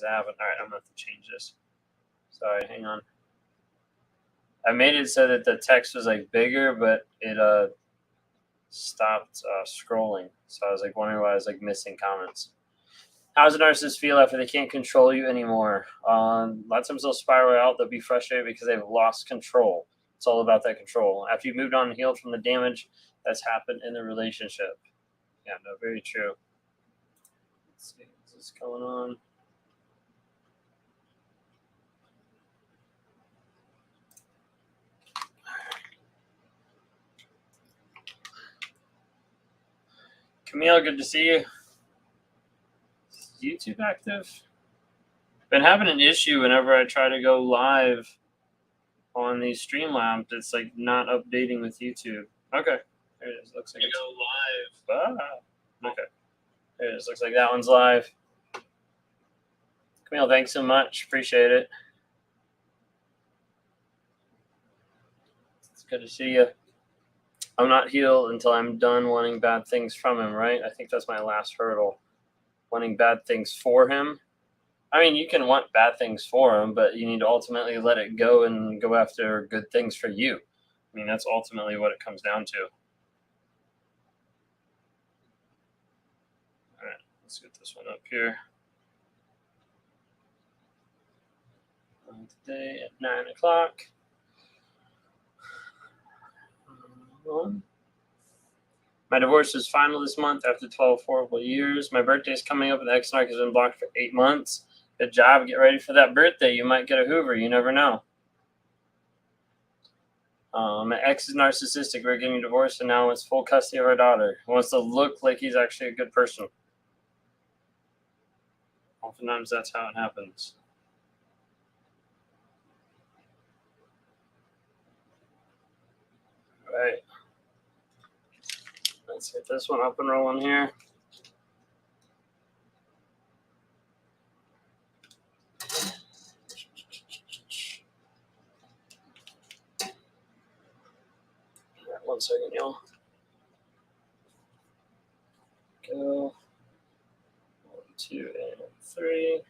I haven't. All right, I'm going to have to change this. Sorry, hang on. I made it so that the text was like bigger, but it stopped scrolling. So I was like wondering why I was like missing comments. How does a narcissist feel after they can't control you anymore? A lot of times they'll spiral out. They'll be frustrated because they've lost control. It's all about that control. After you've moved on and healed from the damage that's happened in the relationship. Yeah, no, very true. Let's see, what's going on? Camille, good to see you. Is YouTube active? Been having an issue whenever I try to go live on these Streamlabs. It's like not updating with YouTube. Okay, there it is. Looks like it's live. Okay, there it is. Looks like that one's live. Camille, thanks so much. Appreciate it. It's good to see you. I'm not healed until I'm done wanting bad things from him, right? I think that's my last hurdle. Wanting bad things for him. I mean, you can want bad things for him, but you need to ultimately let it go and go after good things for you. I mean, that's ultimately what it comes down to. All right, let's get this one up here. Today at 9 o'clock. My divorce is final this month after 12 horrible years. My birthday is coming up and the ex-narc has been blocked for 8 months. Good job. Get ready for that birthday. You might get a Hoover. You never know. My ex is narcissistic. We're getting divorced and now wants full custody of our daughter. He wants to look like he's actually a good person. Oftentimes that's how it happens. All right. Let's get this one up and rolling here. Right, 1 second, y'all. Go. 1, 2, and 3.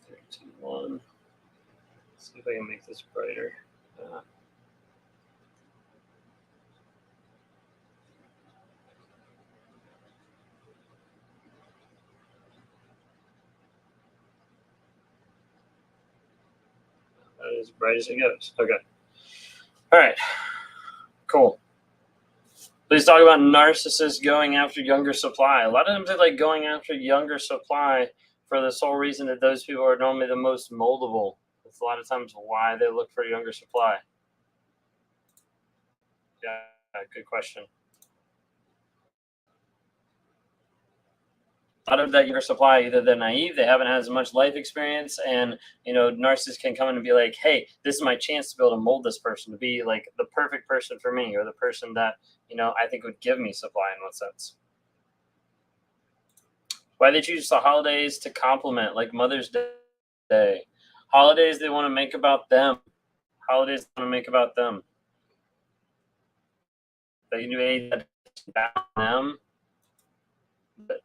3, 2, 1. Let's see if I can make this brighter. That is as bright as it goes. Okay. All right. Cool. Please talk about narcissists going after younger supply. A lot of times they like going after younger supply for the sole reason that those people are normally the most moldable. That's a lot of times why they look for younger supply. Yeah, good question. A lot of that younger supply, either they're naive, they haven't had as much life experience, and narcissists can come in and be like, hey, this is my chance to be able to mold this person to be like the perfect person for me, or the person that I think would give me supply in what sense. Why they choose the holidays to compliment, like Mother's Day. Holidays they want to make about them. Holidays they want to make about them. They can do anything about them. But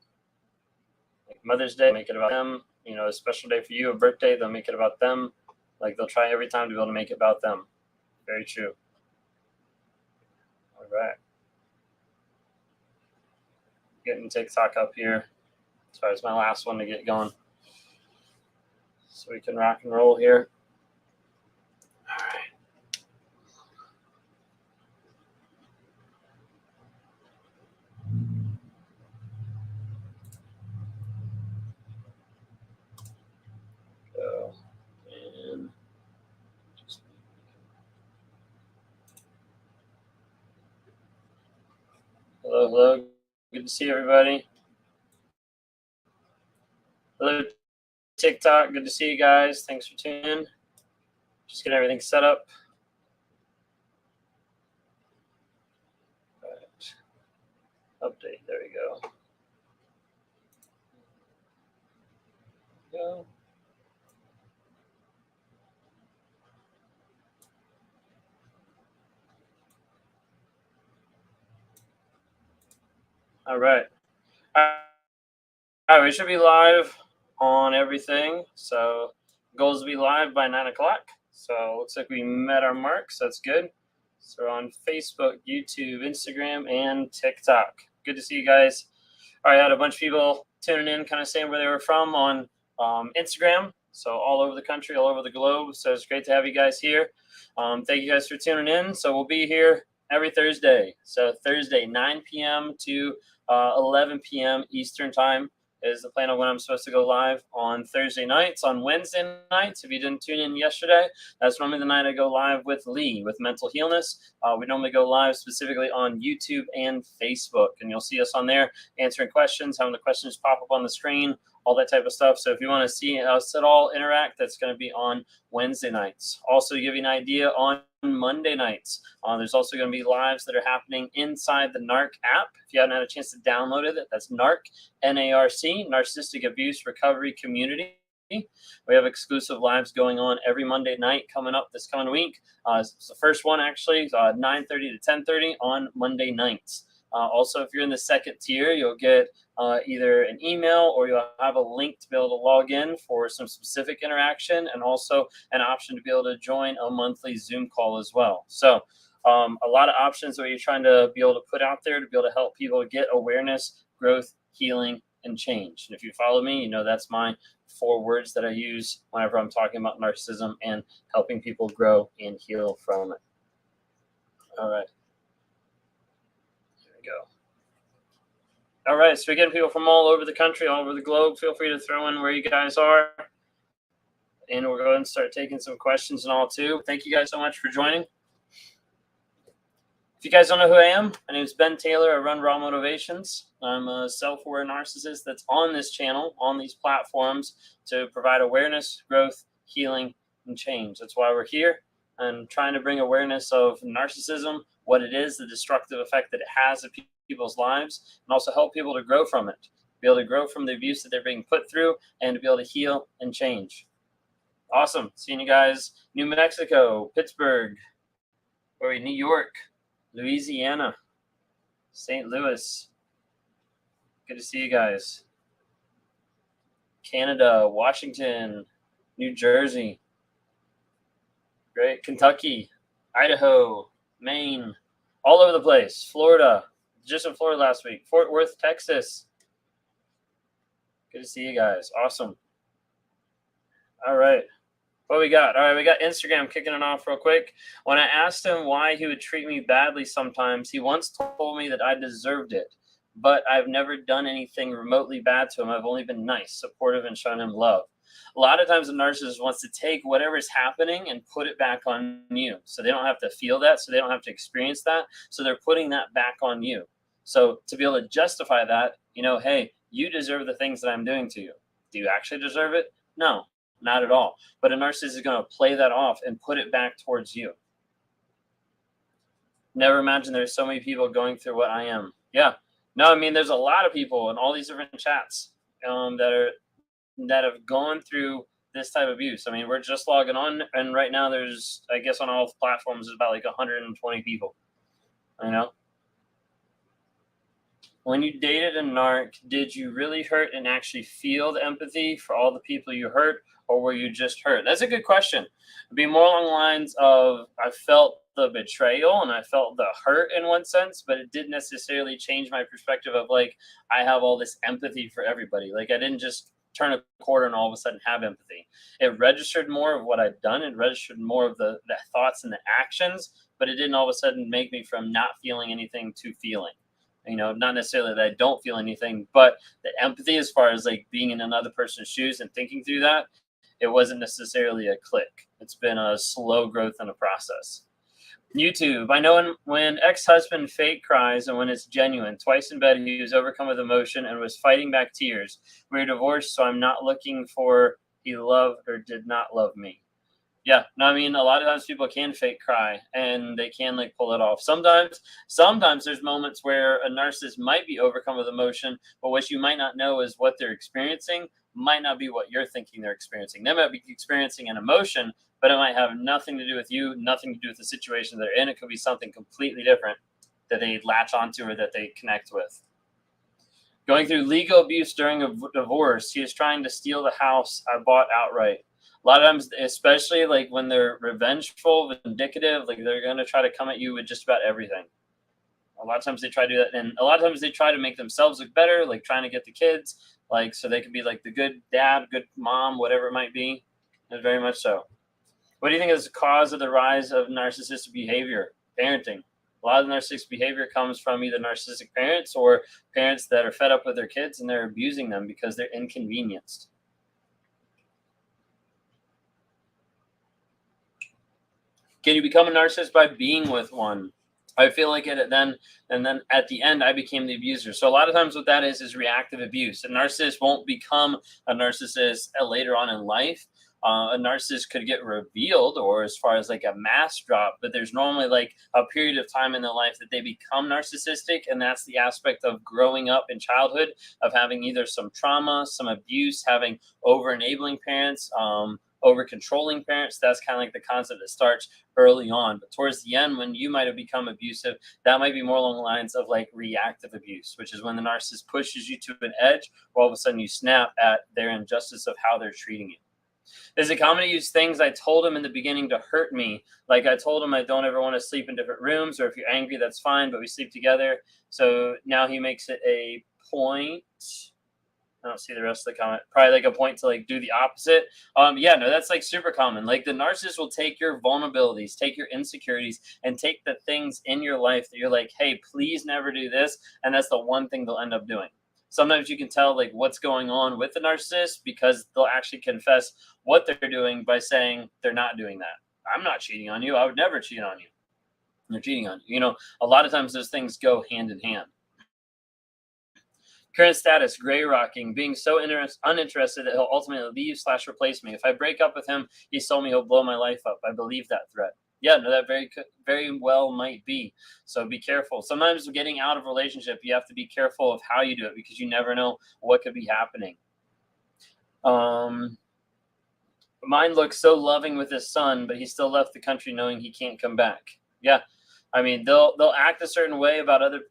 like Mother's Day, make it about them. A special day for you, a birthday, they'll make it about them. Like they'll try every time to be able to make it about them. Very true. All right. Getting TikTok up here. Sorry, it's my last one to get going. So we can rock and roll here. All right. Go and just hello. Good to see everybody. Hello, TikTok. Good to see you guys. Thanks for tuning in. Just getting everything set up. All right. Update. There we go. Go. All right. All right, we should be live on everything. So goals to be live by 9 o'clock. So looks like we met our marks. That's good. So we're on Facebook, YouTube, Instagram, and TikTok. Good to see you guys. All right, I had a bunch of people tuning in, kind of saying where they were from on Instagram. So all over the country, all over the globe. So it's great to have you guys here. Thank you guys for tuning in. So we'll be here every Thursday. So Thursday, 9 p.m. to 11 p.m. Eastern time is the plan of when I'm supposed to go live on Thursday nights. On Wednesday nights, if you didn't tune in yesterday, that's normally the night I go live with Lee with Mental Healness. We normally go live specifically on YouTube and Facebook, and you'll see us on there answering questions, having the questions pop up on the screen, all that type of stuff. So if you want to see us at all interact, that's going to be on Wednesday nights. Also, to give you an idea, on Monday nights, there's also going to be lives that are happening inside the NARC app. If you haven't had a chance to download it, that's NARC, N-A-R-C, Narcissistic Abuse Recovery Community. We have exclusive lives going on every Monday night coming up this coming week. It's the first one, actually, 9:30 to 10:30 on Monday nights. Also, if you're in the second tier, you'll get either an email or you'll have a link to be able to log in for some specific interaction, and also an option to be able to join a monthly Zoom call as well. So a lot of options that you're trying to be able to put out there to be able to help people get awareness, growth, healing, and change. And if you follow me, you know that's my 4 words that I use whenever I'm talking about narcissism and helping people grow and heal from it. All right. Go. All right, so we're getting people from all over the country, all over the globe. Feel free to throw in where you guys are, and we'll go ahead and start taking some questions and all too. Thank you guys so much for joining. If you guys don't know who I am, my name is Ben Taylor. I run Raw Motivations. I'm a self-aware narcissist that's on this channel, on these platforms, to provide awareness, growth, healing, and change. That's why we're here, and trying to bring awareness of narcissism, what it is, the destructive effect that it has on people's lives, and also help people to grow from it, be able to grow from the abuse that they're being put through, and to be able to heal and change. Awesome. Seeing you guys. New Mexico, Pittsburgh, New York, Louisiana, St. Louis. Good to see you guys. Canada, Washington, New Jersey. Great. Kentucky, Idaho, Maine, all over the place. Florida, just in Florida last week. Fort Worth, Texas. Good to see you guys. Awesome. All right. What we got? All right, we got Instagram kicking it off real quick. When I asked him why he would treat me badly sometimes, he once told me that I deserved it, but I've never done anything remotely bad to him. I've only been nice, supportive, and shown him love. A lot of times a narcissist wants to take whatever's happening and put it back on you. So they don't have to feel that, so they don't have to experience that. So they're putting that back on you. So to be able to justify that, hey, you deserve the things that I'm doing to you. Do you actually deserve it? No. Not at all. But a narcissist is going to play that off and put it back towards you. Never imagine there's so many people going through what I am. Yeah. No, I mean, there's a lot of people in all these different chats that have gone through this type of abuse. I mean, we're just logging on, and right now there's, I guess on all platforms, there's about like 120 people. When you dated a narc, did you really hurt and actually feel the empathy for all the people you hurt, or were you just hurt? That's a good question. It'd be more along the lines of I felt the betrayal and I felt the hurt in one sense, but it didn't necessarily change my perspective of like, I have all this empathy for everybody. Like I didn't just turn a quarter and all of a sudden have empathy. It registered more of what I'd done. It registered more of the thoughts and the actions, but it didn't all of a sudden make me from not feeling anything to feeling. Not necessarily that I don't feel anything, but the empathy as far as like being in another person's shoes and thinking through that, it wasn't necessarily a click. It's been a slow growth and a process. YouTube, I know when ex-husband fake cries and when it's genuine. Twice in bed, he was overcome with emotion and was fighting back tears. We were divorced, so I'm not looking for he loved or did not love me. Yeah, no, I mean, a lot of times people can fake cry and they can like pull it off. Sometimes there's moments where a narcissist might be overcome with emotion, but what you might not know is what they're experiencing might not be what you're thinking they're experiencing. They might be experiencing an emotion, but it might have nothing to do with you, nothing to do with the situation they're in. It could be something completely different that they latch onto or that they connect with. Going through legal abuse during a divorce. He was trying to steal the house I bought outright. A lot of times, especially like when they're revengeful, vindictive, like they're going to try to come at you with just about everything. A lot of times they try to do that, and a lot of times they try to make themselves look better, like trying to get the kids, like so they can be like the good dad, good mom, whatever it might be. And very much so. What do you think is the cause of the rise of narcissistic behavior? Parenting. A lot of narcissistic behavior comes from either narcissistic parents or parents that are fed up with their kids and they're abusing them because they're inconvenienced. Can you become a narcissist by being with one? I feel like it then, and then at the end, I became the abuser. So a lot of times, what that is reactive abuse. A narcissist won't become a narcissist later on in life. A narcissist could get revealed, or as far as like a mass drop, but there's normally like a period of time in their life that they become narcissistic, and that's the aspect of growing up in childhood, of having either some trauma, some abuse, having over enabling parents, over controlling parents. That's kind of like the concept that starts early on, but towards the end, when you might have become abusive, that might be more along the lines of like reactive abuse, which is when the narcissist pushes you to an edge, or all of a sudden you snap at their injustice of how they're treating you. Is it common to use things I told him in the beginning to hurt me? Like I told him I don't ever want to sleep in different rooms, or if you're angry, that's fine, but we sleep together. So now he makes it a point. I don't see the rest of the comment. Probably like a point to like do the opposite. Yeah, no, that's like super common. Like the narcissist will take your vulnerabilities, take your insecurities, and take the things in your life that you're like, hey, please never do this. And that's the one thing they'll end up doing. Sometimes you can tell like what's going on with the narcissist because they'll actually confess what they're doing by saying they're not doing that. I'm not cheating on you. I would never cheat on you. They're cheating on you. You know, a lot of times those things go hand in hand. Current status, gray rocking, being so uninterested that he'll ultimately leave / replace me. If I break up with him, he told me he'll blow my life up. I believe that threat. Yeah, no, that very well might be. So be careful. Sometimes getting out of a relationship, you have to be careful of how you do it because you never know what could be happening. Mine looks so loving with his son, but he still left the country knowing he can't come back. Yeah. I mean, they'll act a certain way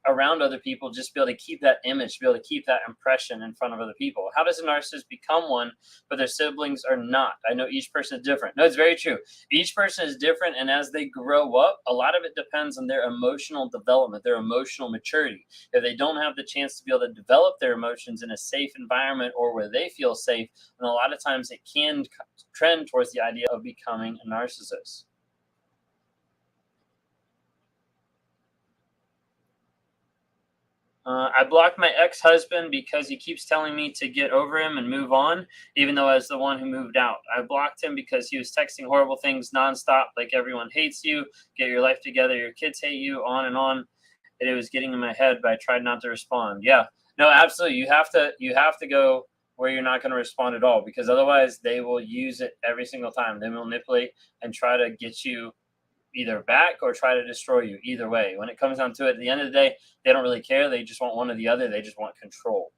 around other people, just to be able to keep that image, to be able to keep that impression in front of other people. How does a narcissist become one, but their siblings are not? I know each person is different. No, it's very true. Each person is different, and as they grow up, a lot of it depends on their emotional development, their emotional maturity. If they don't have the chance to be able to develop their emotions in a safe environment or where they feel safe, then a lot of times it can trend towards the idea of becoming a narcissist. I blocked my ex-husband because he keeps telling me to get over him and move on, even though I was the one who moved out. I blocked him because he was texting horrible things nonstop, like everyone hates you, get your life together, your kids hate you, on and on. And it was getting in my head, but I tried not to respond. Yeah, no, absolutely. You have to go where you're not going to respond at all, because otherwise they will use it every single time. They will manipulate and try to get you either back or try to destroy you. Either way, when it comes down to it, at the end of the day, they don't really care. They just want one or the other. They just want control.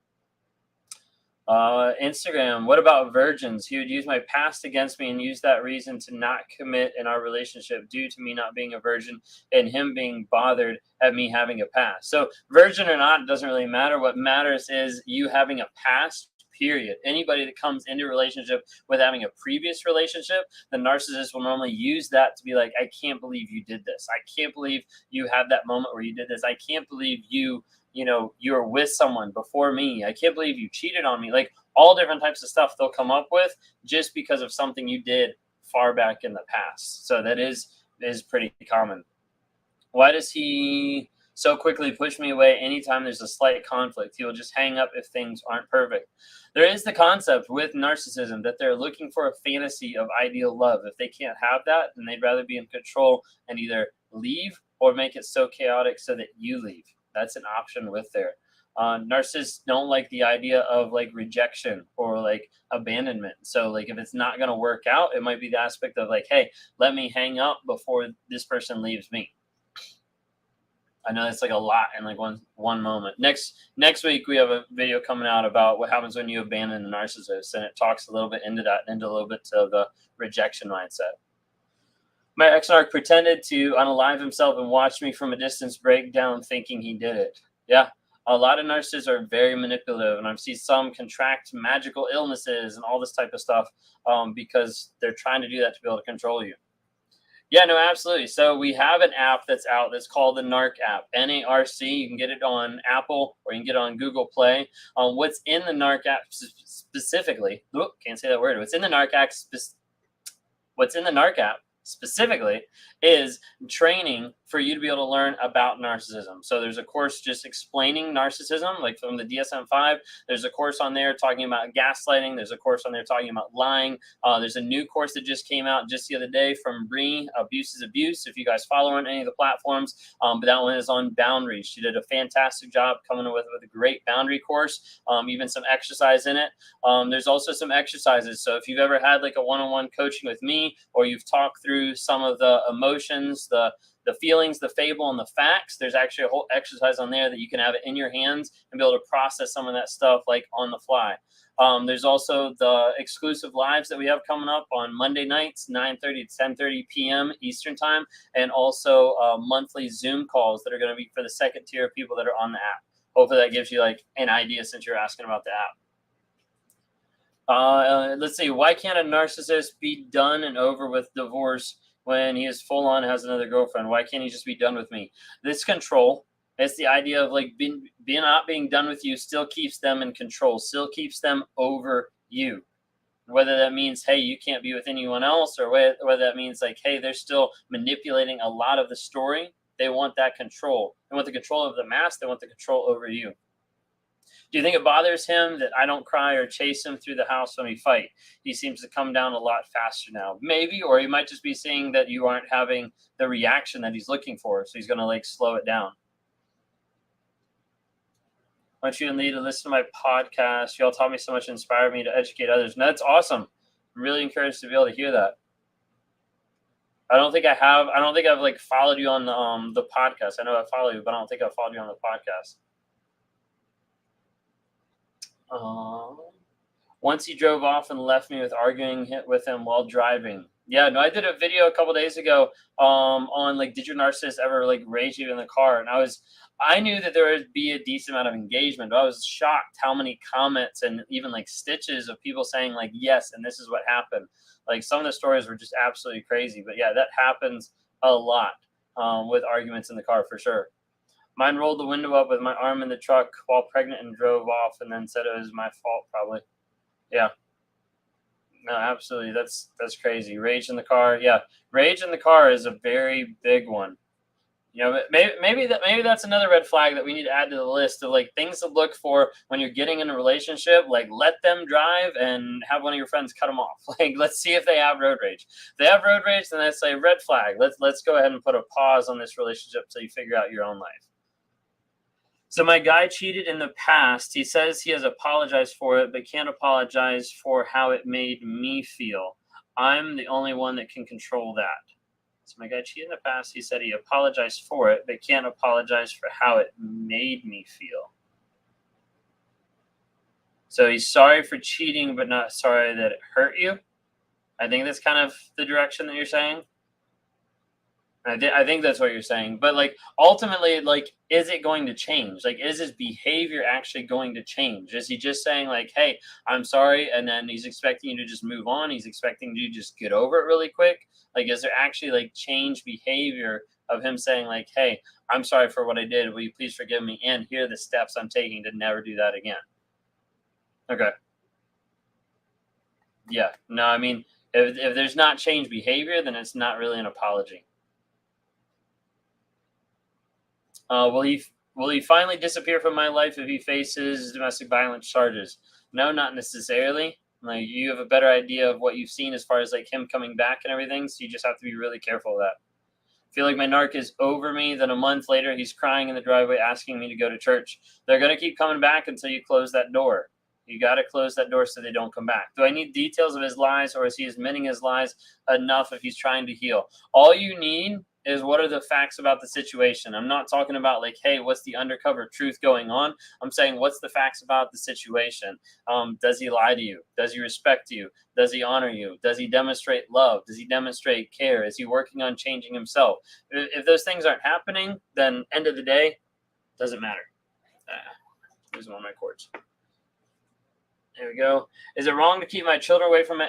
Instagram, what about virgins? He would use my past against me and use that reason to not commit in our relationship due to me not being a virgin and him being bothered at me having a past. So virgin or not, it doesn't really matter. What matters is you having a past, period. Anybody that comes into a relationship with having a previous relationship, the narcissist will normally use that to be like, I can't believe you did this. I can't believe you had that moment where you did this. I can't believe you were with someone before me. I can't believe you cheated on me. Like all different types of stuff they'll come up with just because of something you did far back in the past. So that is pretty common. Why does he so quickly push me away anytime there's a slight conflict? He will just hang up if things aren't perfect. There is the concept with narcissism that they're looking for a fantasy of ideal love. If they can't have that, then they'd rather be in control and either leave or make it so chaotic so that you leave. That's an option with there. Narcissists don't like the idea of like rejection or like abandonment. So like if it's not going to work out, it might be the aspect of like, hey, let me hang up before this person leaves me. I know that's like a lot in like one moment. Next week we have a video coming out about what happens when you abandon a narcissist, and it talks a little bit into that and into a little bit to the rejection mindset. My ex-narc pretended to unalive himself and watched me from a distance break down thinking he did it. Yeah. A lot of narcissists are very manipulative, and I've seen some contract magical illnesses and all this type of stuff because they're trying to do that to be able to control you. Yeah, no, absolutely. So we have an app that's out that's called the Narc app, NARC. You can get it on Apple or you can get it on Google Play. What's in the Narc app specifically? Can't say that word. What's in the Narc app specifically is training for you to be able to learn about narcissism. So there's a course just explaining narcissism, like from the DSM-5. There's a course on there talking about gaslighting. There's a course on there talking about lying. There's a new course that just came out just the other day from Bree, Abuse is Abuse, if you guys follow her on any of the platforms. But that one is on boundaries. She did a fantastic job coming up with a great boundary course, even some exercise in it. There's also some exercises. So if you've ever had like a one-on-one coaching with me, or you've talked through some of the emotions, the feelings, the fable, and the facts, there's actually a whole exercise on there that you can have it in your hands and be able to process some of that stuff like on the fly. There's also the exclusive lives that we have coming up on Monday nights, 9:30 to 10:30 p.m. Eastern time, and also monthly Zoom calls that are going to be for the second tier of people that are on the app. Hopefully that gives you like an idea since you're asking about the app. Let's see. Why can't a narcissist be done and over with divorce when he is full on has another girlfriend? Why can't he just be done with me? This control. It's the idea of like not being done with you still keeps them in control, still keeps them over you. Whether that means, hey, you can't be with anyone else, or whether that means like, hey, they're still manipulating a lot of the story. They want that control. They want the control of the mask. They want the control over you. Do you think it bothers him that I don't cry or chase him through the house when we fight? He seems to come down a lot faster now. Maybe, or he might just be seeing that you aren't having the reaction that he's looking for, so he's going to like slow it down. I want you and Lee to listen to my podcast. Y'all taught me so much, inspired me to educate others. And that's awesome. I'm really encouraged to be able to hear that. I don't think I've like followed you on the podcast. I know I follow you, but I don't think I've followed you on the podcast. Once he drove off and left me with arguing with him while driving. Yeah, no, I did a video a couple days ago on like, did your narcissist ever like rage you in the car? And I knew that there would be a decent amount of engagement, but I was shocked how many comments and even like stitches of people saying like, yes, and this is what happened. Like some of the stories were just absolutely crazy. But yeah, that happens a lot with arguments in the car for sure. Mine rolled the window up with my arm in the truck while pregnant and drove off and then said it was my fault probably. Yeah. No, absolutely. That's crazy. Rage in the car. Yeah. Rage in the car is a very big one. You know, maybe that's another red flag that we need to add to the list of like things to look for when you're getting in a relationship. Like, let them drive and have one of your friends cut them off. Like, let's see if they have road rage. If they have road rage, then that's a red flag. Let's go ahead and put a pause on this relationship so you figure out your own life. So my guy cheated in the past. He says he has apologized for it, but can't apologize for how it made me feel. I'm the only one that can control that. So my guy cheated in the past. He said he apologized for it, but can't apologize for how it made me feel. So he's sorry for cheating, but not sorry that it hurt you. I think that's kind of the direction that you're saying. I think that's what you're saying. But like ultimately, like, is it going to change? Like, is his behavior actually going to change? Is he just saying like, hey, I'm sorry, and then he's expecting you to just move on? He's expecting you to just get over it really quick? Like, is there actually like change behavior of him saying like, hey, I'm sorry for what I did. Will you please forgive me? And here are the steps I'm taking to never do that again. Okay. Yeah. No, I mean, if there's not change behavior, then it's not really an apology. Will he finally disappear from my life if he faces domestic violence charges? No, not necessarily. Like, you have a better idea of what you've seen as far as like him coming back and everything, so you just have to be really careful of that. I feel like my narc is over me. Then a month later, he's crying in the driveway asking me to go to church. They're going to keep coming back until you close that door. You got to close that door so they don't come back. Do I need details of his lies, or is he admitting his lies enough if he's trying to heal? All you need is what are the facts about the situation. I'm not talking about like, hey, what's the undercover truth going on? I'm saying, what's the facts about the situation? Does he lie to you? Does he respect you? Does he honor you? Does he demonstrate love? Does he demonstrate care? Is he working on changing himself? If those things aren't happening, then end of the day, doesn't matter. Losing one of my cords. There we go. Is it wrong to keep my children away from my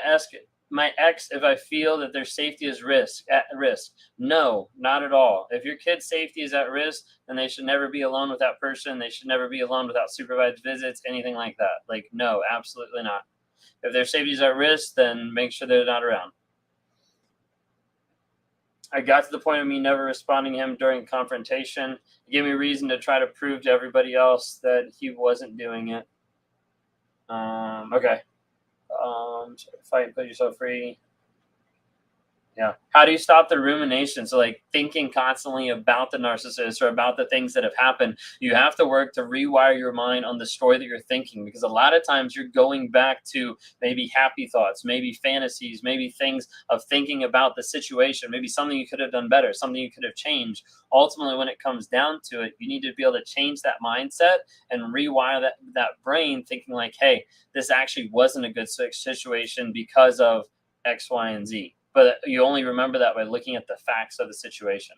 ex if I feel that their safety is at risk? No, not at all. If your kid's safety is at risk, then they should never be alone with that person. They should never be alone without supervised visits, anything like that. Like, no, absolutely not. If their safety is at risk, then make sure they're not around. I got to the point of me never responding to him during confrontation. It gave me reason to try to prove to everybody else that he wasn't doing it. Okay. Fight and put yourself free. Yeah. How do you stop the rumination? So like thinking constantly about the narcissist or about the things that have happened. You have to work to rewire your mind on the story that you're thinking, because a lot of times you're going back to maybe happy thoughts, maybe fantasies, maybe things of thinking about the situation, maybe something you could have done better, something you could have changed. Ultimately, when it comes down to it, you need to be able to change that mindset and rewire that brain thinking like, hey, this actually wasn't a good situation because of X, Y, and Z. But you only remember that by looking at the facts of the situation.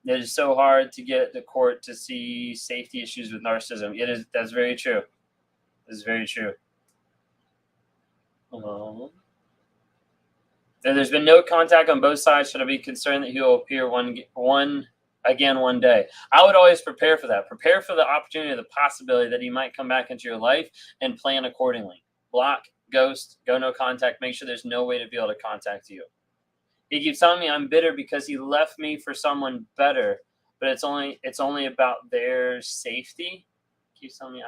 It is so hard to get the court to see safety issues with narcissism. It is. That's very true. This is very true. There's been no contact on both sides. Should I be concerned that he will appear again one day? I would always prepare for that. Prepare for the opportunity, the possibility that he might come back into your life, and plan accordingly. Block, ghost, go no contact. Make sure there's no way to be able to contact you. He keeps telling me I'm bitter because he left me for someone better, but it's only about their safety. He keeps telling me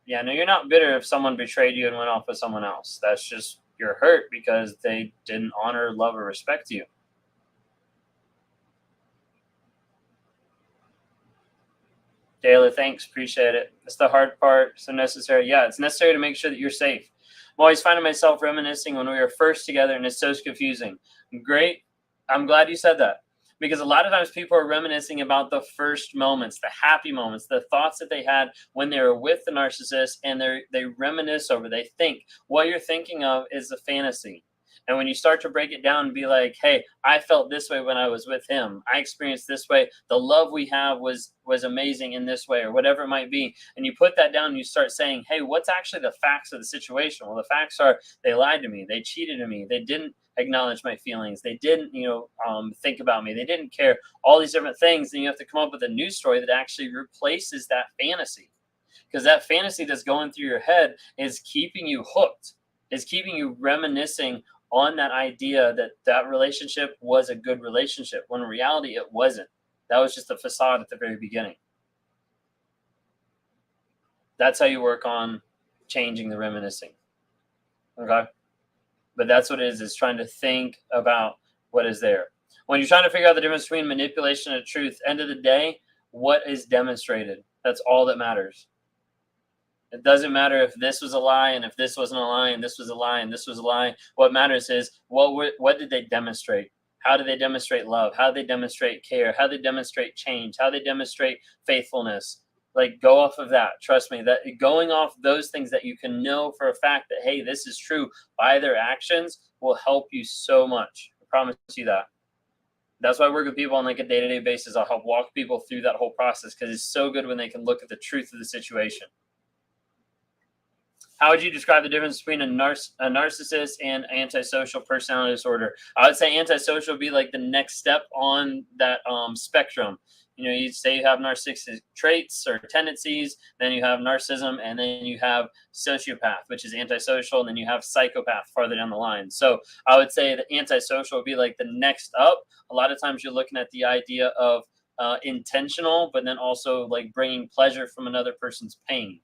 yeah, no, you're not bitter if someone betrayed you and went off with someone else. That's just you're hurt because they didn't honor, love, or respect you. Taylor, thanks. Appreciate it. It's the hard part. So necessary. Yeah, it's necessary to make sure that you're safe. I'm always finding myself reminiscing when we were first together, and it's so confusing. Great. I'm glad you said that, because a lot of times people are reminiscing about the first moments, the happy moments, the thoughts that they had when they were with the narcissist, and they reminisce over. They think what you're thinking of is a fantasy. And when you start to break it down and be like, hey, I felt this way when I was with him. I experienced this way. The love we have was amazing in this way, or whatever it might be. And you put that down and you start saying, hey, what's actually the facts of the situation? Well, the facts are they lied to me. They cheated on me. They didn't acknowledge my feelings. They didn't, think about me. They didn't care. All these different things. And you have to come up with a new story that actually replaces that fantasy. Because that fantasy that's going through your head is keeping you hooked, is keeping you reminiscing on that idea that relationship was a good relationship, when in reality it wasn't. That was just a facade at the very beginning. That's how you work on changing the reminiscing. Okay? But that's what it is trying to think about what is there. When you're trying to figure out the difference between manipulation and truth, end of the day, what is demonstrated? That's all that matters. It doesn't matter if this was a lie and if this wasn't a lie and this was a lie and this was a lie. What matters is what did they demonstrate? How did they demonstrate love? How did they demonstrate care? How did they demonstrate change? How did they demonstrate faithfulness? Like, go off of that. Trust me, that going off those things that you can know for a fact that, hey, this is true by their actions will help you so much. I promise you that. That's why I work with people on like a day-to-day basis. I'll help walk people through that whole process, because it's so good when they can look at the truth of the situation. How would you describe the difference between a narcissist and antisocial personality disorder? I would say antisocial would be like the next step on that spectrum. You say you have narcissistic traits or tendencies, then you have narcissism, and then you have sociopath, which is antisocial, and then you have psychopath farther down the line. So I would say that antisocial would be like the next up. A lot of times you're looking at the idea of intentional, but then also like bringing pleasure from another person's pain.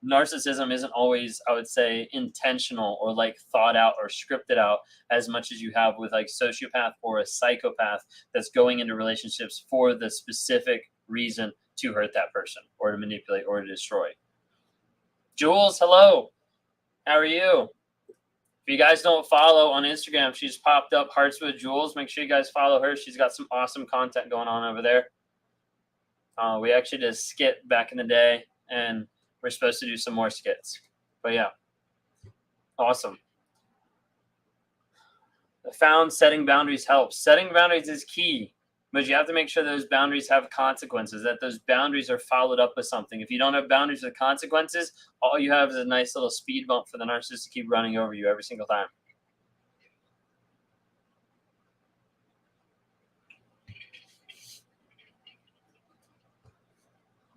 Narcissism isn't always, I would say, intentional or like thought out or scripted out as much as you have with like sociopath or a psychopath that's going into relationships for the specific reason to hurt that person or to manipulate or to destroy. Jules, hello. How are you? If you guys don't follow on Instagram, she's popped up Hearts with Jules. Make sure you guys follow her. She's got some awesome content going on over there. We actually did a skit back in the day, and we're supposed to do some more skits. But yeah, awesome. I found setting boundaries helps. Setting boundaries is key. But you have to make sure those boundaries have consequences, that those boundaries are followed up with something. If you don't have boundaries with consequences, all you have is a nice little speed bump for the narcissist to keep running over you every single time.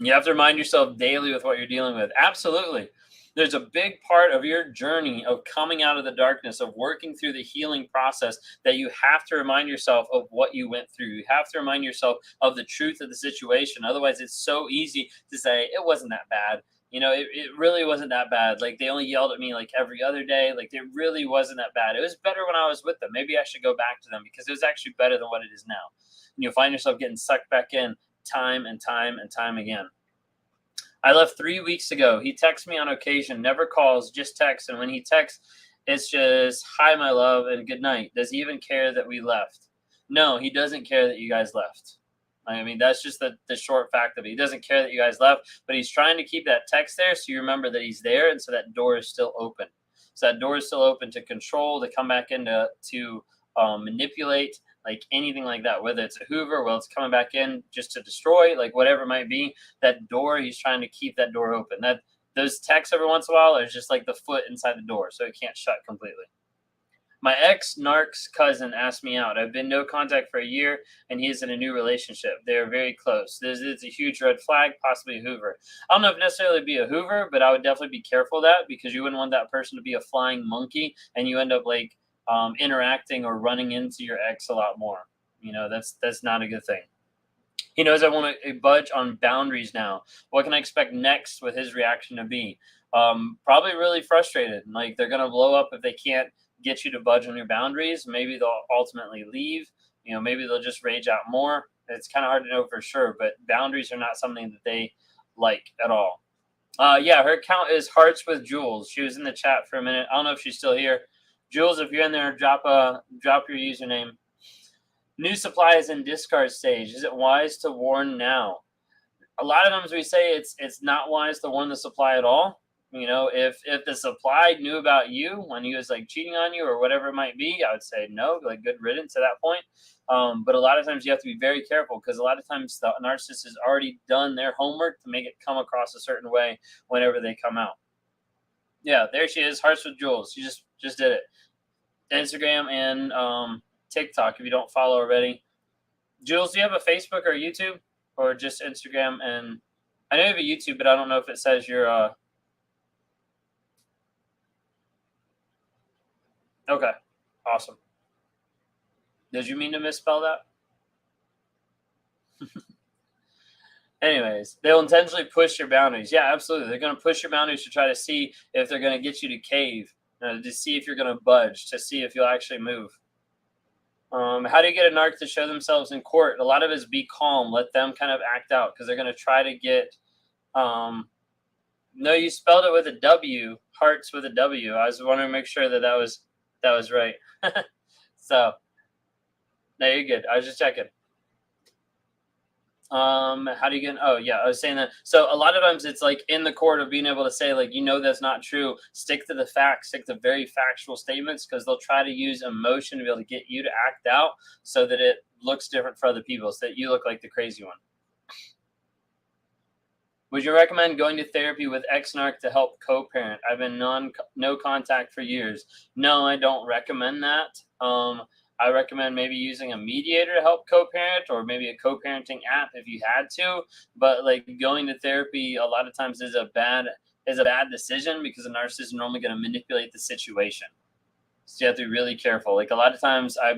You have to remind yourself daily with what you're dealing with. Absolutely. There's a big part of your journey of coming out of the darkness, of working through the healing process, that you have to remind yourself of what you went through. You have to remind yourself of the truth of the situation. Otherwise, it's so easy to say, it wasn't that bad. It really wasn't that bad. Like, they only yelled at me like every other day. Like, it really wasn't that bad. It was better when I was with them. Maybe I should go back to them because it was actually better than what it is now. And you'll find yourself getting sucked back in time and time and time again. I left 3 weeks ago. He texts me on occasion, never calls, just texts. And when he texts, it's just, hi, my love, and good night. Does he even care that we left? No, he doesn't care that you guys left. I mean, that's just the short fact of it. He doesn't care that you guys left, but he's trying to keep that text there so you remember that he's there, and so that door is still open. So that door is still open to control, to come back in to manipulate, like anything like that, whether it's a Hoover, well, it's coming back in just to destroy, like whatever it might be. That door, he's trying to keep that door open. That those texts every once in a while are just like the foot inside the door, so it can't shut completely. My ex-narc's cousin asked me out. I've been no contact for a year, and he is in a new relationship. They are very close. It's a huge red flag, possibly a Hoover. I don't know if necessarily be a Hoover, but I would definitely be careful of that, because you wouldn't want that person to be a flying monkey, and you end up like interacting or running into your ex a lot more. That's not a good thing. He knows I want to budge on boundaries now. What can I expect next with his reaction to be? Probably really frustrated. Like, they're going to blow up if they can't get you to budge on your boundaries. Maybe they'll ultimately leave. Maybe they'll just rage out more. It's kind of hard to know for sure, but boundaries are not something that they like at all. Yeah, her account is Hearts with Jules. She was in the chat for a minute. I don't know if she's still here. Jules, if you're in there, drop your username. New supply is in discard stage. Is it wise to warn now? A lot of times we say it's not wise to warn the supply at all. If the supply knew about you when he was like cheating on you or whatever it might be, I would say no, like good riddance at that point. But a lot of times you have to be very careful, because a lot of times the narcissist has already done their homework to make it come across a certain way whenever they come out. Yeah, there she is, Hearts with Jules. She just did it. Instagram and TikTok, if you don't follow already. Jules, do you have a Facebook or a YouTube, or just Instagram? And I know you have a YouTube, but I don't know if it says your okay, awesome. Did you mean to misspell that? Anyways, they'll intentionally push your boundaries. Yeah, absolutely. They're going to push your boundaries to try to see if they're going to get you to cave, to see if you're going to budge, to see if you'll actually move. How do you get a narc to show themselves in court? A lot of it is be calm. Let them kind of act out, because they're going to try to get no, you spelled it with a W, Hearts with a W. I was wanting to make sure that was right. So, no, you're good. I was just checking. How do you get? Oh, yeah, I was saying that. So a lot of times it's like in the court of being able to say, like, that's not true. Stick to the facts. Stick to very factual statements, because they'll try to use emotion to be able to get you to act out so that it looks different for other people, so that you look like the crazy one. Would you recommend going to therapy with ex-narc to help co-parent? I've been no contact for years. No, I don't recommend that. I recommend maybe using a mediator to help co-parent, or maybe a co-parenting app if you had to. But like, going to therapy a lot of times is a bad decision, because the narcissist is normally going to manipulate the situation. So you have to be really careful. Like, a lot of times I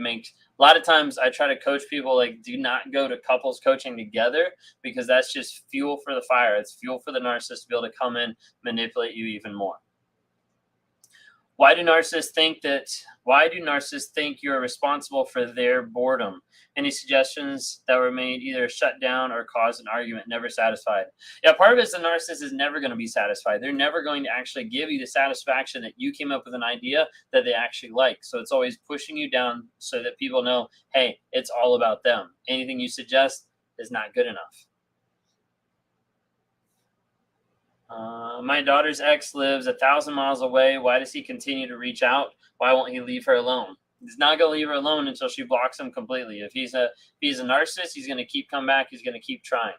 try to coach people, like, do not go to couples coaching together, because that's just fuel for the fire. It's fuel for the narcissist to be able to come in, manipulate you even more. Why do narcissists think you're responsible for their boredom? Any suggestions that were made either shut down or caused an argument, never satisfied? Yeah, part of it is the narcissist is never going to be satisfied. They're never going to actually give you the satisfaction that you came up with an idea that they actually like. So it's always pushing you down so that people know, hey, it's all about them. Anything you suggest is not good enough. My daughter's ex lives 1,000 miles away. Why does he continue to reach out? Why won't he leave her alone? He's not going to leave her alone until she blocks him completely. If he's a narcissist, he's going to keep coming back. He's going to keep trying.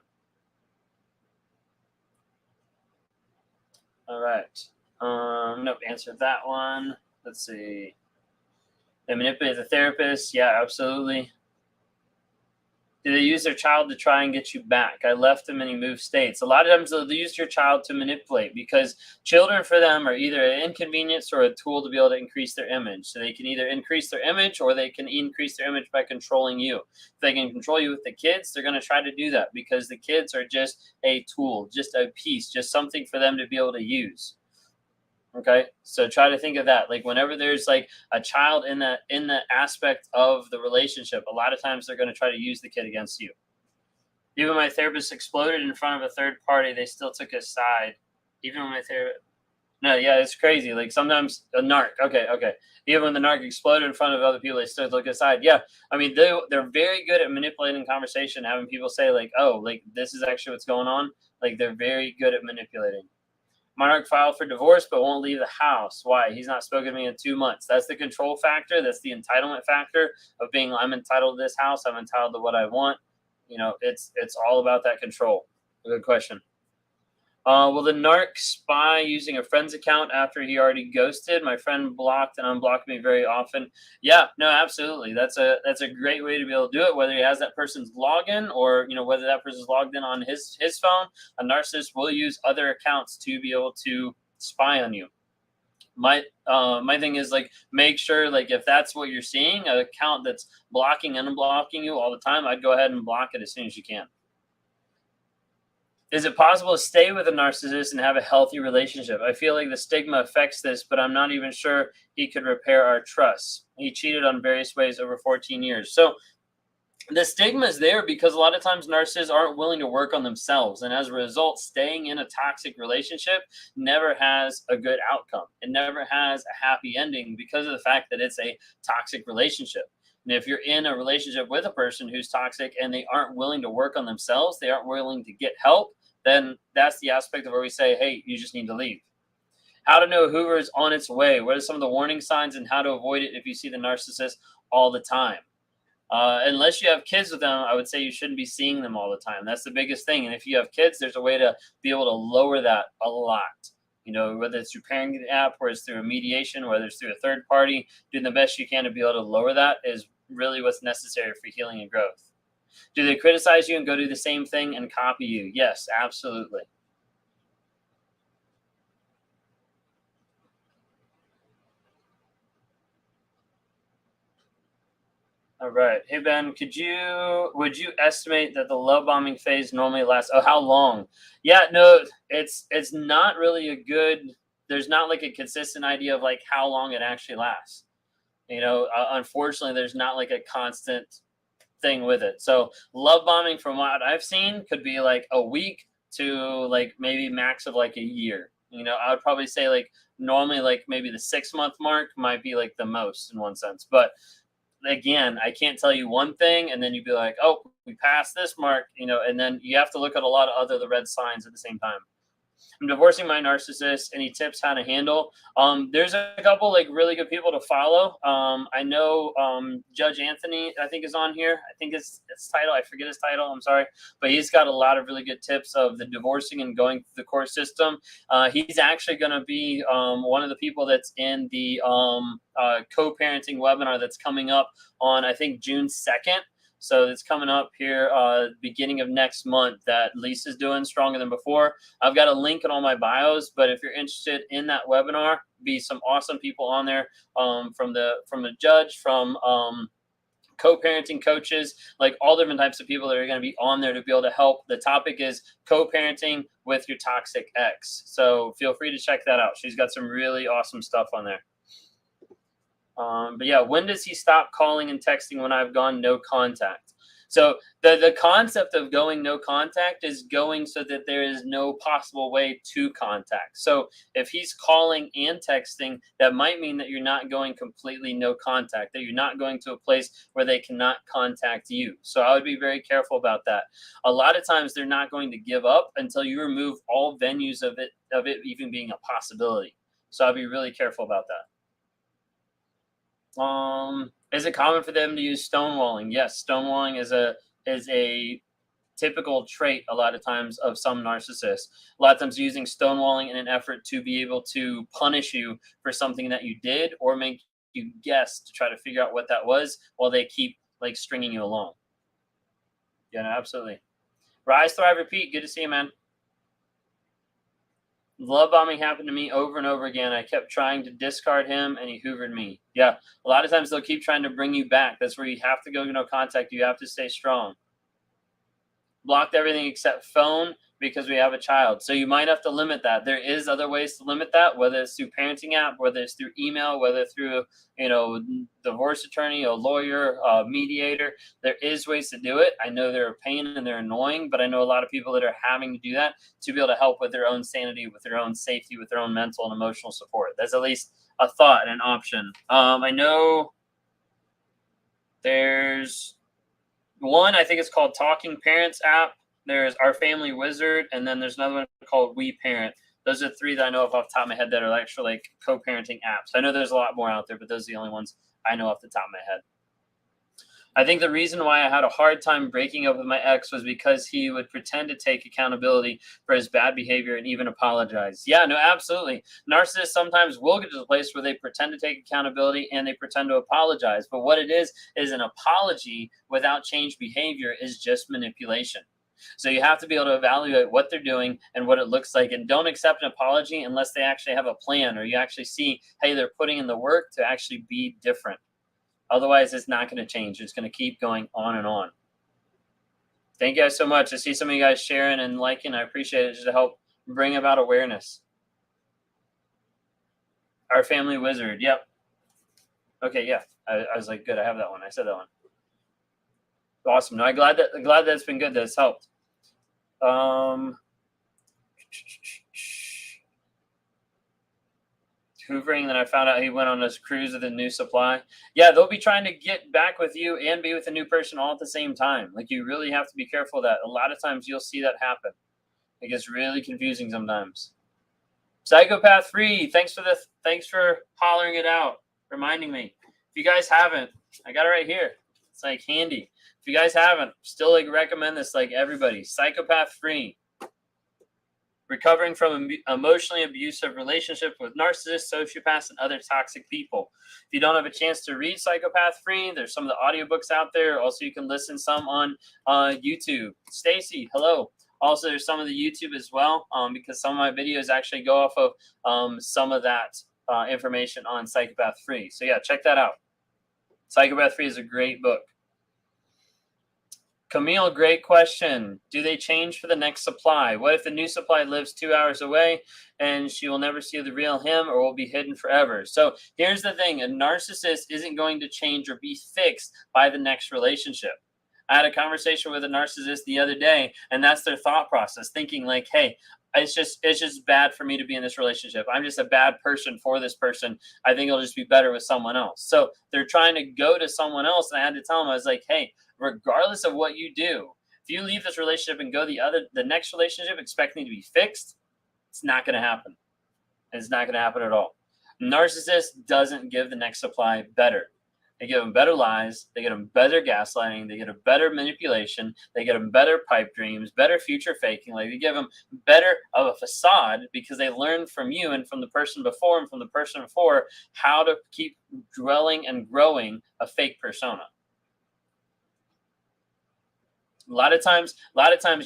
All right. Nope, answered that one. Let's see. They manipulate the therapist. Yeah, absolutely. Do they use their child to try and get you back? I left him and he moved states. A lot of times they'll use your child to manipulate, because children for them are either an inconvenience or a tool to be able to increase their image. So they can either increase their image or they can increase their image by controlling you. If they can control you with the kids, they're going to try to do that, because the kids are just a tool, just a piece, just something for them to be able to use. Okay, so try to think of that. Like whenever there's like a child in that aspect of the relationship, a lot of times they're going to try to use the kid against you. Even my therapist exploded in front of a third party, they still took his side. Even when my therapist, no, yeah, it's crazy. Like sometimes a narc, okay. Even when the narc exploded in front of other people, they still took his side. Yeah, I mean they're very good at manipulating conversation, having people say like, oh, like this is actually what's going on. Like they're very good at manipulating. Monarch filed for divorce but won't leave the house. Why? He's not spoken to me in 2 months. That's the control factor. That's the entitlement factor of being, I'm entitled to this house. I'm entitled to what I want. You know, it's all about that control. Good question. Will the narc spy using a friend's account after he already ghosted? My friend blocked and unblocked me very often. Yeah, no, absolutely. That's a great way to be able to do it. Whether he has that person's login or whether that person's logged in on his phone, a narcissist will use other accounts to be able to spy on you. My thing is like make sure like if that's what you're seeing, an account that's blocking and unblocking you all the time, I'd go ahead and block it as soon as you can. Is it possible to stay with a narcissist and have a healthy relationship? I feel like the stigma affects this, but I'm not even sure he could repair our trust. He cheated on various ways over 14 years. So the stigma is there because a lot of times narcissists aren't willing to work on themselves. And as a result, staying in a toxic relationship never has a good outcome. It never has a happy ending because of the fact that it's a toxic relationship. And if you're in a relationship with a person who's toxic and they aren't willing to work on themselves, they aren't willing to get help, then that's the aspect of where we say, hey, you just need to leave. How to know Hoover is on its way. What are some of the warning signs and how to avoid it if you see the narcissist all the time? Unless you have kids with them, I would say you shouldn't be seeing them all the time. That's the biggest thing. And if you have kids, there's a way to be able to lower that a lot. Whether it's through parenting app, whether it's through a mediation, whether it's through a third party, doing the best you can to be able to lower that is really what's necessary for healing and growth. Do they criticize you and go do the same thing and copy you? Yes, absolutely. All right. Hey, Ben, would you estimate that the love bombing phase normally lasts? Oh, how long? Yeah, no, it's not really there's not like a consistent idea of like how long it actually lasts. Unfortunately, there's not like a constant thing with it. So love bombing from what I've seen could be like a week to like maybe max of like a year. I would probably say like normally like maybe the 6-month mark might be like the most in one sense. But again, I can't tell you one thing and then you'd be like, oh, we passed this mark, and then you have to look at a lot of the red signs at the same time. I'm divorcing my narcissist. Any tips how to handle? There's a couple like really good people to follow. I know Judge Anthony, I think, is on here. I think it's title. I forget his title. I'm sorry, but he's got a lot of really good tips of the divorcing and going through the court system. He's actually going to be one of the people that's in the co-parenting webinar that's coming up on I think June 2nd. So it's coming up here beginning of next month that Lisa's doing Stronger Than Before. I've got a link in all my bios, but if you're interested in that webinar, be some awesome people on there from the judge, from co-parenting coaches, like all different types of people that are going to be on there to be able to help. The topic is co-parenting with your toxic ex. So feel free to check that out. She's got some really awesome stuff on there. But yeah, when does he stop calling and texting when I've gone no contact? So the concept of going no contact is going so that there is no possible way to contact. So if he's calling and texting, that might mean that you're not going completely no contact, that you're not going to a place where they cannot contact you. So I would be very careful about that. A lot of times they're not going to give up until you remove all venues of it even being a possibility. So I'd be really careful about that. Is it common for them to use stonewalling? Yes, stonewalling is a typical trait a lot of times of some narcissists. A lot of times using stonewalling in an effort to be able to punish you for something that you did or make you guess to try to figure out what that was while they keep like stringing you along. Yeah, no, absolutely. Rise, thrive, repeat. Good to see you, man. Love bombing happened to me over and over again. I kept trying to discard him and he hoovered me. Yeah, a lot of times they'll keep trying to bring you back. That's where you have to go, no contact. You have to stay strong. Blocked everything except phone because we have a child. So you might have to limit that. There is other ways to limit that, whether it's through parenting app, whether it's through email, whether through, divorce attorney, a lawyer, a mediator. There is ways to do it. I know they're a pain and they're annoying, but I know a lot of people that are having to do that to be able to help with their own sanity, with their own safety, with their own mental and emotional support. That's at least a thought and an option. I know there's one, I think it's called Talking Parents app. There's Our Family Wizard, and then there's another one called We Parent. Those are three that I know off the top of my head that are actual like co-parenting apps. I know there's a lot more out there, but those are the only ones I know off the top of my head. I think the reason why I had a hard time breaking up with my ex was because he would pretend to take accountability for his bad behavior and even apologize. Yeah, no, absolutely. Narcissists sometimes will get to the place where they pretend to take accountability and they pretend to apologize. But what it is an apology without changed behavior is just manipulation. So you have to be able to evaluate what they're doing and what it looks like, and don't accept an apology unless they actually have a plan or you actually see, hey, they're putting in the work to actually be different. Otherwise, it's not going to change. It's going to keep going on and on. Thank you guys so much. I see some of you guys sharing and liking. I appreciate it just to help bring about awareness. Our Family Wizard. Yep. Okay, yeah. I was like, good. I have that one. I said that one. Awesome. No, I'm glad that it's been good. That it's helped. Hoovering, then I found out he went on this cruise with a new supply. Yeah, they'll be trying to get back with you and be with a new person all at the same time. Like, you really have to be careful of that. A lot of times you'll see that happen. It gets really confusing sometimes. Psychopath Free, thanks for hollering it out, reminding me. If you guys haven't, I got it right here. It's like handy. If you guys haven't, still like recommend this like everybody. Psychopath Free. Recovering from emotionally abusive relationships with narcissists, sociopaths, and other toxic people. If you don't have a chance to read Psychopath Free, there's some of the audiobooks out there. Also, you can listen some on YouTube. Stacy, hello. Also, there's some of the YouTube as well, because some of my videos actually go off of some of that information on Psychopath Free. So yeah, check that out. Psychopath Free is a great book. Camille, great question. Do they change for the next supply? What if the new supply lives 2 hours away and she will never see the real him or will be hidden forever? So here's the thing. A narcissist isn't going to change or be fixed by the next relationship. I had a conversation with a narcissist the other day, and that's their thought process, thinking like, hey, it's just bad for me to be in this relationship. I'm just a bad person for this person. I think it'll just be better with someone else. So they're trying to go to someone else, and I had to tell them, I was like, hey, regardless of what you do, if you leave this relationship and go the next relationship expecting to be fixed, it's not going to happen. It's not going to happen at all. Narcissist doesn't give the next supply better. They give them better lies. They get them better gaslighting. They get them better manipulation. They get them better pipe dreams, better future faking. Like, they give them better of a facade because they learned from you and from the person before and from the person before how to keep dwelling and growing a fake persona. A lot of times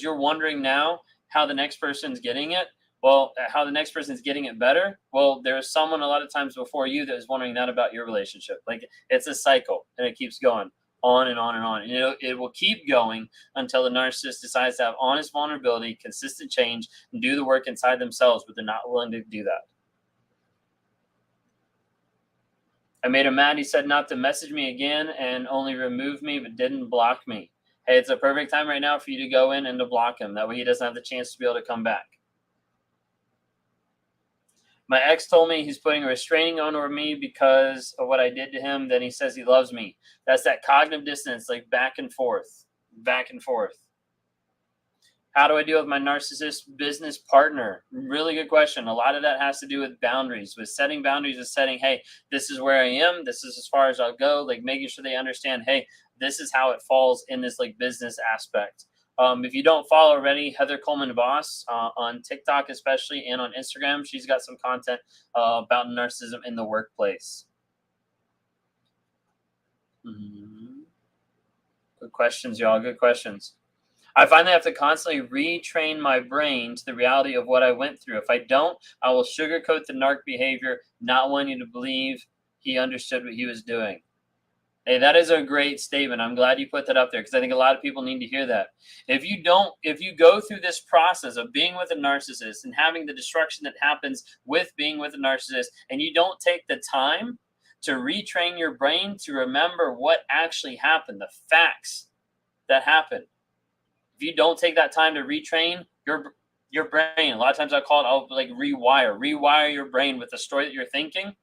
you're wondering now how the next person's getting it. Well, how the next person's getting it better. Well, there's someone a lot of times before you that is wondering that about your relationship. Like, it's a cycle and it keeps going on and on and on. And it will keep going until the narcissist decides to have honest vulnerability, consistent change, and do the work inside themselves, but they're not willing to do that. I made him mad. He said not to message me again and only remove me, but didn't block me. Hey, it's a perfect time right now for you to go in and to block him. That way he doesn't have the chance to be able to come back. My ex told me he's putting a restraining order over me because of what I did to him. Then he says he loves me. That's that cognitive dissonance, like back and forth, back and forth. How do I deal with my narcissist business partner? Really good question. A lot of that has to do with boundaries, with setting boundaries, and setting, hey, this is where I am. This is as far as I'll go. Like making sure they understand, hey, this is how it falls in this like business aspect. If you don't follow already, Heather Coleman Voss on TikTok, especially, and on Instagram, she's got some content about narcissism in the workplace. Good questions, y'all. Good questions. I finally have to constantly retrain my brain to the reality of what I went through. If I don't, I will sugarcoat the narc behavior, not wanting to believe he understood what he was doing. Hey, that is a great statement. I'm glad you put that up there because I think a lot of people need to hear that. If you go through this process of being with a narcissist and having the destruction that happens with being with a narcissist, and you don't take the time to retrain your brain to remember what actually happened, the facts that happened. If you don't take that time to retrain your brain, a lot of times I'll like rewire your brain with the story that you're thinking.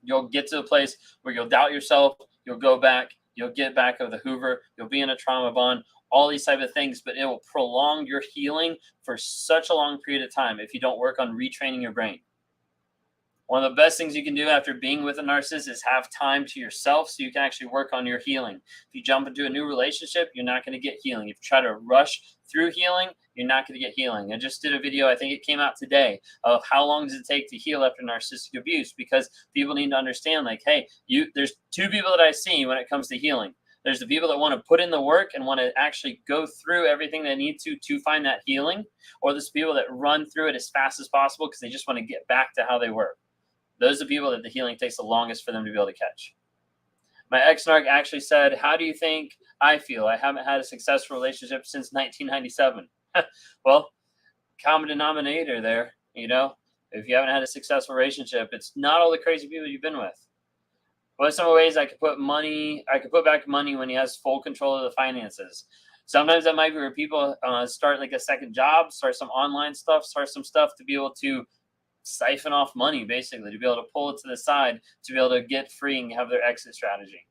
You'll get to a place where you'll doubt yourself, you'll go back, you'll get back of the Hoover, you'll be in a trauma bond, all these type of things, but it will prolong your healing for such a long period of time if you don't work on retraining your brain. One of the best things you can do after being with a narcissist is have time to yourself so you can actually work on your healing. If you jump into a new relationship, you're not going to get healing. If you try to rush through healing, you're not going to get healing. I just did a video, I think it came out today, of how long does it take to heal after narcissistic abuse, because people need to understand, like, hey, there's two people that I see when it comes to healing. There's the people that want to put in the work and want to actually go through everything they need to find that healing, or there's people that run through it as fast as possible because they just want to get back to how they were. Those are the people that the healing takes the longest for them to be able to catch. My ex-narc actually said, how do you think I feel? I haven't had a successful relationship since 1997. Well, common denominator there, you know? If you haven't had a successful relationship, it's not all the crazy people you've been with. What are some ways I could put back money when he has full control of the finances? Sometimes that might be where people start like a second job, start some online stuff, start some stuff to be able to siphon off money, basically, to be able to pull it to the side, to be able to get free and have their exit strategy.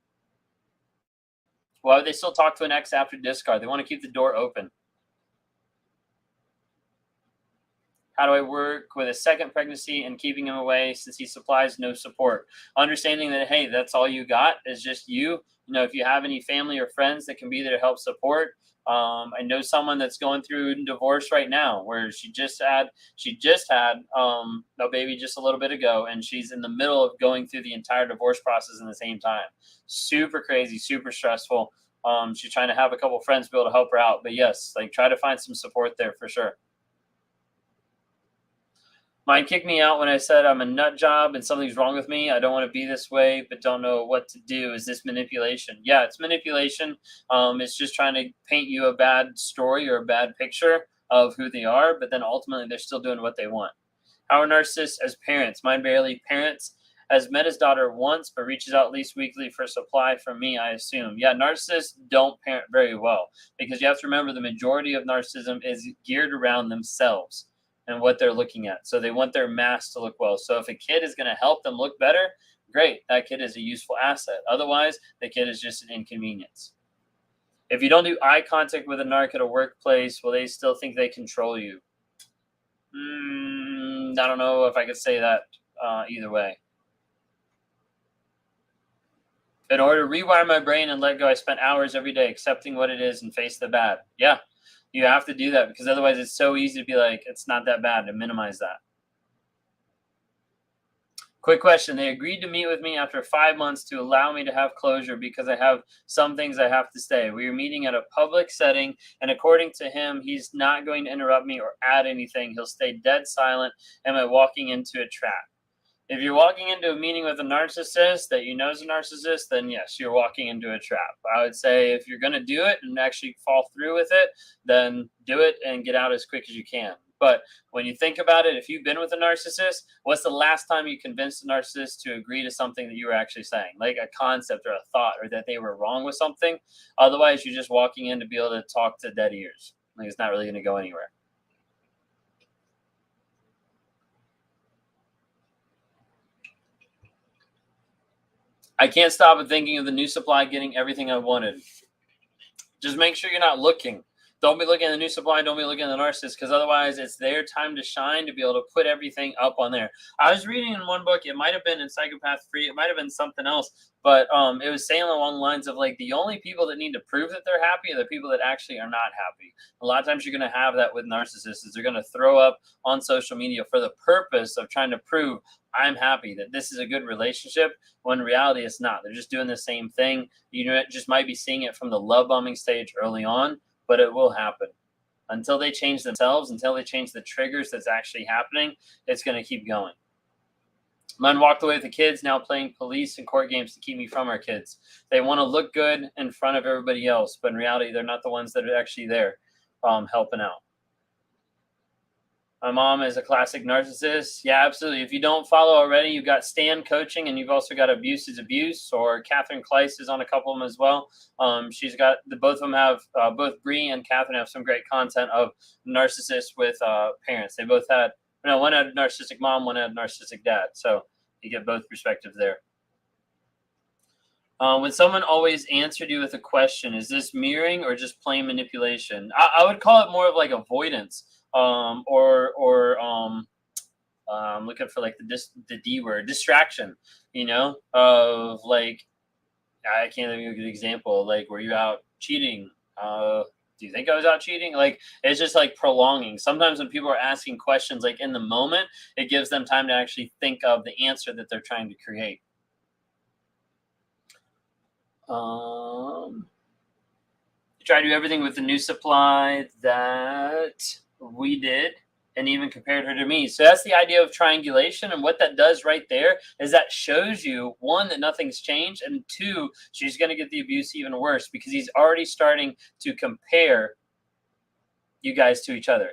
Why would they still talk to an ex after discard? They want to keep the door open. How do I work with a second pregnancy and keeping him away since he supplies no support? Understanding that, hey, that's all you got is just you. You know, if you have any family or friends that can be there to help support. I know someone that's going through divorce right now, where she just had a baby just a little bit ago, and she's in the middle of going through the entire divorce process in the same time. Super crazy, super stressful. She's trying to have a couple friends be able to help her out, but yes, like try to find some support there for sure. Mine kicked me out when I said I'm a nut job and something's wrong with me. I don't want to be this way, but don't know what to do. Is this manipulation? Yeah, it's manipulation. It's just trying to paint you a bad story or a bad picture of who they are, but then ultimately they're still doing what they want. How are narcissists as parents? Mine barely parents. Has met his daughter once, but reaches out at least weekly for supply from me, I assume. Yeah, narcissists don't parent very well, because you have to remember the majority of narcissism is geared around themselves and what they're looking at. So they want their mask to look well. So if a kid is going to help them look better, great. That kid is a useful asset. Otherwise, the kid is just an inconvenience. If you don't do eye contact with a narc at a workplace, will they still think they control you? I don't know if I could say that either way. In order to rewire my brain and let go, I spent hours every day accepting what it is and face the bad. Yeah. You have to do that, because otherwise it's so easy to be like, it's not that bad, and minimize that. Quick question. They agreed to meet with me after 5 months to allow me to have closure because I have some things I have to say. We were meeting at a public setting, and according to him, he's not going to interrupt me or add anything. He'll stay dead silent. Am I walking into a trap? If you're walking into a meeting with a narcissist that you know is a narcissist, then yes, you're walking into a trap. I would say if you're going to do it and actually fall through with it, then do it and get out as quick as you can. But when you think about it, if you've been with a narcissist, what's the last time you convinced a narcissist to agree to something that you were actually saying, like a concept or a thought, or that they were wrong with something? Otherwise, you're just walking in to be able to talk to dead ears. Like, it's not really going to go anywhere. I can't stop thinking of the new supply getting everything I wanted. Just make sure you're not looking. Don't be looking at the new supply. Don't be looking at the narcissist, because otherwise it's their time to shine, to be able to put everything up on there. I was reading in one book, it might have been in Psychopath Free, it might have been something else, but it was saying along the lines of like the only people that need to prove that they're happy are the people that actually are not happy. A lot of times you're going to have that with narcissists. They're going to throw up on social media for the purpose of trying to prove I'm happy, that this is a good relationship, when in reality it's not. They're just doing the same thing. You just might be seeing it from the love bombing stage early on, but it will happen. Until they change themselves, until they change the triggers that's actually happening, it's going to keep going. Mine walked away with the kids, now playing police and court games to keep me from our kids. They want to look good in front of everybody else, but in reality, they're not the ones that are actually there helping out. My mom is a classic narcissist. Yeah, absolutely. If you don't follow already, you've got Stan coaching, and you've also got Abuse is Abuse, or Catherine Kleiss is on a couple of them as well. She's got both of them have both Bree and Catherine have some great content of narcissists with parents. They both had one had a narcissistic mom, one had a narcissistic dad. So you get both perspectives there. When someone always answered you with a question, is this mirroring or just plain manipulation? I would call it more of like avoidance. I'm looking for like the D word, distraction, of like, I can't think of a good example. Like, were you out cheating? Do you think I was out cheating? Like, it's just like prolonging. Sometimes when people are asking questions, like in the moment, it gives them time to actually think of the answer that they're trying to create. You try to do everything with the new supply that we did, and even compared her to me. So that's the idea of triangulation. And what that does right there is that shows you, one, that nothing's changed, and two, she's going to get the abuse even worse, because he's already starting to compare you guys to each other.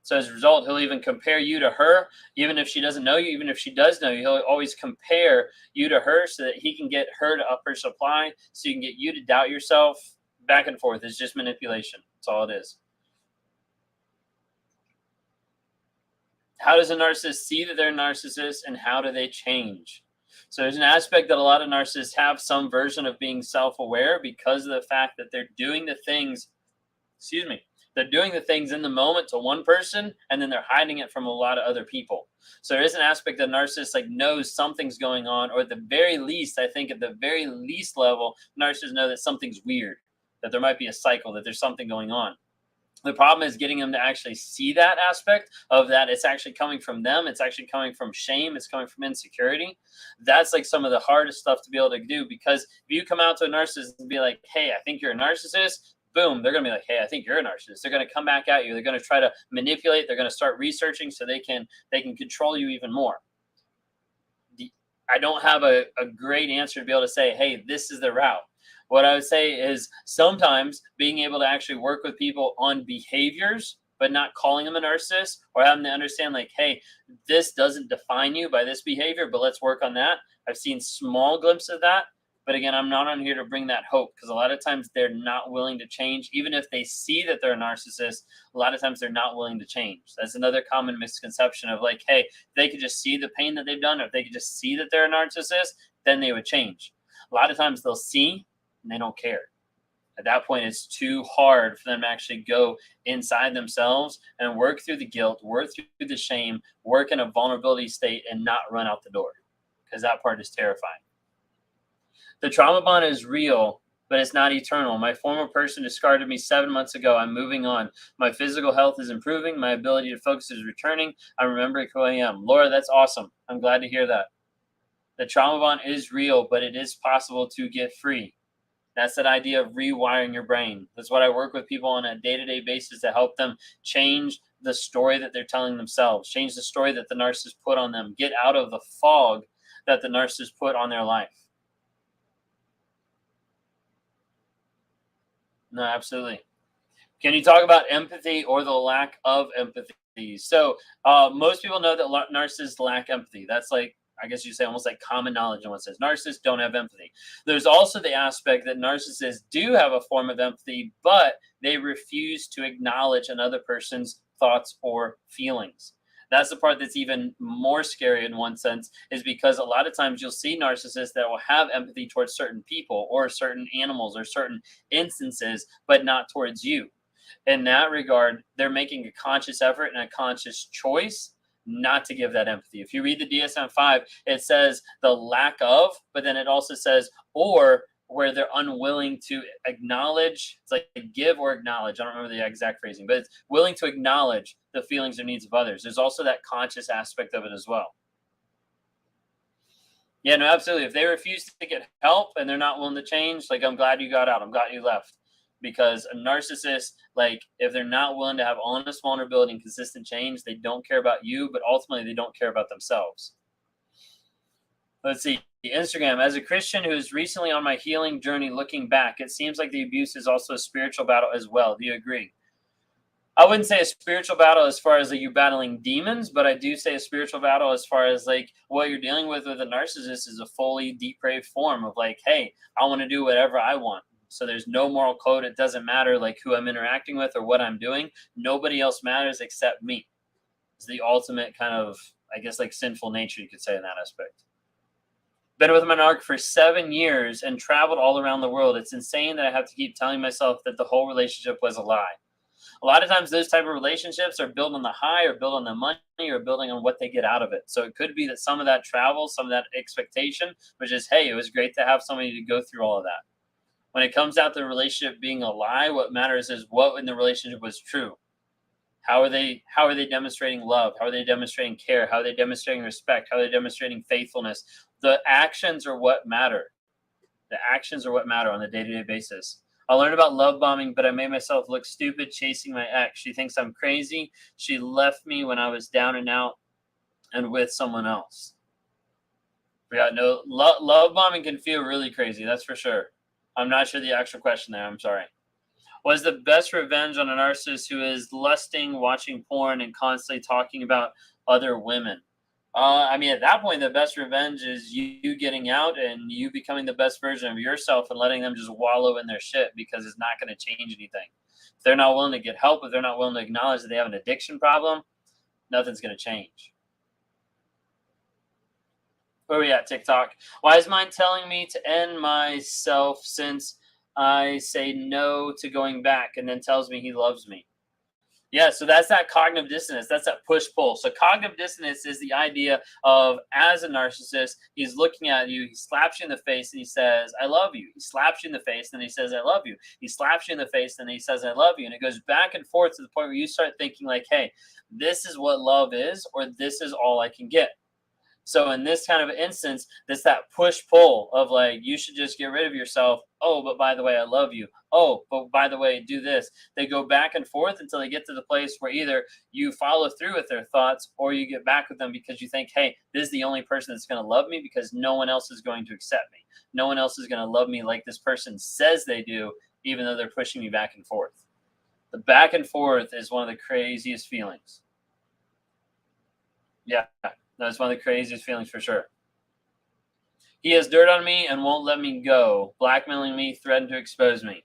So as a result, he'll even compare you to her, even if she doesn't know you. Even if she does know you, he'll always compare you to her so that he can get her to up her supply, so you can get you to doubt yourself. Back and forth. It's just manipulation. That's all it is. How does a narcissist see that they're a narcissist, and how do they change? So there's an aspect that a lot of narcissists have some version of being self-aware, because of the fact that they're doing the things, they're doing the things in the moment to one person, and then they're hiding it from a lot of other people. So there is an aspect that narcissists like knows something's going on, or at the very least, I think at the very least level, narcissists know that something's weird, that there might be a cycle, that there's something going on. The problem is getting them to actually see that aspect of that. It's actually coming from them. It's actually coming from shame. It's coming from insecurity. That's like some of the hardest stuff to be able to do, because if you come out to a narcissist and be like, hey, I think you're a narcissist, boom, they're going to be like, hey, I think you're a narcissist. They're going to come back at you. They're going to try to manipulate. They're going to start researching so they can control you even more. I don't have a great answer to be able to say, hey, this is the route. What I would say is sometimes being able to actually work with people on behaviors, but not calling them a narcissist, or having to understand like, hey, this doesn't define you by this behavior, but let's work on that. I've seen small glimpses of that. But again, I'm not on here to bring that hope, because a lot of times they're not willing to change. Even if they see that they're a narcissist, a lot of times they're not willing to change. That's another common misconception of like, hey, if they could just see the pain that they've done, or if they could just see that they're a narcissist, then they would change. A lot of times they'll see and they don't care. At that point, it's too hard for them to actually go inside themselves and work through the guilt, work through the shame, work in a vulnerability state, and not run out the door, because that part is terrifying. The trauma bond is real, but it's not eternal. My former person discarded me 7 months ago. I'm moving on. My physical health is improving. My ability to focus is returning. I'm remembering who I am. Laura, that's awesome. I'm glad to hear that. The trauma bond is real, but it is possible to get free. That's that idea of rewiring your brain. That's what I work with people on a day-to-day basis, to help them change the story that they're telling themselves, change the story that the narcissist put on them, get out of the fog that the narcissist put on their life. No, absolutely. Can you talk about empathy or the lack of empathy? So most people know that narcissists lack empathy. That's like, I guess you say almost like common knowledge. No one says narcissists don't have empathy. There's also the aspect that narcissists do have a form of empathy, but they refuse to acknowledge another person's thoughts or feelings. That's the part that's even more scary in one sense, is because a lot of times you'll see narcissists that will have empathy towards certain people or certain animals or certain instances, but not towards you. In that regard, they're making a conscious effort and a conscious choice not to give that empathy. If you read the DSM-5, it says the lack of, but then it also says, or where they're unwilling to acknowledge. It's like give or acknowledge. I don't remember the exact phrasing, but it's willing to acknowledge the feelings or needs of others. There's also that conscious aspect of it as well. Yeah, no, absolutely. If they refuse to get help and they're not willing to change, like, I'm glad you got out. I'm glad you left. Because a narcissist, like, if they're not willing to have honest vulnerability and consistent change, they don't care about you, but ultimately they don't care about themselves. Let's see. Instagram. As a Christian who's recently on my healing journey looking back, it seems like the abuse is also a spiritual battle as well. Do you agree? I wouldn't say a spiritual battle as far as like you battling demons, but I do say a spiritual battle as far as like what you're dealing with a narcissist is a fully depraved form of like, hey, I want to do whatever I want. So there's no moral code. It doesn't matter like who I'm interacting with or what I'm doing. Nobody else matters except me. It's the ultimate kind of, I guess, like sinful nature, you could say, in that aspect. Been with my narc for 7 years and traveled all around the world. It's insane that I have to keep telling myself that the whole relationship was a lie. A lot of times those type of relationships are built on the high or built on the money or building on what they get out of it. So it could be that some of that travel, some of that expectation, which is, hey, it was great to have somebody to go through all of that. When it comes out to the relationship being a lie, what matters is what in the relationship was true. How are they demonstrating love? How are they demonstrating care? How are they demonstrating respect? How are they demonstrating faithfulness? The actions are what matter. The actions are what matter on a day-to-day basis. I learned about love bombing, but I made myself look stupid chasing my ex. She thinks I'm crazy. She left me when I was down and out and with someone else. Yeah, no, love bombing can feel really crazy. That's for sure. I'm not sure the actual question there. I'm sorry. What is the best revenge on a narcissist who is lusting, watching porn, and constantly talking about other women? I mean, at that point, the best revenge is you getting out and you becoming the best version of yourself and letting them just wallow in their shit because it's not going to change anything. If they're not willing to get help, if they're not willing to acknowledge that they have an addiction problem, nothing's going to change. Where are we at, TikTok? Why is mine telling me to end myself since I say no to going back and then tells me he loves me? Yeah, so that's that cognitive dissonance. That's that push-pull. So cognitive dissonance is the idea of, as a narcissist, he's looking at you, he slaps you in the face and he says, I love you. He slaps you in the face and he says, I love you. He slaps you in the face and he says, I love you. And it goes back and forth to the point where you start thinking like, hey, this is what love is, or this is all I can get. So in this kind of instance, there's that push-pull of like, you should just get rid of yourself. Oh, but by the way, I love you. Oh, but by the way, do this. They go back and forth until they get to the place where either you follow through with their thoughts or you get back with them because you think, hey, this is the only person that's going to love me because no one else is going to accept me. No one else is going to love me like this person says they do, even though they're pushing me back and forth. The back and forth is one of the craziest feelings. Yeah. That's one of the craziest feelings for sure. He has dirt on me and won't let me go, blackmailing me, threatened to expose me.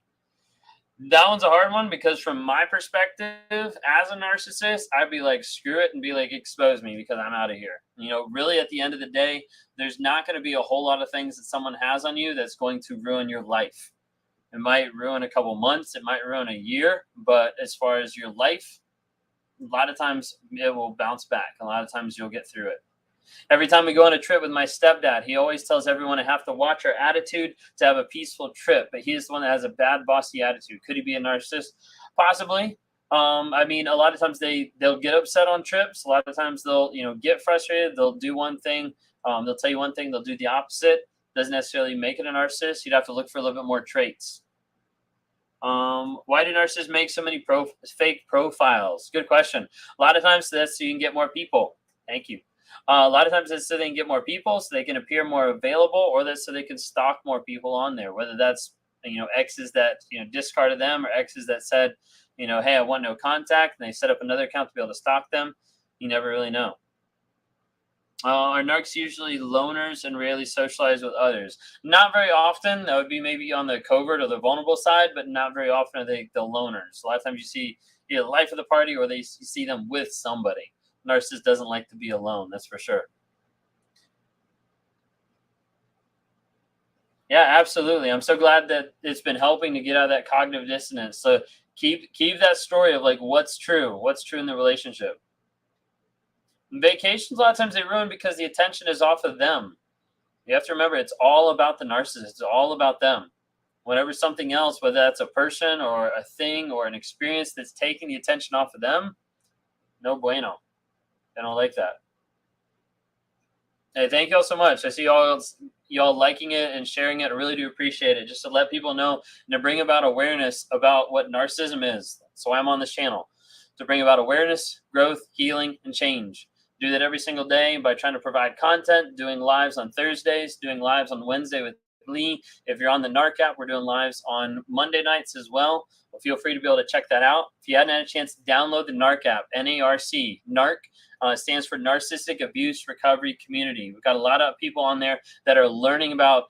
That one's a hard one because from my perspective as a narcissist, I'd be like, screw it and be like, expose me because I'm out of here. You know, really at the end of the day, there's not going to be a whole lot of things that someone has on you that's going to ruin your life. It might ruin a couple months. It might ruin a year. But as far as your life, a lot of times it will bounce back. A lot of times you'll get through it. Every time we go on a trip with my stepdad, he always tells everyone to have to watch our attitude to have a peaceful trip. But he's the one that has a bad bossy attitude. Could he be a narcissist? Possibly. I mean, a lot of times they'll get upset on trips. A lot of times they'll get frustrated. They'll do one thing. They'll tell you one thing. They'll do the opposite. Doesn't necessarily make it a narcissist. You'd have to look for a little bit more traits. Why do narcissists make so many fake profiles? Good question. A lot of times that's so you can get more people. Thank you. A lot of times it's so they can get more people, so they can appear more available, or that's so they can stalk more people on there. Whether that's exes that discarded them, or exes that said hey, I want no contact, and they set up another account to be able to stalk them. You never really know. Are narcs usually loners and rarely socialize with others? Not very often. That would be maybe on the covert or the vulnerable side, but not very often are they the loners. A lot of times you see either life of the party or you see them with somebody. Narcissist doesn't like to be alone, that's for sure. Yeah, absolutely. I'm so glad that it's been helping to get out of that cognitive dissonance. So Keep that story of like what's true in the relationship. Vacations, a lot of times they ruin because the attention is off of them. You have to remember, it's all about the narcissist. It's all about them. Whenever something else, whether that's a person or a thing or an experience that's taking the attention off of them, no bueno. They don't like that. Hey, thank you all so much. I see y'all liking it and sharing it. I really do appreciate it. Just to let people know and to bring about awareness about what narcissism is. So I'm on this channel to bring about awareness, growth, healing, and change. Do that every single day by trying to provide content, doing lives on Thursdays, doing lives on Wednesday with Lee. If you're on the Narc app, we're doing lives on Monday nights as well. Feel free to be able to check that out. If you hadn't had a chance to download the Narc app, N-A-R-C, Narc, stands for Narcissistic Abuse Recovery Community. We've got a lot of people on there that are learning about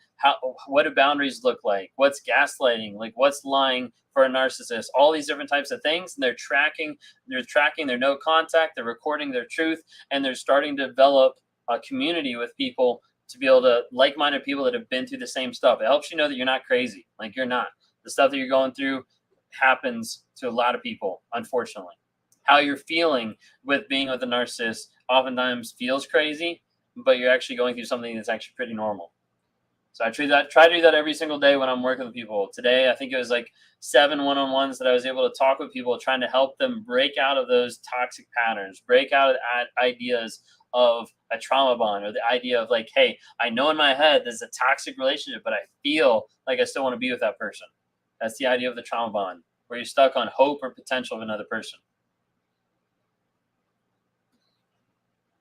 what do boundaries look like, what's gaslighting, like what's lying for a narcissist, all these different types of things. And they're tracking their no contact, they're recording their truth, and they're starting to develop a community with people to be able to like-minded people that have been through the same stuff. It helps you know that you're not crazy. Like you're not. The stuff that you're going through happens to a lot of people, unfortunately. How you're feeling with being with a narcissist oftentimes feels crazy, but you're actually going through something that's actually pretty normal. So I try to do that every single day when I'm working with people. Today, I think it was like 7 one-on-ones that I was able to talk with people, trying to help them break out of those toxic patterns, break out of ideas of a trauma bond, or the idea of like, hey, I know in my head this is a toxic relationship, but I feel like I still want to be with that person. That's the idea of the trauma bond, where you're stuck on hope or potential of another person.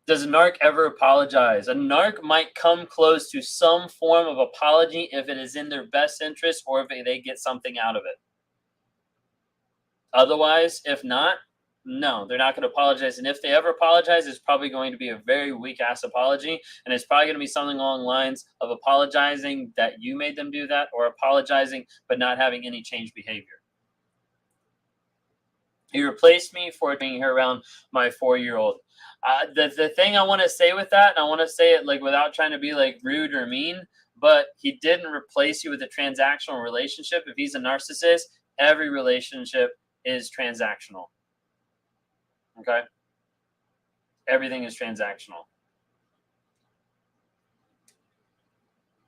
Does a narc ever apologize? A narc might come close to some form of apology if it is in their best interest or if they get something out of it. Otherwise, if not, no, they're not going to apologize. And if they ever apologize, it's probably going to be a very weak-ass apology. And it's probably going to be something along the lines of apologizing that you made them do that, or apologizing but not having any change behavior. He replaced me for being here around my 4-year-old. The thing I want to say with that, and I want to say it like without trying to be like rude or mean, but he didn't replace you with a transactional relationship. If he's a narcissist, every relationship is transactional. Okay? Everything is transactional.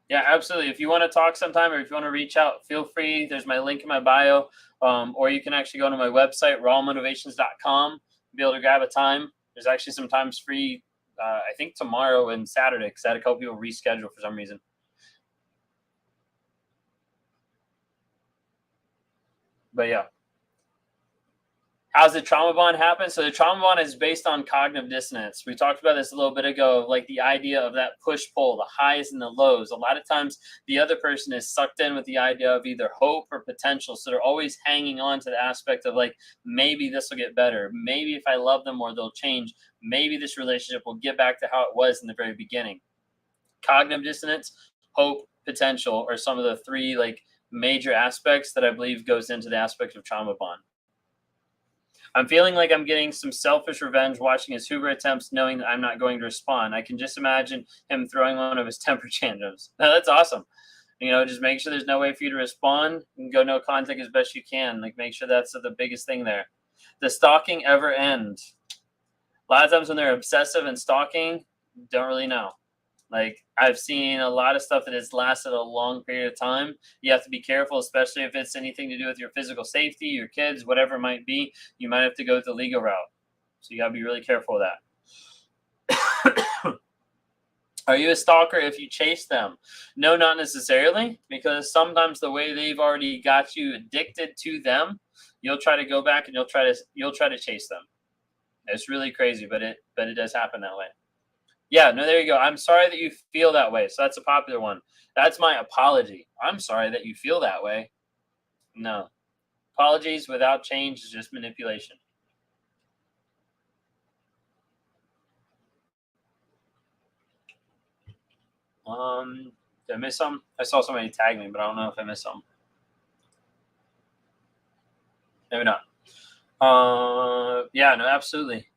Yeah, absolutely. If you want to talk sometime, or if you want to reach out, feel free. There's my link in my bio. Or you can actually go to my website, rawmotivations.com, be able to grab a time. There's actually some times free, I think tomorrow and Saturday, because I had a couple people reschedule for some reason. But yeah. How's the trauma bond happen? So the trauma bond is based on cognitive dissonance. We talked about this a little bit ago, like the idea of that push-pull, the highs and the lows. A lot of times the other person is sucked in with the idea of either hope or potential. So they're always hanging on to the aspect of like, maybe this will get better. Maybe if I love them more, they'll change. Maybe this relationship will get back to how it was in the very beginning. Cognitive dissonance, hope, potential are some of the three like major aspects that I believe goes into the aspect of trauma bond. I'm feeling like I'm getting some selfish revenge watching his Hoover attempts, knowing that I'm not going to respond. I can just imagine him throwing one of his temper tantrums. Now, that's awesome. You know, just make sure there's no way for you to respond and go no contact as best you can. Like, make sure that's the biggest thing there. Does stalking ever end? A lot of times when they're obsessive and stalking, don't really know. Like, I've seen a lot of stuff that has lasted a long period of time. You have to be careful, especially if it's anything to do with your physical safety, your kids, whatever it might be. You might have to go the legal route. So you got to be really careful of that. Are you a stalker if you chase them? No, not necessarily, because sometimes the way they've already got you addicted to them, you'll try to go back and you'll try to chase them. It's really crazy, but it does happen that way. Yeah, no, there you go. I'm sorry that you feel that way. So that's a popular one. That's my apology. I'm sorry that you feel that way. No. Apologies without change is just manipulation. Did I miss some? I saw somebody tag me, but I don't know if I missed some. Maybe not. Yeah, no, absolutely.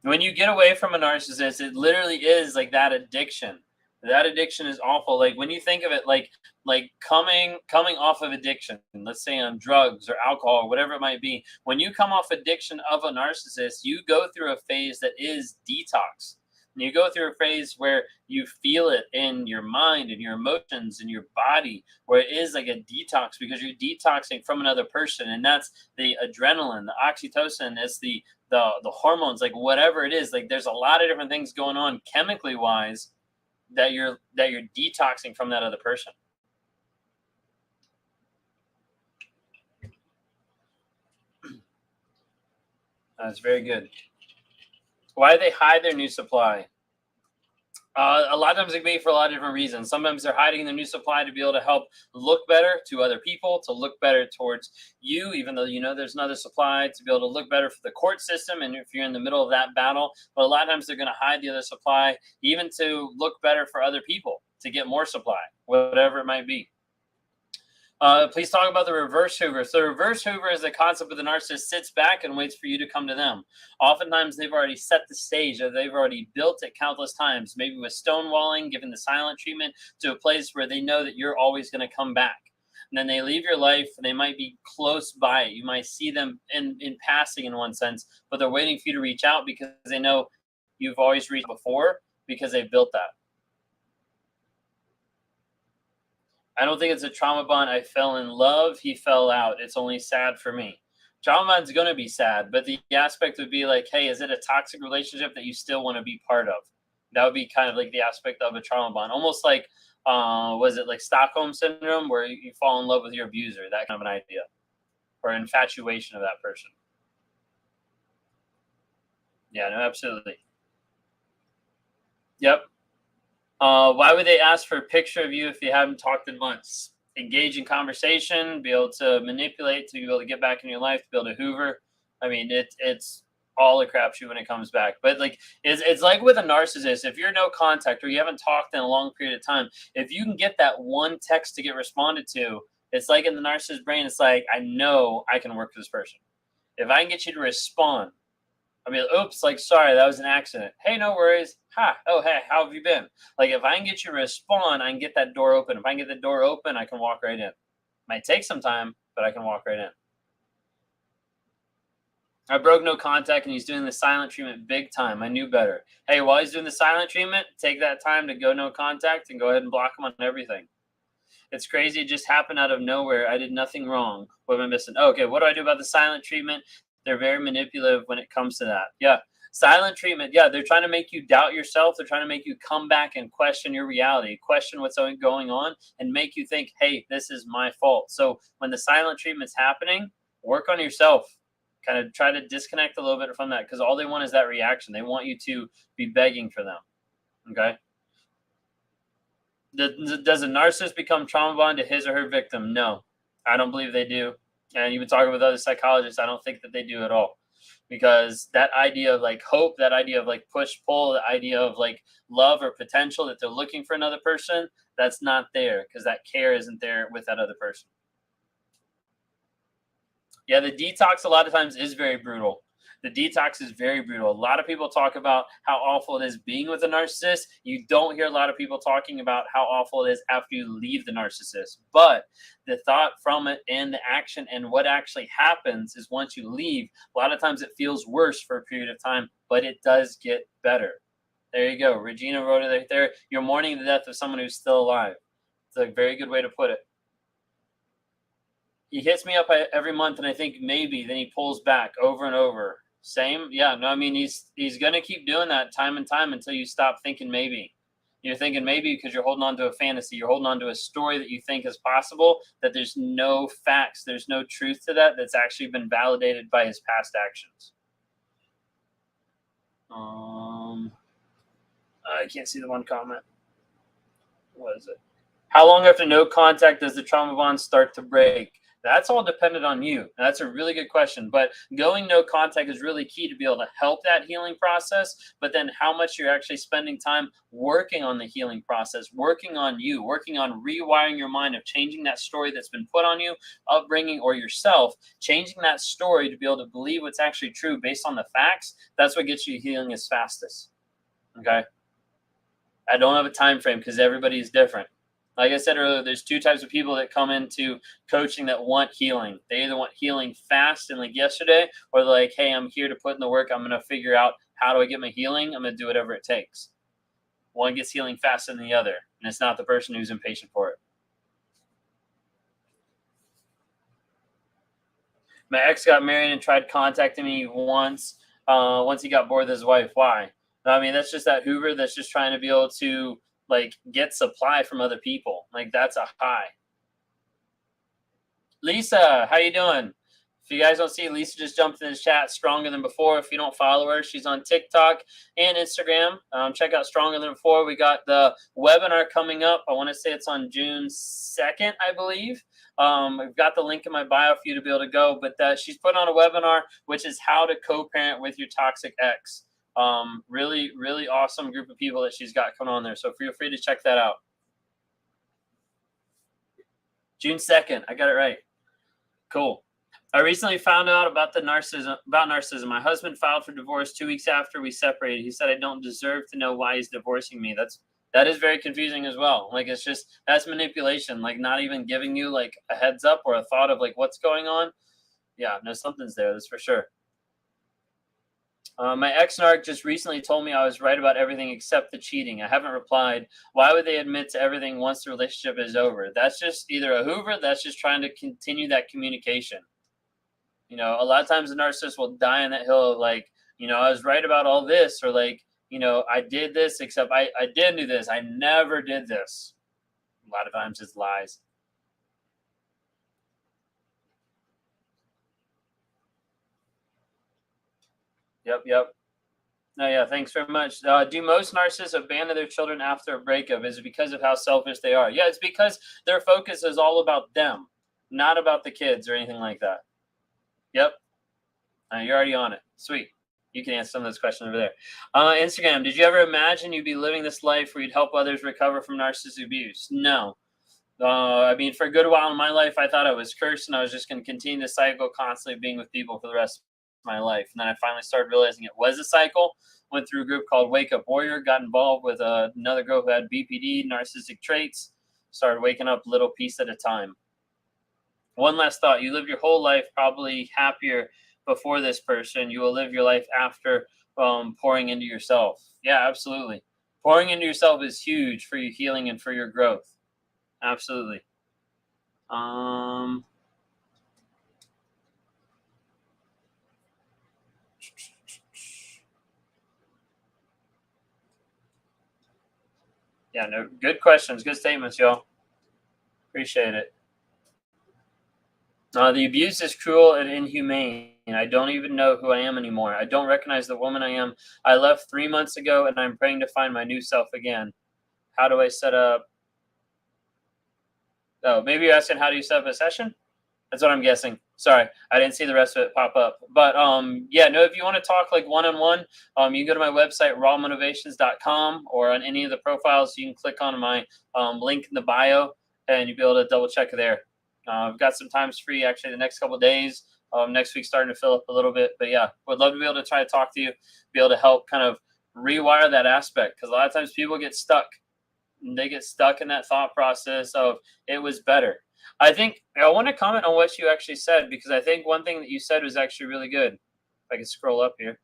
When you get away from a narcissist, it literally is like that addiction. That addiction is awful. Like when you think of it, like like coming off of addiction, let's say on drugs or alcohol or whatever it might be, when you come off addiction of a narcissist, you go through a phase that is detox. And you go through a phase where you feel it in your mind and your emotions and your body, where it is like a detox because you're detoxing from another person. And that's the adrenaline, the oxytocin, it's the hormones, like whatever it is. Like there's a lot of different things going on chemically wise that you're detoxing from that other person. That's very good. Why do they hide their new supply? A lot of times it can be for a lot of different reasons. Sometimes they're hiding their new supply to be able to help look better to other people, to look better towards you, even though you know there's another supply, to be able to look better for the court system. And if you're in the middle of that battle, but a lot of times they're going to hide the other supply, even to look better for other people, to get more supply, whatever it might be. Please talk about the reverse Hoover. So the reverse Hoover is the concept where the narcissist sits back and waits for you to come to them. Oftentimes they've already set the stage, or they've already built it countless times, maybe with stonewalling, giving the silent treatment, to a place where they know that you're always going to come back. And then they leave your life, and they might be close by it. You might see them in passing in one sense, but they're waiting for you to reach out because they know you've always reached before, because they built that. I don't think it's a trauma bond. I fell in love. He fell out. It's only sad for me. Trauma bond's going to be sad, but the aspect would be like, hey, is it a toxic relationship that you still want to be part of? That would be kind of like the aspect of a trauma bond. Almost like, was it like Stockholm syndrome, where you fall in love with your abuser? That kind of an idea. Or infatuation of that person. Yeah, no, absolutely. Yep. Why would they ask for a picture of you if you haven't talked in months? Engage in conversation, be able to manipulate, to be able to get back in your life, to be able to hoover. I mean, it's all a crapshoot when it comes back. But like, it's like with a narcissist, if you're no contact or you haven't talked in a long period of time, if you can get that one text to get responded to, it's like in the narcissist brain, it's like, I know I can work for this person. If I can get you to respond, I mean, oops, like, sorry, that was an accident. Hey, no worries. Ha, oh, hey, how have you been? Like, if I can get you to respond, I can get that door open. If I can get the door open, I can walk right in. Might take some time, but I can walk right in. I broke no contact, and he's doing the silent treatment big time. I knew better. Hey, while he's doing the silent treatment, take that time to go no contact and go ahead and block him on everything. It's crazy. It just happened out of nowhere. I did nothing wrong. What am I missing? Oh, okay, what do I do about the silent treatment? They're very manipulative when it comes to that. Yeah. Silent treatment. Yeah. They're trying to make you doubt yourself. They're trying to make you come back and question your reality, question what's going on, and make you think, hey, this is my fault. So when the silent treatment's happening, work on yourself. Kind of try to disconnect a little bit from that, because all they want is that reaction. They want you to be begging for them. Okay. Does a narcissist become trauma bond to his or her victim? No, I don't believe they do. And you've been talking with other psychologists, I don't think that they do at all. Because that idea of like hope, that idea of like push pull, the idea of like love or potential that they're looking for another person, that's not there, because that care isn't there with that other person. Yeah, the detox a lot of times is very brutal. The detox is very brutal. A lot of people talk about how awful it is being with a narcissist. You don't hear a lot of people talking about how awful it is after you leave the narcissist. But the thought from it and the action and what actually happens is, once you leave, a lot of times it feels worse for a period of time, but it does get better. There you go. Regina wrote it right there. You're mourning the death of someone who's still alive. It's a very good way to put it. He hits me up every month, and I think maybe, then he pulls back over and over. Same. Yeah, no, I mean, he's going to keep doing that time and time until you stop thinking maybe. You're thinking maybe because you're holding on to a fantasy. You're holding on to a story that you think is possible, that there's no facts, there's no truth to that, that's actually been validated by his past actions. I can't see the one comment. What is it? How long after no contact does the trauma bond start to break? That's all dependent on you. That's a really good question. But going no contact is really key to be able to help that healing process. But then how much you're actually spending time working on the healing process, working on you, working on rewiring your mind, of changing that story that's been put on you, upbringing, or yourself, changing that story to be able to believe what's actually true based on the facts. That's what gets you healing as fastest. Okay. I don't have a time frame because everybody is different. Like I said earlier, there's two types of people that come into coaching that want healing. They either want healing fast and like yesterday, or they're like, hey, I'm here to put in the work. I'm going to figure out how do I get my healing. I'm going to do whatever it takes. One gets healing faster than the other, and it's not the person who's impatient for it. My ex got married and tried contacting me once he got bored with his wife. Why? I mean, that's just that Hoover that's just trying to be able to like get supply from other people. Like that's a high. Lisa, how you doing? If you guys don't see, Lisa just jumped in the chat stronger than before. If you don't follow her, she's on TikTok and Instagram. Check out Stronger Than Before. We got the webinar coming up. I want to say it's on June 2nd, I believe. I've got the link in my bio for you to be able to go. But she's put on a webinar, which is how to co-parent with your toxic ex. Really, really awesome group of people that she's got coming on there. So feel free to check that out. June 2nd. I got it right. Cool. I recently found out about narcissism. My husband filed for divorce 2 weeks after we separated. He said I don't deserve to know why he's divorcing me. That is very confusing as well. Like it's just that's manipulation. Like not even giving you like a heads up or a thought of like what's going on. Yeah, no, something's there. That's for sure. My ex-narc just recently told me I was right about everything except the cheating. I haven't replied. Why would they admit to everything once the relationship is over? That's just either a Hoover. That's just trying to continue that communication. You know, a lot of times the narcissist will die on that hill of like, you know, I was right about all this, or like, you know, I did this, except I didn't do this. I never did this. A lot of times it's lies. Yep. No, yeah, thanks very much. Do most narcissists abandon their children after a breakup? Is it because of how selfish they are? Yeah, it's because their focus is all about them, not about the kids or anything like that. Yep. You're already on it. Sweet. You can answer some of those questions over there. Instagram, did you ever imagine you'd be living this life where you'd help others recover from narcissistic abuse? No. I mean, for a good while in my life, I thought I was cursed and I was just going to continue the cycle, constantly being with people for the rest of my life. And then I finally started realizing it was a cycle. Went through a group called Wake Up Warrior, got involved with another girl who had BPD, narcissistic traits, started waking up a little piece at a time. One last thought. You lived your whole life probably happier before this person. You will live your life after pouring into yourself. Yeah, absolutely. Pouring into yourself is huge for your healing and for your growth. Absolutely. Yeah, no, good questions, good statements, y'all. Appreciate it. The abuse is cruel and inhumane. I don't even know who I am anymore. I don't recognize the woman I am. I left 3 months ago, and I'm praying to find my new self again. How do I set up? Oh, maybe you're asking how do you set up a session? That's what I'm guessing. Sorry, I didn't see the rest of it pop up. But yeah, no, if you want to talk like one-on-one, you can go to my website, rawmotivations.com, or on any of the profiles, you can click on my link in the bio, and you'll be able to double check there. I've got some times free actually the next couple of days. Next week starting to fill up a little bit. But yeah, would love to be able to try to talk to you, be able to help kind of rewire that aspect. Because a lot of times people get stuck. They get stuck in that thought process of it was better. I think I want to comment on what you actually said, because I think one thing that you said was actually really good. If I can scroll up here.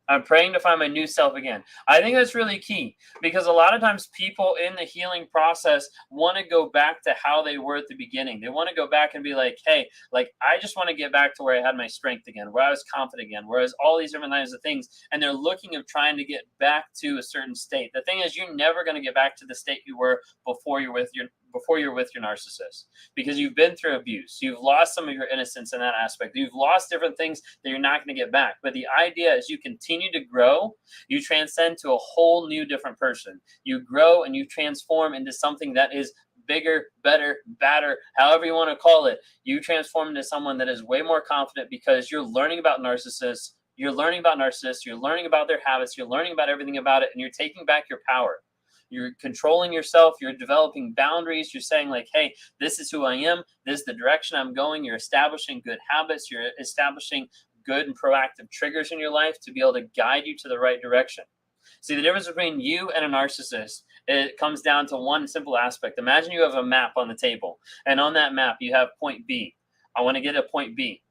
I'm praying to find my new self again. I think that's really key, because a lot of times people in the healing process want to go back to how they were at the beginning. They want to go back and be like, hey, like I just want to get back to where I had my strength again, where I was confident again, whereas all these different kinds of things, and they're looking of trying to get back to a certain state. The thing is, you're never going to get back to the state you were before you're with your narcissist, because you've been through abuse. You've lost some of your innocence in that aspect. You've lost different things that you're not going to get back. But the idea is you continue to grow, you transcend to a whole new different person. You grow and you transform into something that is bigger, better, badder, however you want to call it. You transform into someone that is way more confident, because you're learning about narcissists, you're learning about their habits, you're learning about everything about it, and you're taking back your power. You're controlling yourself. You're developing boundaries. You're saying like, hey, this is who I am. This is the direction I'm going. You're establishing good habits. You're establishing good and proactive triggers in your life to be able to guide you to the right direction. See, the difference between you and a narcissist It comes down to one simple aspect. Imagine you have a map on the table, and on that map you have point B. I want to get to point B.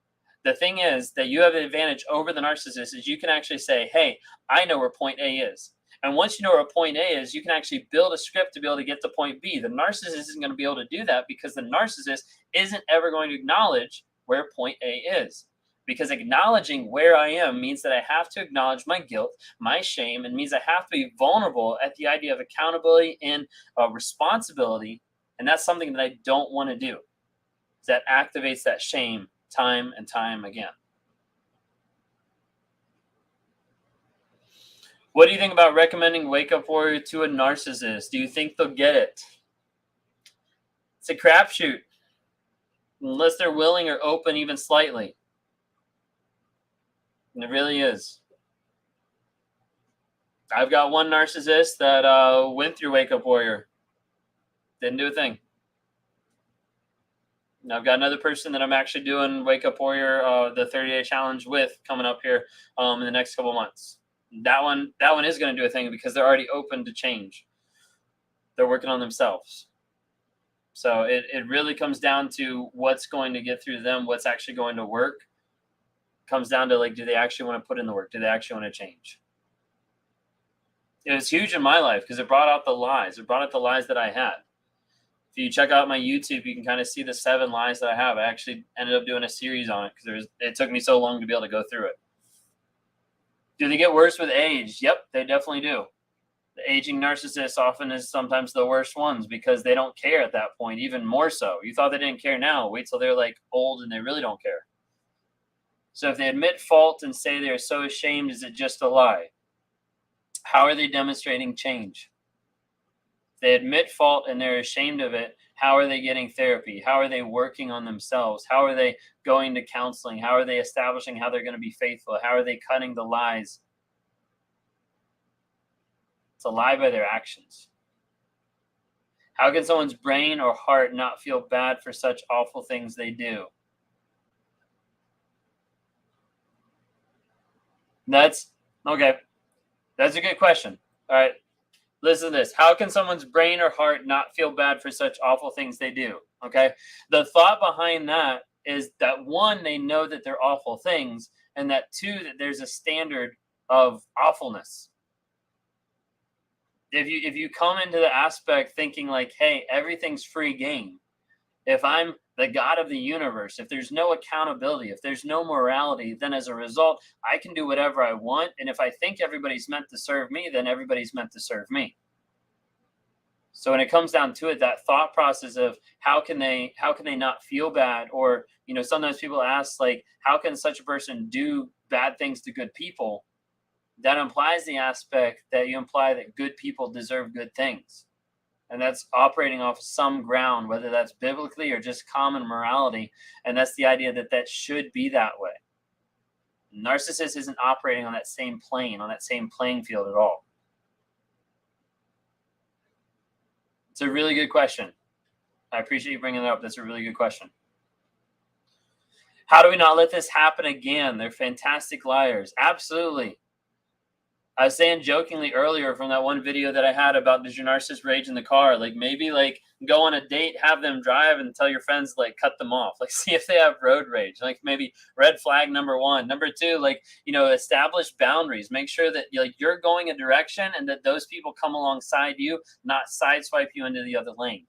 The thing is that you have an advantage over the narcissist is you can actually say, hey, I know where point A is. And once you know where point A is, you can actually build a script to be able to get to point B. The narcissist isn't going to be able to do that because the narcissist isn't ever going to acknowledge where point A is. Because acknowledging where I am means that I have to acknowledge my guilt, my shame, and means I have to be vulnerable at the idea of accountability and responsibility. And that's something that I don't want to do. That activates that shame time and time again. What do you think about recommending Wake Up Warrior to a narcissist? Do you think they'll get it? It's a crapshoot. Unless they're willing or open even slightly. And it really is. I've got one narcissist that went through Wake Up Warrior. Didn't do a thing. And I've got another person that I'm actually doing Wake Up Warrior, the 30-day challenge with coming up here in the next couple months. That one is going to do a thing because they're already open to change. They're working on themselves. So it really comes down to what's going to get through them, what's actually going to work. Comes down to, like, do they actually want to put in the work? Do they actually want to change? It was huge in my life because it brought out the lies. It brought out the lies that I had. If you check out my YouTube, you can kind of see the 7 lies that I have. I actually ended up doing a series on it because it took me so long to be able to go through it. Do they get worse with age? Yep, they definitely do. The aging narcissist often is sometimes the worst ones because they don't care at that point, even more so. You thought they didn't care now. Wait till they're like old and they really don't care. So if they admit fault and say they're so ashamed, is it just a lie? How are they demonstrating change? If they admit fault and they're ashamed of it, how are they getting therapy? How are they working on themselves? How are they going to counseling? How are they establishing how they're going to be faithful? How are they cutting the lies? It's a lie by their actions. How can someone's brain or heart not feel bad for such awful things they do? That's okay. That's a good question. All right. Listen to this. How can someone's brain or heart not feel bad for such awful things they do? Okay. The thought behind that is that, one, they know that they're awful things, and that, two, that there's a standard of awfulness. If you come into the aspect thinking like, hey, everything's free game. If I'm the God of the universe, if there's no accountability, if there's no morality, then as a result, I can do whatever I want. And if I think everybody's meant to serve me, then everybody's meant to serve me. So when it comes down to it, that thought process of how can they not feel bad? Or, sometimes people ask, like, how can such a person do bad things to good people? That implies the aspect that you imply that good people deserve good things. And that's operating off some ground, whether that's biblically or just common morality. And that's the idea that should be that way. Narcissist isn't operating on that same plane, on that same playing field at all. It's a really good question. I appreciate you bringing that up. That's a really good question. How do we not let this happen again? They're fantastic liars. Absolutely. I was saying jokingly earlier from that one video that I had about, does your narcissist rage in the car? Like, maybe like go on a date, have them drive, and tell your friends, like, cut them off. Like, see if they have road rage. Like, maybe red flag number 1. Number 2, like, establish boundaries. Make sure that you're going a direction and that those people come alongside you, not sideswipe you into the other lane.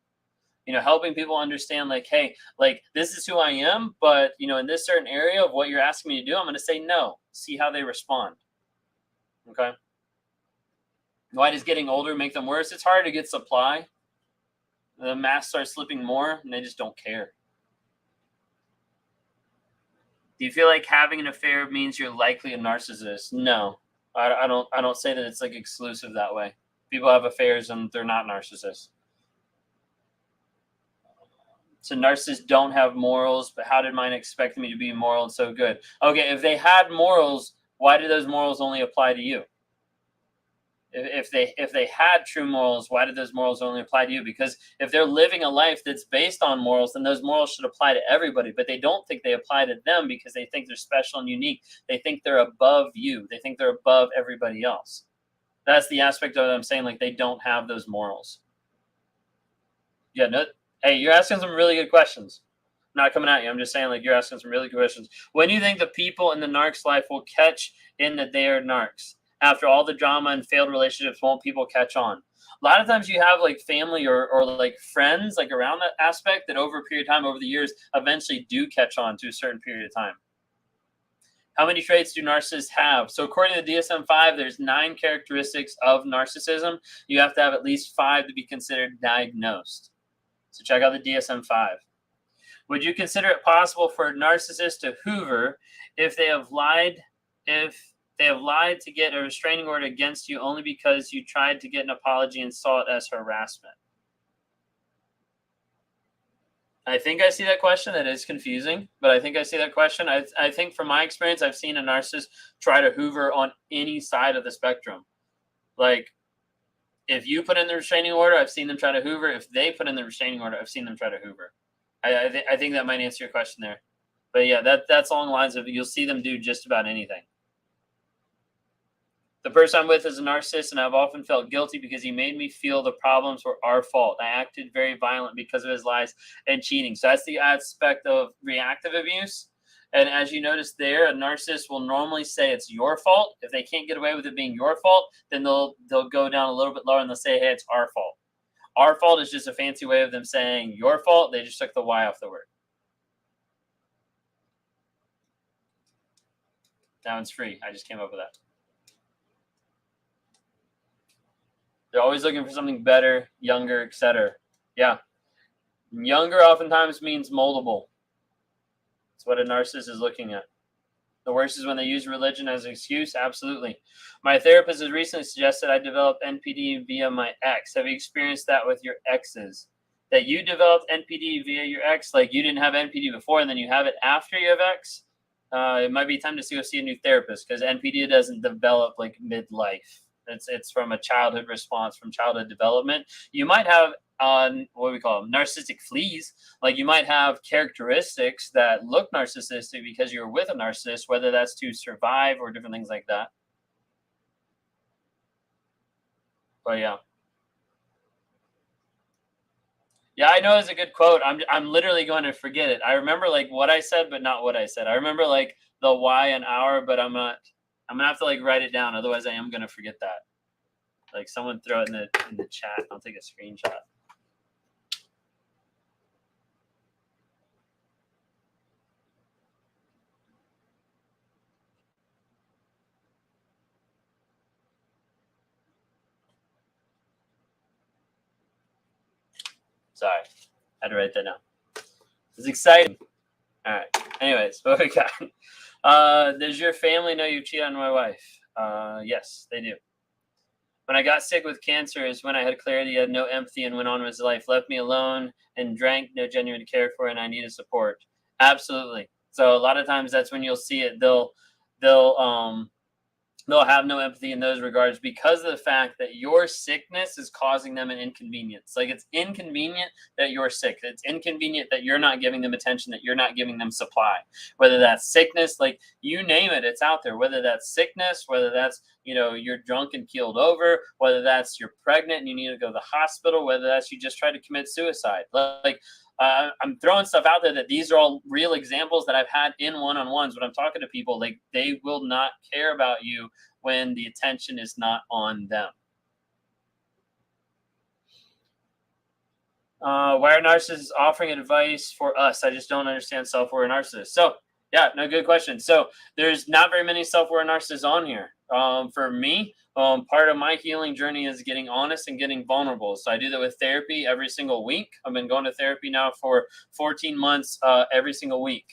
Helping people understand, like, hey, like, this is who I am, but, in this certain area of what you're asking me to do, I'm going to say no. See how they respond. Okay. Why does getting older make them worse? It's hard to get supply. The masks start slipping more, and they just don't care. Do you feel like having an affair means you're likely a narcissist? No, I don't say that it's like exclusive that way. People have affairs and they're not narcissists. So narcissists don't have morals, but how did mine expect me to be moral and so good? Okay, if they had morals, why do those morals only apply to you? If they had true morals, why did those morals only apply to you? Because if they're living a life that's based on morals, then those morals should apply to everybody. But they don't think they apply to them because they think they're special and unique. They think they're above you. They think they're above everybody else. That's the aspect of it I'm saying, like, they don't have those morals. Yeah, no, hey, you're asking some really good questions. I'm not coming at you. I'm just saying, like, you're asking some really good questions. When do you think the people in the narc's life will catch in that they are narcs? After all the drama and failed relationships, won't people catch on? A lot of times you have like family or like friends like around that aspect that over a period of time, over the years, eventually do catch on to a certain period of time. How many traits do narcissists have? So according to the DSM-5, there's 9 characteristics of narcissism. You have to have at least 5 to be considered diagnosed. So check out the DSM-5. Would you consider it possible for a narcissist to hoover if they have lied to get a restraining order against you only because you tried to get an apology and saw it as harassment? I think I see that question. That is confusing, but I think I see that question. I think from my experience, I've seen a narcissist try to hoover on any side of the spectrum. Like, if you put in the restraining order, I've seen them try to hoover. If they put in the restraining order, I've seen them try to hoover. I think that might answer your question there. But yeah, that's along the lines of you'll see them do just about anything. The person I'm with is a narcissist, and I've often felt guilty because he made me feel the problems were our fault. I acted very violent because of his lies and cheating. So that's the aspect of reactive abuse. And as you notice there, a narcissist will normally say it's your fault. If they can't get away with it being your fault, then they'll go down a little bit lower and they'll say, hey, it's our fault. Our fault is just a fancy way of them saying your fault. They just took the Y off the word. That one's free. I just came up with that. They're always looking for something better, younger, etc. Yeah. Younger oftentimes means moldable. That's what a narcissist is looking at. The worst is when they use religion as an excuse. Absolutely. My therapist has recently suggested I develop NPD via my ex. Have you experienced that with your exes? That you developed NPD via your ex, like you didn't have NPD before and then you have it after you have ex? It might be time to go see a new therapist because NPD doesn't develop like midlife. It's from a childhood response, from childhood development. You might have what we call them, narcissistic fleas. Like you might have characteristics that look narcissistic because you're with a narcissist, whether that's to survive or different things like that. But yeah. Yeah, I know it's a good quote. I'm literally going to forget it. I remember like what I said, but not what I said. I remember like the why an hour, but I'm gonna have to like write it down. Otherwise I am gonna forget that. Like someone throw it in the chat. I'll take a screenshot. Sorry, I had to write that down. It's exciting. All right. Anyways, what we got? Does your family know you cheated on my wife? Yes, they do. When I got sick with cancer is when I had clarity, had no empathy, and went on with his life. Left me alone and drank, no genuine care for, and I needed support. Absolutely. So a lot of times that's when you'll see it. They'll have no empathy in those regards because of the fact that your sickness is causing them an inconvenience. Like it's inconvenient that you're sick. It's inconvenient that you're not giving them attention, that you're not giving them supply. Whether that's sickness, like you name it, it's out there. Whether that's sickness, whether that's, you're drunk and keeled over, whether that's you're pregnant and you need to go to the hospital, whether that's you just tried to commit suicide. I'm throwing stuff out there that these are all real examples that I've had in one-on-ones when I'm talking to people. Like they will not care about you when the attention is not on them. Why are narcissists offering advice for us? I just don't understand self-aware narcissists. So yeah, no, good question. So there's not very many self-aware narcissists on here. For me, part of my healing journey is getting honest and getting vulnerable. So I do that with therapy every single week. I've been going to therapy now for 14 months every single week.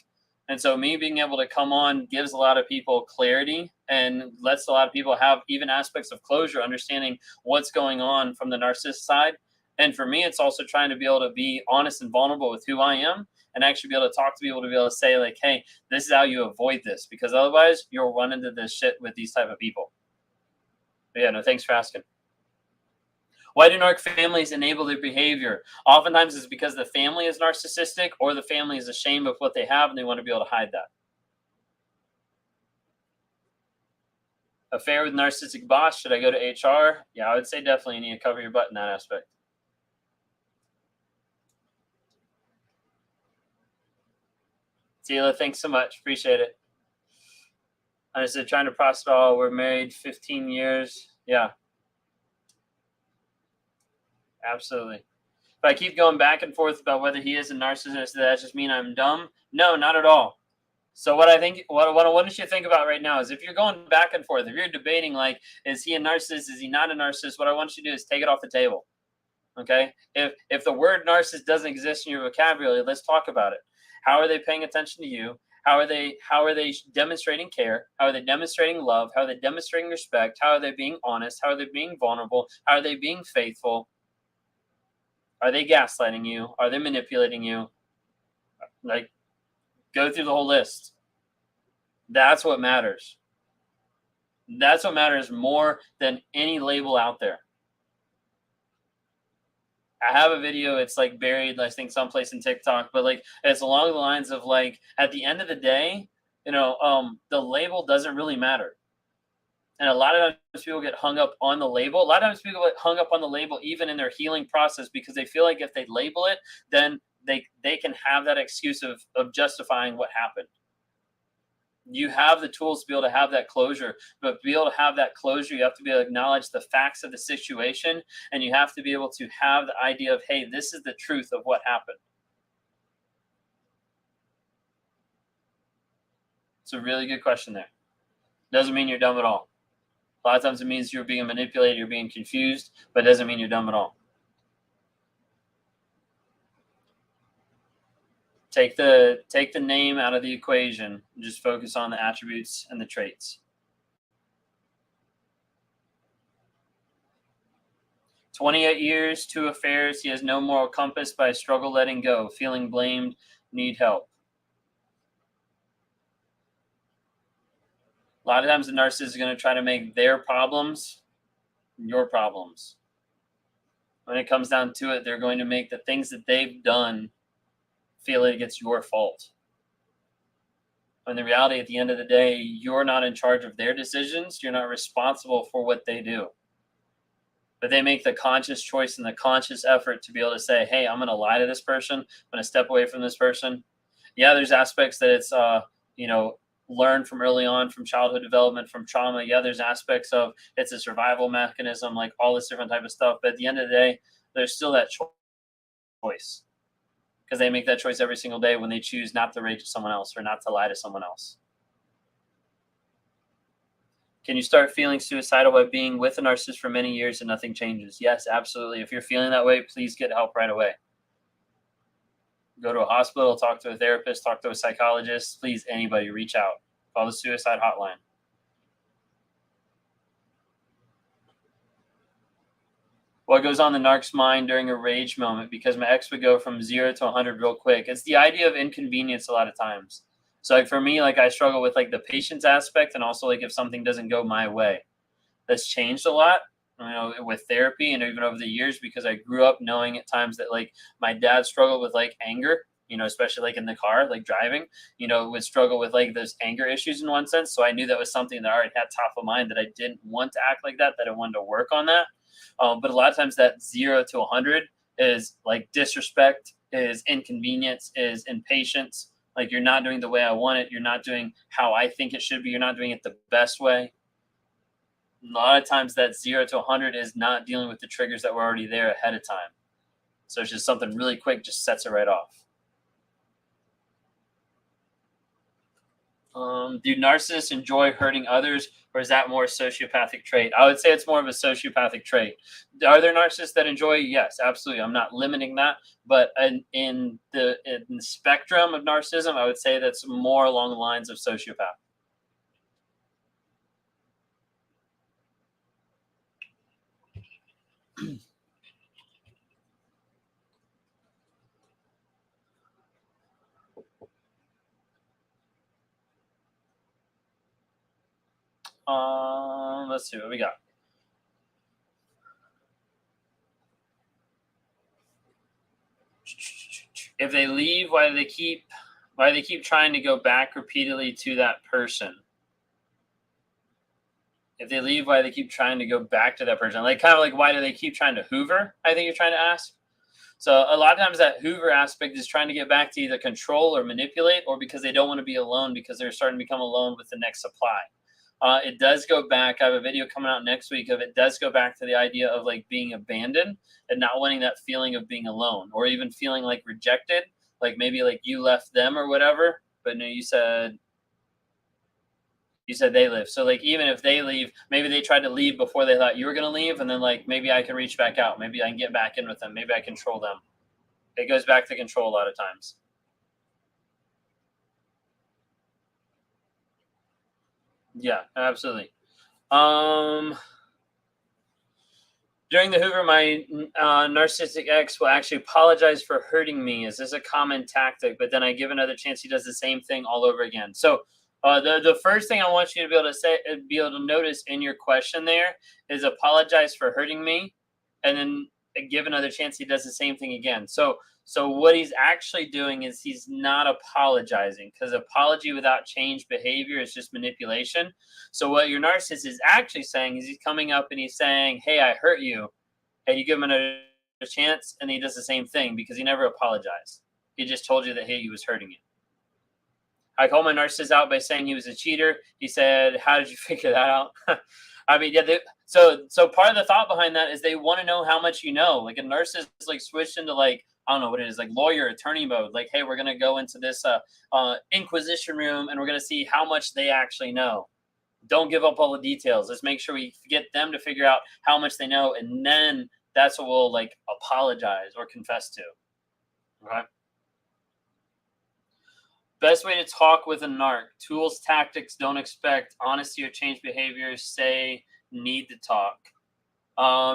And so me being able to come on gives a lot of people clarity and lets a lot of people have even aspects of closure, understanding what's going on from the narcissist side. And for me, it's also trying to be able to be honest and vulnerable with who I am and actually be able to talk to people to be able to say like, hey, this is how you avoid this, because otherwise you'll run into this shit with these type of people. But yeah, no, thanks for asking. Why do narc families enable their behavior? Oftentimes it's because the family is narcissistic or the family is ashamed of what they have and they want to be able to hide that. Affair with narcissistic boss. Should I go to HR? Yeah, I would say definitely you need to cover your butt in that aspect. Tila, thanks so much. Appreciate it. I said trying to process it all. We're married 15 years. Yeah. Absolutely. If I keep going back and forth about whether he is a narcissist, does that just mean I'm dumb? No, not at all. So what I want you to think about right now is if you're going back and forth, if you're debating like, is he a narcissist? Is he not a narcissist? What I want you to do is take it off the table. Okay. If the word narcissist doesn't exist in your vocabulary, let's talk about it. How are they paying attention to you? How are they demonstrating care? How are they demonstrating love? How are they demonstrating respect? How are they being honest? How are they being vulnerable? How are they being faithful? Are they gaslighting you? Are they manipulating you? Like, go through the whole list. That's what matters. That's what matters more than any label out there. I have a video, it's like buried, I think, someplace in TikTok, but like it's along the lines of like, at the end of the day, the label doesn't really matter. And a lot of times people get hung up on the label. A lot of times people get hung up on the label even in their healing process because they feel like if they label it, then they can have that excuse of justifying what happened. You have the tools to be able to have that closure, but to be able to have that closure, you have to be able to acknowledge the facts of the situation, and you have to be able to have the idea of, hey, this is the truth of what happened. It's a really good question there. Doesn't mean you're dumb at all. A lot of times it means you're being manipulated, you're being confused, but it doesn't mean you're dumb at all. Take the name out of the equation and just focus on the attributes and the traits. 28 years, 2 affairs. He has no moral compass, but I struggle letting go, feeling blamed, need help. A lot of times the narcissist is going to try to make their problems your problems. When it comes down to it, they're going to make the things that they've done feel like it's your fault. When the reality, at the end of the day, you're not in charge of their decisions. You're not responsible for what they do. But they make the conscious choice and the conscious effort to be able to say, hey, I'm going to lie to this person. I'm going to step away from this person. Yeah, there's aspects that it's, learned from early on, from childhood development, from trauma. Yeah, there's aspects of it's a survival mechanism, like all this different type of stuff. But at the end of the day, there's still that choice. Because they make that choice every single day when they choose not to rage at someone else or not to lie to someone else. Can you start feeling suicidal by being with a narcissist for many years and nothing changes? Yes, absolutely. If you're feeling that way, please get help right away. Go to a hospital, talk to a therapist, talk to a psychologist. Please, anybody, reach out. Call the suicide hotline. What goes on the narc's mind during a rage moment? Because my ex would go from 0 to 100 real quick. It's the idea of inconvenience a lot of times. So like for me, like I struggle with like the patience aspect, and also like if something doesn't go my way. That's changed a lot, with therapy and even over the years, because I grew up knowing at times that like my dad struggled with like anger, especially like in the car, like driving, would struggle with like those anger issues in one sense. So I knew that was something that I already had top of mind, that I didn't want to act like that I wanted to work on that. But a lot of times that 0 to 100 is like disrespect, is inconvenience, is impatience. Like you're not doing the way I want it. You're not doing how I think it should be. You're not doing it the best way. A lot of times that 0 to 100 is not dealing with the triggers that were already there ahead of time. So it's just something really quick, just sets it right off. Do narcissists enjoy hurting others, or is that more a sociopathic trait? I would say it's more of a sociopathic trait. Are there narcissists that enjoy? Yes, absolutely. I'm not limiting that, but in the spectrum of narcissism, I would say that's more along the lines of sociopath. Let's see what we got. If they leave, why do they keep trying to go back repeatedly to that person? If they leave, why do they keep trying to go back to that person? Like, kind of like, why do they keep trying to hoover? I think you're trying to ask. So a lot of times that hoover aspect is trying to get back to either control or manipulate, or because they don't want to be alone because they're starting to become alone with the next supply. It does go back. I have a video coming out next week of it does go back to the idea of like being abandoned and not wanting that feeling of being alone, or even feeling like rejected, like maybe like you left them or whatever. But no, you said they live. So like even if they leave, maybe they tried to leave before they thought you were going to leave, and then like maybe I can reach back out, maybe I can get back in with them, maybe I control them. It goes back to control a lot of times. Yeah, absolutely. During the Hoover, my narcissistic ex will actually apologize for hurting me. Is this a common tactic? But then I give another chance, he does the same thing all over again. So the first thing I want you to be able to say, be able to notice in your question there is apologize for hurting me, and then give another chance, he does the same thing again. So what he's actually doing is he's not apologizing, because apology without change behavior is just manipulation. So what your narcissist is actually saying is he's coming up and he's saying, hey, I hurt you. And you give him another chance, and he does the same thing because he never apologized. He just told you that, hey, he was hurting you. I called my narcissist out by saying he was a cheater. He said, how did you figure that out? I mean, yeah. So part of the thought behind that is they want to know how much you know. Like a narcissist is like switched into like, I don't know what it is, like lawyer, attorney mode. Like, hey, we're going to go into this inquisition room and we're going to see how much they actually know. Don't give up all the details. Let's make sure we get them to figure out how much they know. And then that's what we'll like apologize or confess to. Okay. Best way to talk with a narc: tools, tactics, don't expect, honesty or change behaviors, say, need to talk.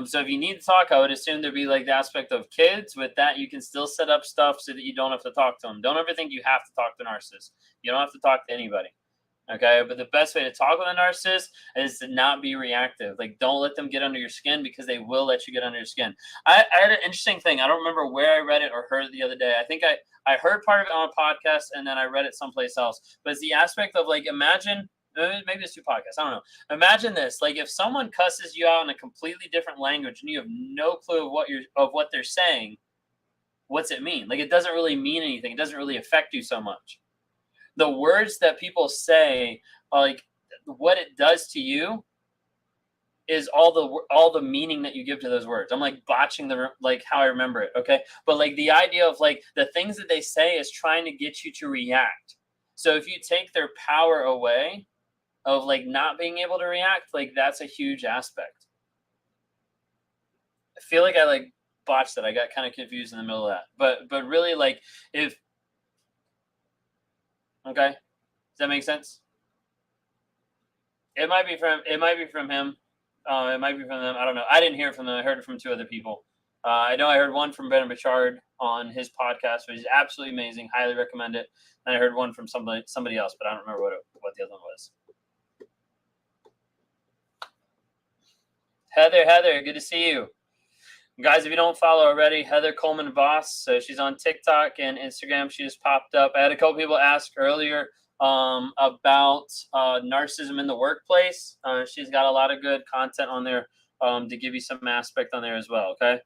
So if you need to talk, I would assume there'd be like the aspect of kids. With that, you can still set up stuff so that you don't have to talk to them. Don't ever think you have to talk to narcissists. You don't have to talk to anybody. Okay, but the best way to talk with a narcissist is to not be reactive. Like, don't let them get under your skin, because they will let you get under your skin. I had an interesting thing. I don't remember where I read it or heard it the other day. I think I heard part of it on a podcast, and then I read it someplace else. But it's the aspect of like, imagine, maybe it's two podcasts, I don't know. Imagine this: like if someone cusses you out in a completely different language and you have no clue of what they're saying, what's it mean? Like, it doesn't really mean anything. It doesn't really affect you so much. The words that people say, like what it does to you is all the meaning that you give to those words. I'm like botching like how I remember it, okay? But like the idea of like the things that they say is trying to get you to react. So if you take their power away of like not being able to react, like that's a huge aspect. I feel like I like botched that. I got kind of confused in the middle of that. But really, like, if okay, does that make sense? It might be from him. It might be from them. I don't know. I didn't hear it from them. I heard it from two other people. I know I heard one from Ben Bichard on his podcast, which is absolutely amazing. Highly recommend it. And I heard one from somebody else, but I don't remember what the other one was. Heather, good to see you. Guys, if you don't follow already, Heather Coleman Voss. So she's on TikTok and Instagram. She just popped up. I had a couple people ask earlier about narcissism in the workplace. She's got a lot of good content on there to give you some aspect on there as well. Okay.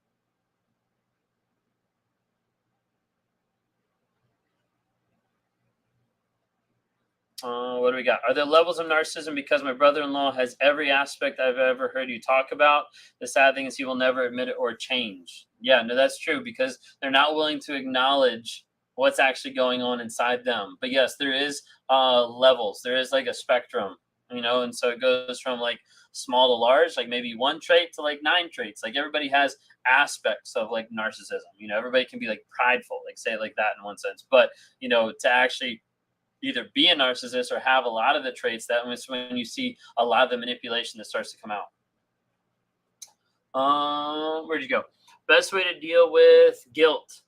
What do we got? Are there levels of narcissism? Because my brother-in-law has every aspect I've ever heard you talk about. The sad thing is he will never admit it or change. Yeah, no, that's true, because they're not willing to acknowledge what's actually going on inside them. But yes, there is levels. There is like a spectrum, and so it goes from like small to large, like maybe one trait to like 9 traits. Like everybody has aspects of like narcissism. Everybody can be like prideful, like say it like that in one sense. But to actually either be a narcissist or have a lot of the traits, that was when you see a lot of the manipulation that starts to come out. Where'd you go? Best way to deal with guilt.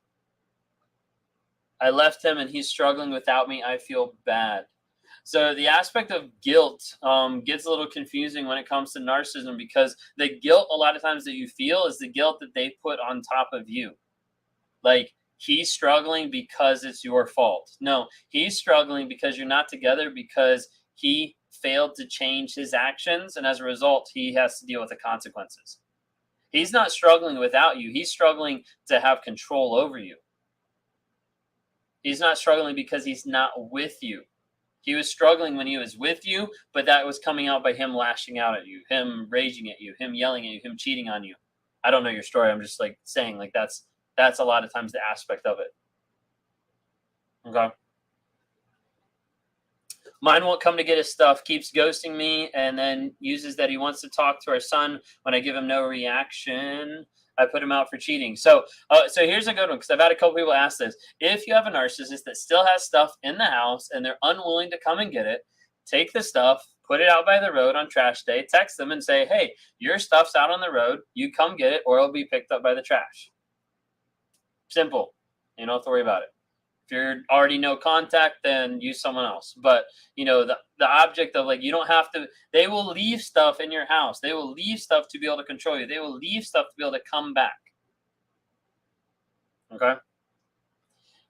I left him and he's struggling without me. I feel bad. So the aspect of guilt gets a little confusing when it comes to narcissism, because the guilt a lot of times that you feel is the guilt that they put on top of you. Like, he's struggling because it's your fault. No, he's struggling because you're not together, because he failed to change his actions, and as a result, he has to deal with the consequences. He's not struggling without you. He's struggling to have control over you. He's not struggling because he's not with you. He was struggling when he was with you, but that was coming out by him lashing out at you, him raging at you, him yelling at you, him cheating on you. I don't know your story. I'm just like saying like that's a lot of times the aspect of it. Okay. Mine won't come to get his stuff, keeps ghosting me, and then uses that he wants to talk to our son when I give him no reaction. I put him out for cheating. So here's a good one because I've had a couple people ask this. If you have a narcissist that still has stuff in the house and they're unwilling to come and get it, take the stuff, put it out by the road on trash day, text them and say, hey, your stuff's out on the road. You come get it or it'll be picked up by the trash. Simple. You don't have to worry about it. If you're already no contact, then use someone else. But the object of like, you don't have to, they will leave stuff in your house. They will leave stuff to be able to control you. They will leave stuff to be able to come back. Okay.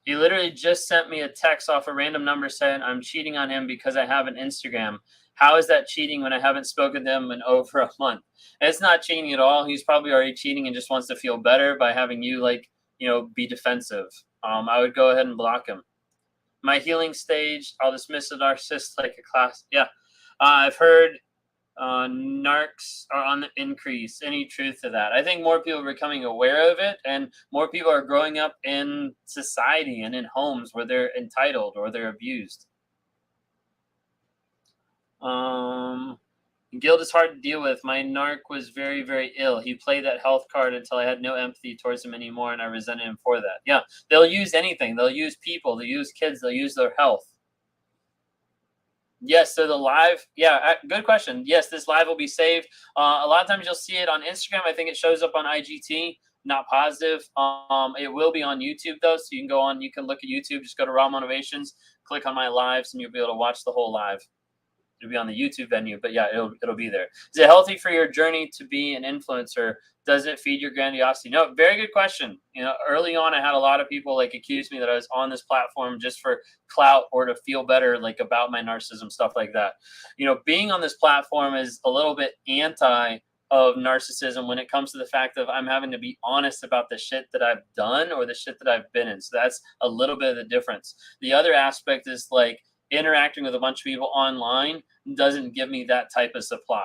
He literally just sent me a text off a random number saying I'm cheating on him because I have an Instagram. How is that cheating when I haven't spoken to him in over a month? It's not cheating at all. He's probably already cheating and just wants to feel better by having you be defensive. I would go ahead and block him. My healing stage, I'll dismiss a narcissist like a class. Yeah. I've heard narcs are on the increase. Any truth to that? I think more people are becoming aware of it, and more people are growing up in society and in homes where they're entitled or they're abused. Guilt is hard to deal with. My narc was very, very ill. He played that health card until I had no empathy towards him anymore, and I resented him for that. Yeah, they'll use anything. They'll use people. They'll use kids. They'll use their health. Yes, so the live, yeah, good question. Yes, this live will be saved. A lot of times you'll see it on Instagram. I think it shows up on IGT. Not positive. It will be on YouTube though, so you can go on. You can look at YouTube. Just go to Raw Motivations, click on my lives, and you'll be able to watch the whole live. It'll be on the YouTube venue, but yeah, it'll be there. Is it healthy for your journey to be an influencer? Does it feed your grandiosity? No, very good question. Early on, I had a lot of people accuse me that I was on this platform just for clout or to feel better, about my narcissism, stuff like that. Being on this platform is a little bit anti of narcissism when it comes to the fact of I'm having to be honest about the shit that I've done or the shit that I've been in. So that's a little bit of the difference. The other aspect is interacting with a bunch of people online doesn't give me that type of supply.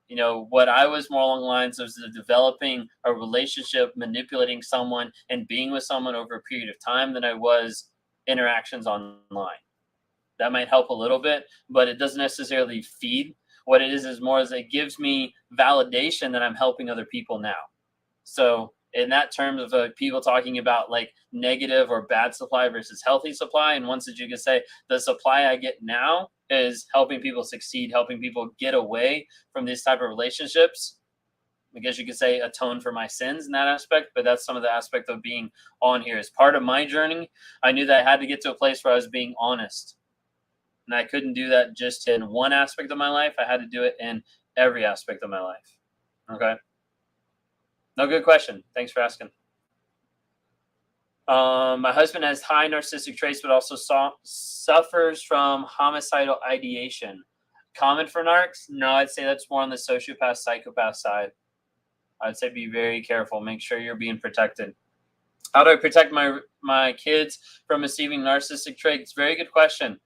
What I was more along the lines of developing a relationship, manipulating someone, and being with someone over a period of time than I was interactions online. That might help a little bit, but it doesn't necessarily feed. What it is more as it gives me validation that I'm helping other people now. So in that terms of people talking about negative or bad supply versus healthy supply, and once that you can say the supply I get now is helping people succeed, helping people get away from these type of relationships. I guess you could say atone for my sins in that aspect, but that's some of the aspect of being on here. As part of my journey, I knew that I had to get to a place where I was being honest. And I couldn't do that just in one aspect of my life. I had to do it in every aspect of my life. Okay. No, good question. Thanks for asking. My husband has high narcissistic traits, but also suffers from homicidal ideation. Common for narcs? No, I'd say that's more on the sociopath, psychopath side. I'd say be very careful. Make sure you're being protected. How do I protect my kids from receiving narcissistic traits? Very good question.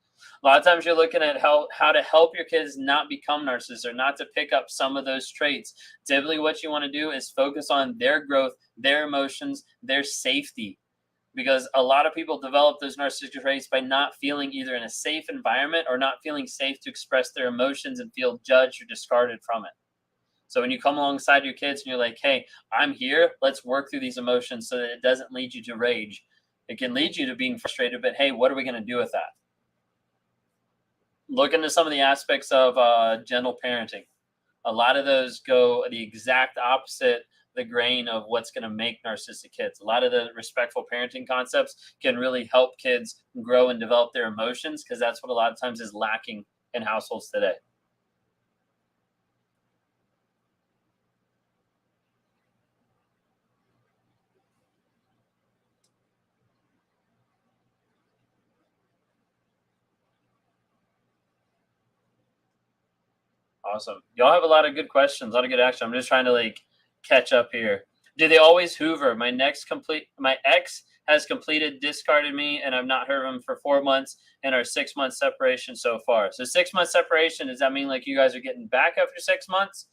A lot of times you're looking at how to help your kids not become narcissists or not to pick up some of those traits. Typically what you want to do is focus on their growth, their emotions, their safety. Because a lot of people develop those narcissistic traits by not feeling either in a safe environment or not feeling safe to express their emotions and feel judged or discarded from it. So when you come alongside your kids and you're like, hey, I'm here, let's work through these emotions so that it doesn't lead you to rage. It can lead you to being frustrated, but hey, what are we going to do with that? Look into some of the aspects of gentle parenting. A lot of those go the exact opposite the grain of what's going to make narcissistic kids. A lot of the respectful parenting concepts can really help kids grow and develop their emotions because that's what a lot of times is lacking in households today. Awesome. Y'all have a lot of good questions, a lot of good action. I'm just trying to like catch up here. Do they always hoover? My ex has completed discarded me and I've not heard of him for 4 months in our 6 month separation so far. So 6 month separation, does that mean like you guys are getting back after 6 months?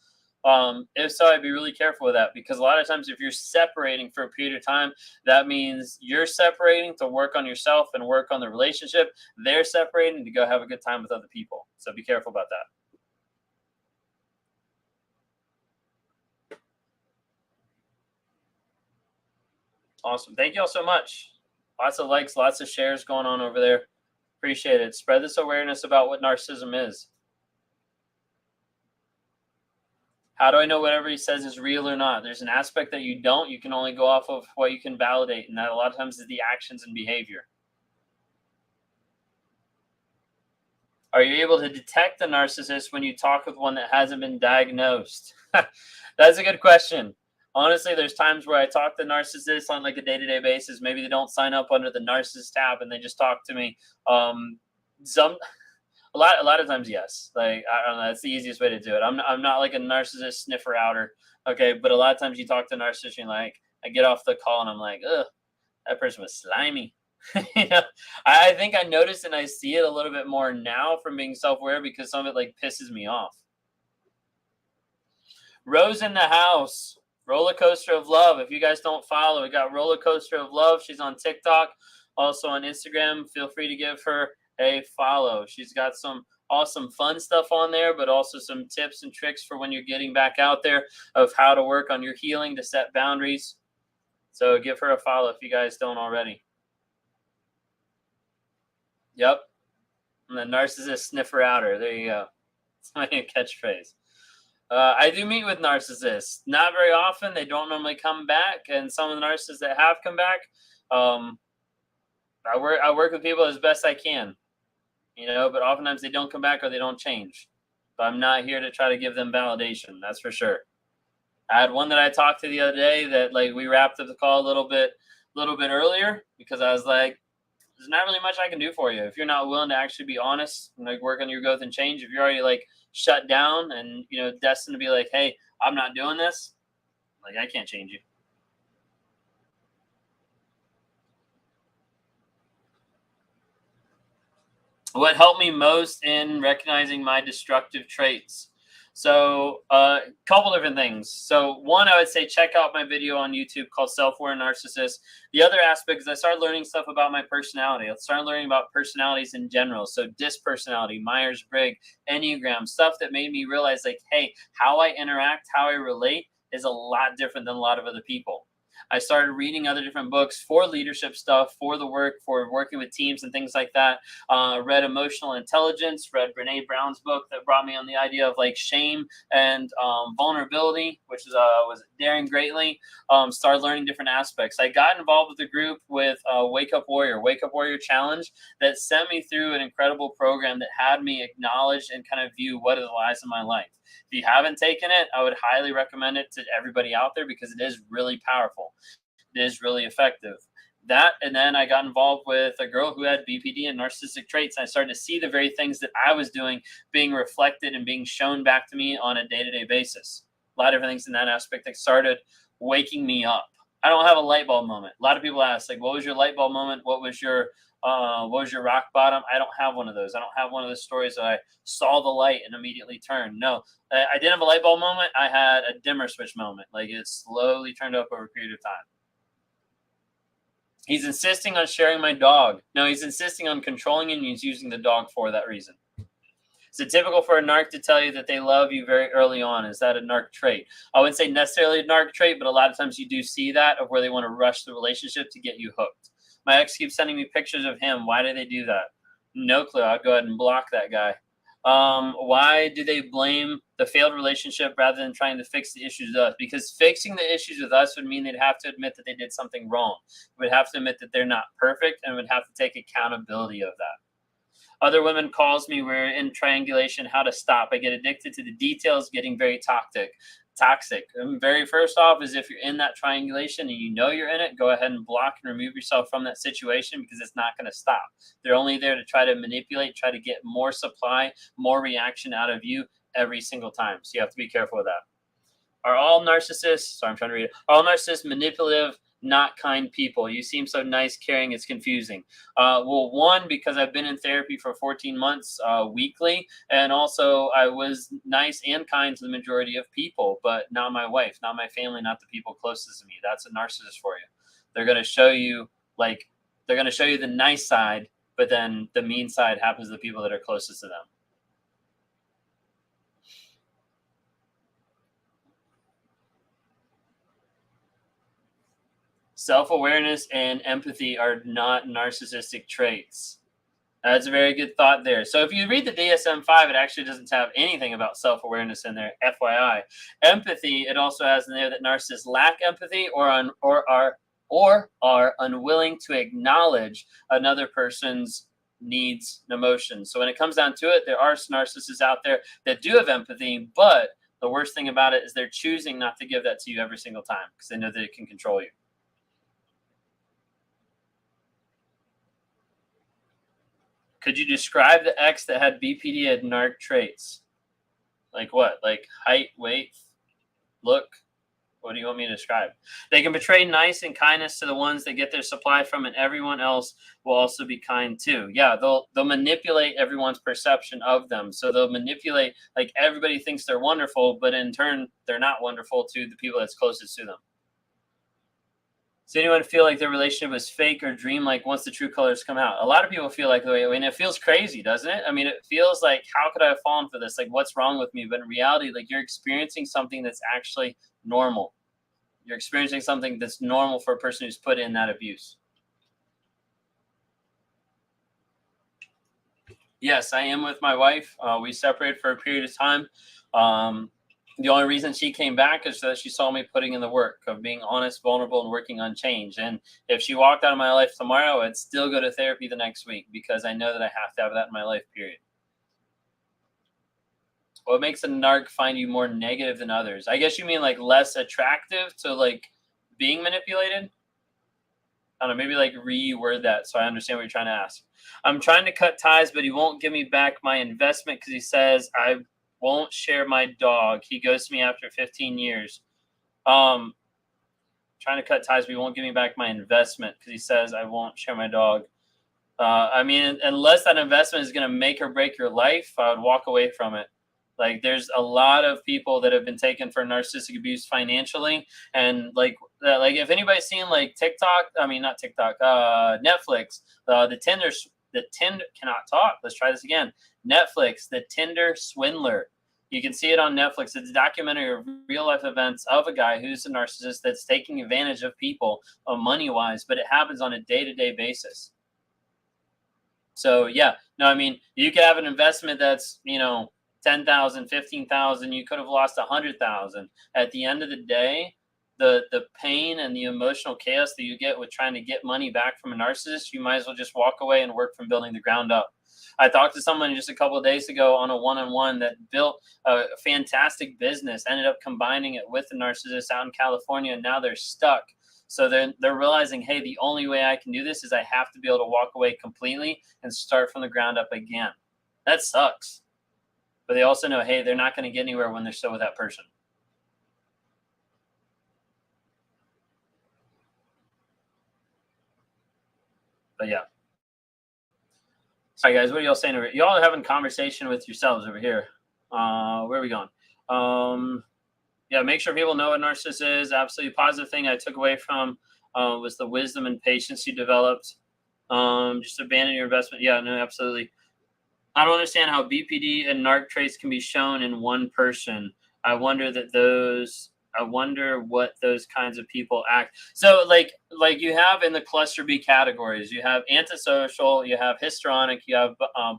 If so, I'd be really careful with that, because a lot of times if you're separating for a period of time, that means you're separating to work on yourself and work on the relationship. They're separating to go have a good time with other people. So be careful about that. Awesome. Thank you all so much. Lots of likes, lots of shares going on over there. Appreciate it. Spread this awareness about what narcissism is. How do I know whatever he says is real or not? There's an aspect that you don't. You can only go off of what you can validate, and that a lot of times is the actions and behavior. Are you able to detect the narcissist when you talk with one that hasn't been diagnosed? That's a good question. Honestly, there's times where I talk to narcissists on like a day-to-day basis. Maybe they don't sign up under the narcissist tab and they just talk to me. Some a lot of times, yes. Like, I don't know, that's the easiest way to do it. I'm not like a narcissist sniffer outer, okay? But a lot of times you talk to narcissists and like, I get off the call and I'm like, ugh, that person was slimy. You know, I think I notice and I see it a little bit more now from being self-aware, because some of it like pisses me off. Rose in the house. Roller Coaster of Love. If you guys don't follow, we got Roller Coaster of Love. She's on TikTok, also on Instagram. Feel free to give her a follow. She's got some awesome fun stuff on there, but also some tips and tricks for when you're getting back out there of how to work on your healing, to set boundaries. So give her a follow if you guys don't already. Yep. And the narcissist sniffer outer. There you go. It's my new catchphrase. I do meet with narcissists. Not very often. They don't normally come back. And some of the narcissists that have come back, I work with people as best I can, you know, but oftentimes they don't come back or they don't change. But I'm not here to try to give them validation. That's for sure. I had one that I talked to the other day that like we wrapped up the call a little bit earlier, because I was like, there's not really much I can do for you if you're not willing to actually be honest and like work on your growth and change. If you're already like shut down and, you know, destined to be like, hey, I'm not doing this, like I can't change you. What helped me most in recognizing my destructive traits? So a couple different things. So one, I would say check out my video on YouTube called Self-Aware Narcissist. The other aspect is I started learning stuff about my personality. I started learning about personalities in general. So dispersonality, Myers-Briggs, Enneagram, stuff that made me realize like, hey, how I interact, how I relate is a lot different than a lot of other people. I started reading other different books for leadership stuff, for the work, for working with teams and things like that. Read Emotional Intelligence, read Brene Brown's book that brought me on the idea of like shame and vulnerability, which is was Daring Greatly. Started learning different aspects. I got involved with a group with Wake Up Warrior Challenge, that sent me through an incredible program that had me acknowledge and kind of view what are the lies in my life. If you haven't taken it, I would highly recommend it to everybody out there, because it is really powerful. It is really effective. That, and then I got involved with a girl who had BPD and narcissistic traits. And I started to see the very things that I was doing being reflected and being shown back to me on a day-to-day basis. A lot of different things in that aspect that started waking me up. I don't have a light bulb moment. A lot of people ask, like, what was your light bulb moment? What was your rock bottom? I don't have one of those. I don't have one of those stories that I saw the light and immediately turned. No, I didn't have a light bulb moment. I had a dimmer switch moment. Like, it slowly turned up over a period of time. He's insisting on sharing my dog. No, he's insisting on controlling and he's using the dog for that reason. Is it typical for a narc to tell you that they love you very early on? Is that a narc trait? I wouldn't say necessarily a narc trait, but a lot of times you do see that, of where they want to rush the relationship to get you hooked. My ex keeps sending me pictures of him. Why do they do that? No clue. I'd go ahead and block that guy. Why do they blame the failed relationship rather than trying to fix the issues with us? Because fixing the issues with us would mean they'd have to admit that they did something wrong. Would have to admit that they're not perfect, and would have to take accountability of that. Other women calls me, we're in triangulation, how to stop. I get addicted to the details, getting very toxic. Very first off is, if you're in that triangulation and you know you're in it, go ahead and block and remove yourself from that situation, because it's not going to stop. They're only there to try to manipulate, try to get more supply, more reaction out of you. every single time. So you have to be careful with that. Are all narcissists, sorry, I'm trying to read it. Are all narcissists manipulative, not kind people? You seem so nice, caring, it's confusing. Well, one, because I've been in therapy for 14 months weekly, and also I was nice and kind to the majority of people, but not my wife, not my family, not the people closest to me. That's a narcissist for you. They're going to show you, they're going to show you the nice side, but then the mean side happens to the people that are closest to them. Self-awareness and empathy are not narcissistic traits. That's a very good thought there. So if you read the DSM-5, it actually doesn't have anything about self-awareness in there, FYI. Empathy, it also has in there that narcissists lack empathy or are unwilling to acknowledge another person's needs and emotions. So when it comes down to it, there are narcissists out there that do have empathy, but the worst thing about it is they're choosing not to give that to you every single time because they know that it can control you. Could you describe the ex that had BPD and narc traits? Like what? Like height, weight, look? What do you want me to describe? They can betray nice and kindness to the ones that get their supply from, and everyone else will also be kind too. Yeah, they'll manipulate everyone's perception of them. So they'll manipulate, like everybody thinks they're wonderful, but in turn, they're not wonderful to the people that's closest to them. Does anyone feel like their relationship was fake or dreamlike once the true colors come out? A lot of people feel like the way, I mean, it feels crazy, doesn't it? I mean, it feels like, how could I have fallen for this? Like, what's wrong with me? But in reality, like, you're experiencing something that's actually normal. You're experiencing something that's normal for a person who's put in that abuse. Yes, I am with my wife. We separated for a period of time. The only reason she came back is that she saw me putting in the work of being honest, vulnerable, and working on change. And if she walked out of my life tomorrow, I'd still go to therapy the next week because I know that I have to have that in my life, period. What makes a narc find you more negative than others? I guess you mean like less attractive to like being manipulated? I don't know, maybe like reword that so I understand what you're trying to ask. I'm trying to cut ties, but he won't give me back my investment because he says I won't share my dog. He goes to me after 15 years. Trying to cut ties, but he won't give me back my investment because he says I won't share my dog. I mean, unless that investment is going to make or break your life, I would walk away from it. Like, there's a lot of people that have been taken for narcissistic abuse financially, and like if anybody's seen like TikTok, I mean not TikTok, Netflix, the Tinder cannot talk. Let's try this again. Netflix, the Tinder swindler. You can see it on Netflix. It's a documentary of real life events of a guy who's a narcissist that's taking advantage of people money wise, but it happens on a day-to-day basis. So yeah, no, I mean, you could have an investment that's, 10,000, 15,000, you could have lost 100,000. At the end of the day, the pain and the emotional chaos that you get with trying to get money back from a narcissist, you might as well just walk away and work from building the ground up. I talked to someone just a couple of days ago on a one-on-one that built a fantastic business, ended up combining it with a narcissist out in California, and now they're stuck. So they're realizing, hey, the only way I can do this is I have to be able to walk away completely and start from the ground up again. That sucks. But they also know, hey, they're not going to get anywhere when they're still with that person. But yeah. Sorry, guys, what are y'all saying over here? Y'all are having conversation with yourselves over here. Where are we going? Yeah, make sure people know what narcissist is. Absolutely positive thing I took away from was the wisdom and patience you developed. Just abandon your investment. Yeah, no, absolutely. I don't understand how BPD and narc traits can be shown in one person. I wonder what those kinds of people act. So like you have in the cluster B categories, you have antisocial, you have histrionic, you have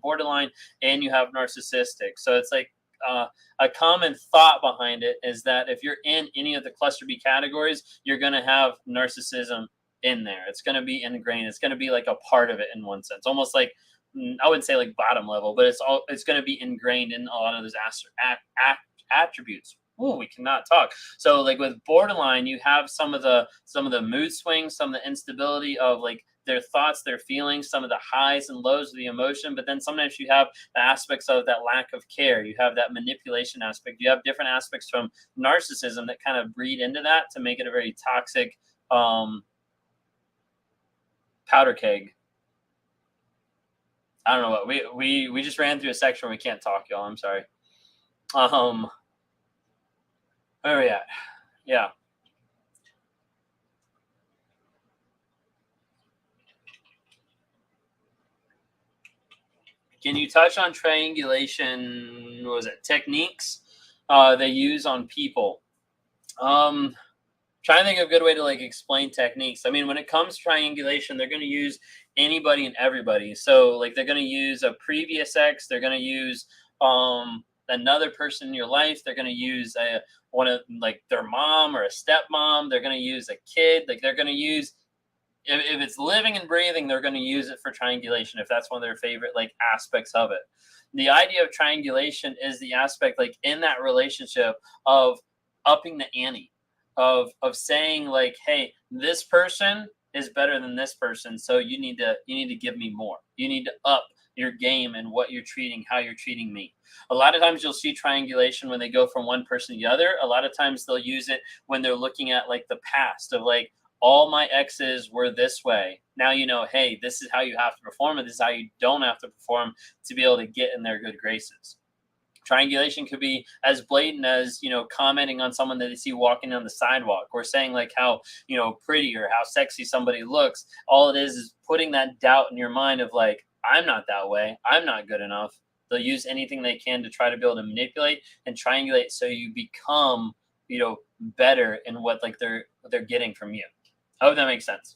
borderline, and you have narcissistic. So it's like a common thought behind it is that if you're in any of the cluster B categories, you're going to have narcissism in there. It's going to be ingrained. It's going to be like a part of it in one sense, almost like, I wouldn't say like bottom level, but it's going to be ingrained in a lot of those attributes. Oh, we cannot talk. So like with borderline, you have some of the mood swings, some of the instability of like their thoughts, their feelings, some of the highs and lows of the emotion. But then sometimes you have the aspects of that lack of care. You have that manipulation aspect. You have different aspects from narcissism that kind of breed into that to make it a very toxic powder keg. I don't know what we just ran through a section where we can't talk, y'all. I'm sorry. Where are we at? Yeah. Can you touch on triangulation? What was it? Techniques they use on people. Trying to think of a good way to like explain techniques. I mean, when it comes to triangulation, they're going to use anybody and everybody. So like they're going to use a previous ex. They're going to use another person in your life. They're going to use one of like their mom or a stepmom. They're going to use a kid. Like they're going to use if it's living and breathing, they're going to use it for triangulation if that's one of their favorite like aspects of it. The idea of triangulation is the aspect like in that relationship of upping the ante, of saying like, hey, this person is better than this person, so you need to give me more. You need to up your game and what you're treating, how you're treating me. A lot of times you'll see triangulation when they go from one person to the other. A lot of times they'll use it when they're looking at like the past of like, all my exes were this way. Now you know, hey, this is how you have to perform, and this is how you don't have to perform to be able to get in their good graces. Triangulation could be as blatant as, commenting on someone that they see walking down the sidewalk, or saying like how, pretty or how sexy somebody looks. All it is putting that doubt in your mind of like, I'm not that way. I'm not good enough. They'll use anything they can to try to be able to manipulate and triangulate so you become, better in what like they're getting from you. I hope that makes sense.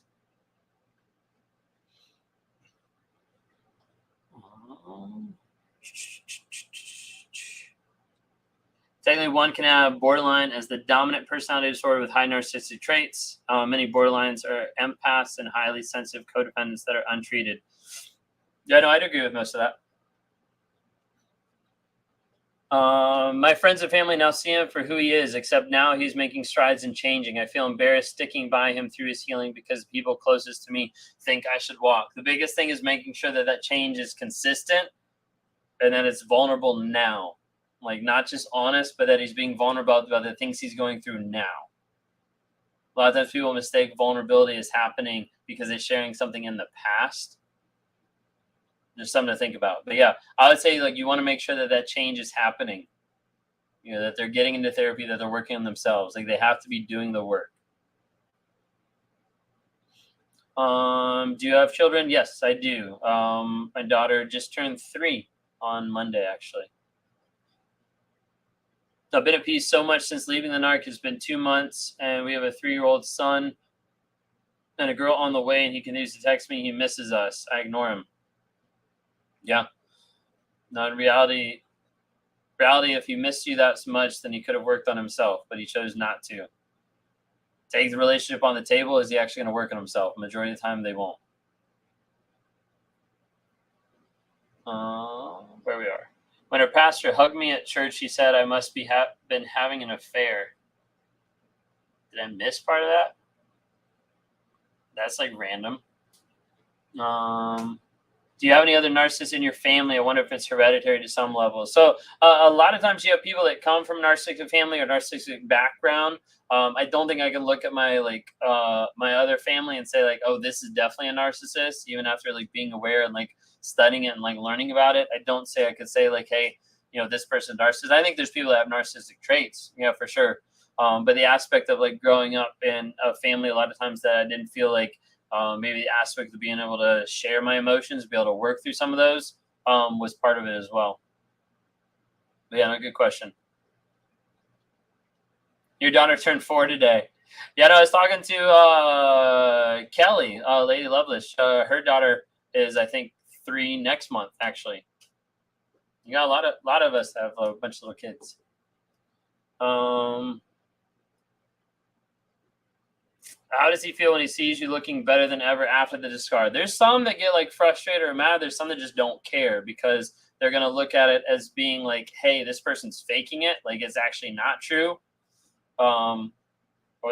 Technically, one can have borderline as the dominant personality disorder with high narcissistic traits. Many borderlines are empaths and highly sensitive codependents that are untreated. Yeah, no, I'd agree with most of that. My friends and family now see him for who he is, except now he's making strides and changing. I feel embarrassed sticking by him through his healing because the people closest to me think I should walk. The biggest thing is making sure that that change is consistent and that it's vulnerable now. Like, not just honest, but that he's being vulnerable about the things he's going through now. A lot of times people mistake vulnerability as happening because they're sharing something in the past. There's something to think about. But yeah, I would say like you want to make sure that that change is happening. That they're getting into therapy, that they're working on themselves. Like they have to be doing the work. Do you have children? Yes, I do. My daughter just turned 3 on Monday, actually. I've been at peace so much since leaving the narc. It's been 2 months, and we have a 3-year-old son and a girl on the way, and he continues to text me. He misses us. I ignore him. Yeah. No, in reality, if he missed you that much, then he could have worked on himself, but he chose not to. Take the relationship on the table. Is he actually going to work on himself? Majority of the time, they won't. Where we are. When her pastor hugged me at church, she said I must be been having an affair. Did I miss part of that? That's like random. Do you have any other narcissists in your family? I wonder if it's hereditary to some level. So a lot of times you have people that come from narcissistic family or narcissistic background. I don't think I can look at my my other family and say like, oh, this is definitely a narcissist, even after like being aware and like studying it and like learning about it. I don't say I could say like, hey, this person's narcissist. I think there's people that have narcissistic traits, for sure. But the aspect of like growing up in a family, a lot of times that I didn't feel like maybe the aspect of being able to share my emotions, be able to work through some of those was part of it as well. But yeah, no, good question. Your daughter turned 4 today. Yeah, no, I was talking to Kelly, Lady Lovelace. Her daughter is, I think, 3 next month, actually. You got a lot of us have a bunch of little kids. How does he feel when he sees you looking better than ever after the discard? There's some that get like frustrated or mad. There's some that just don't care because they're going to look at it as being like, hey, this person's faking it. Like it's actually not true. Or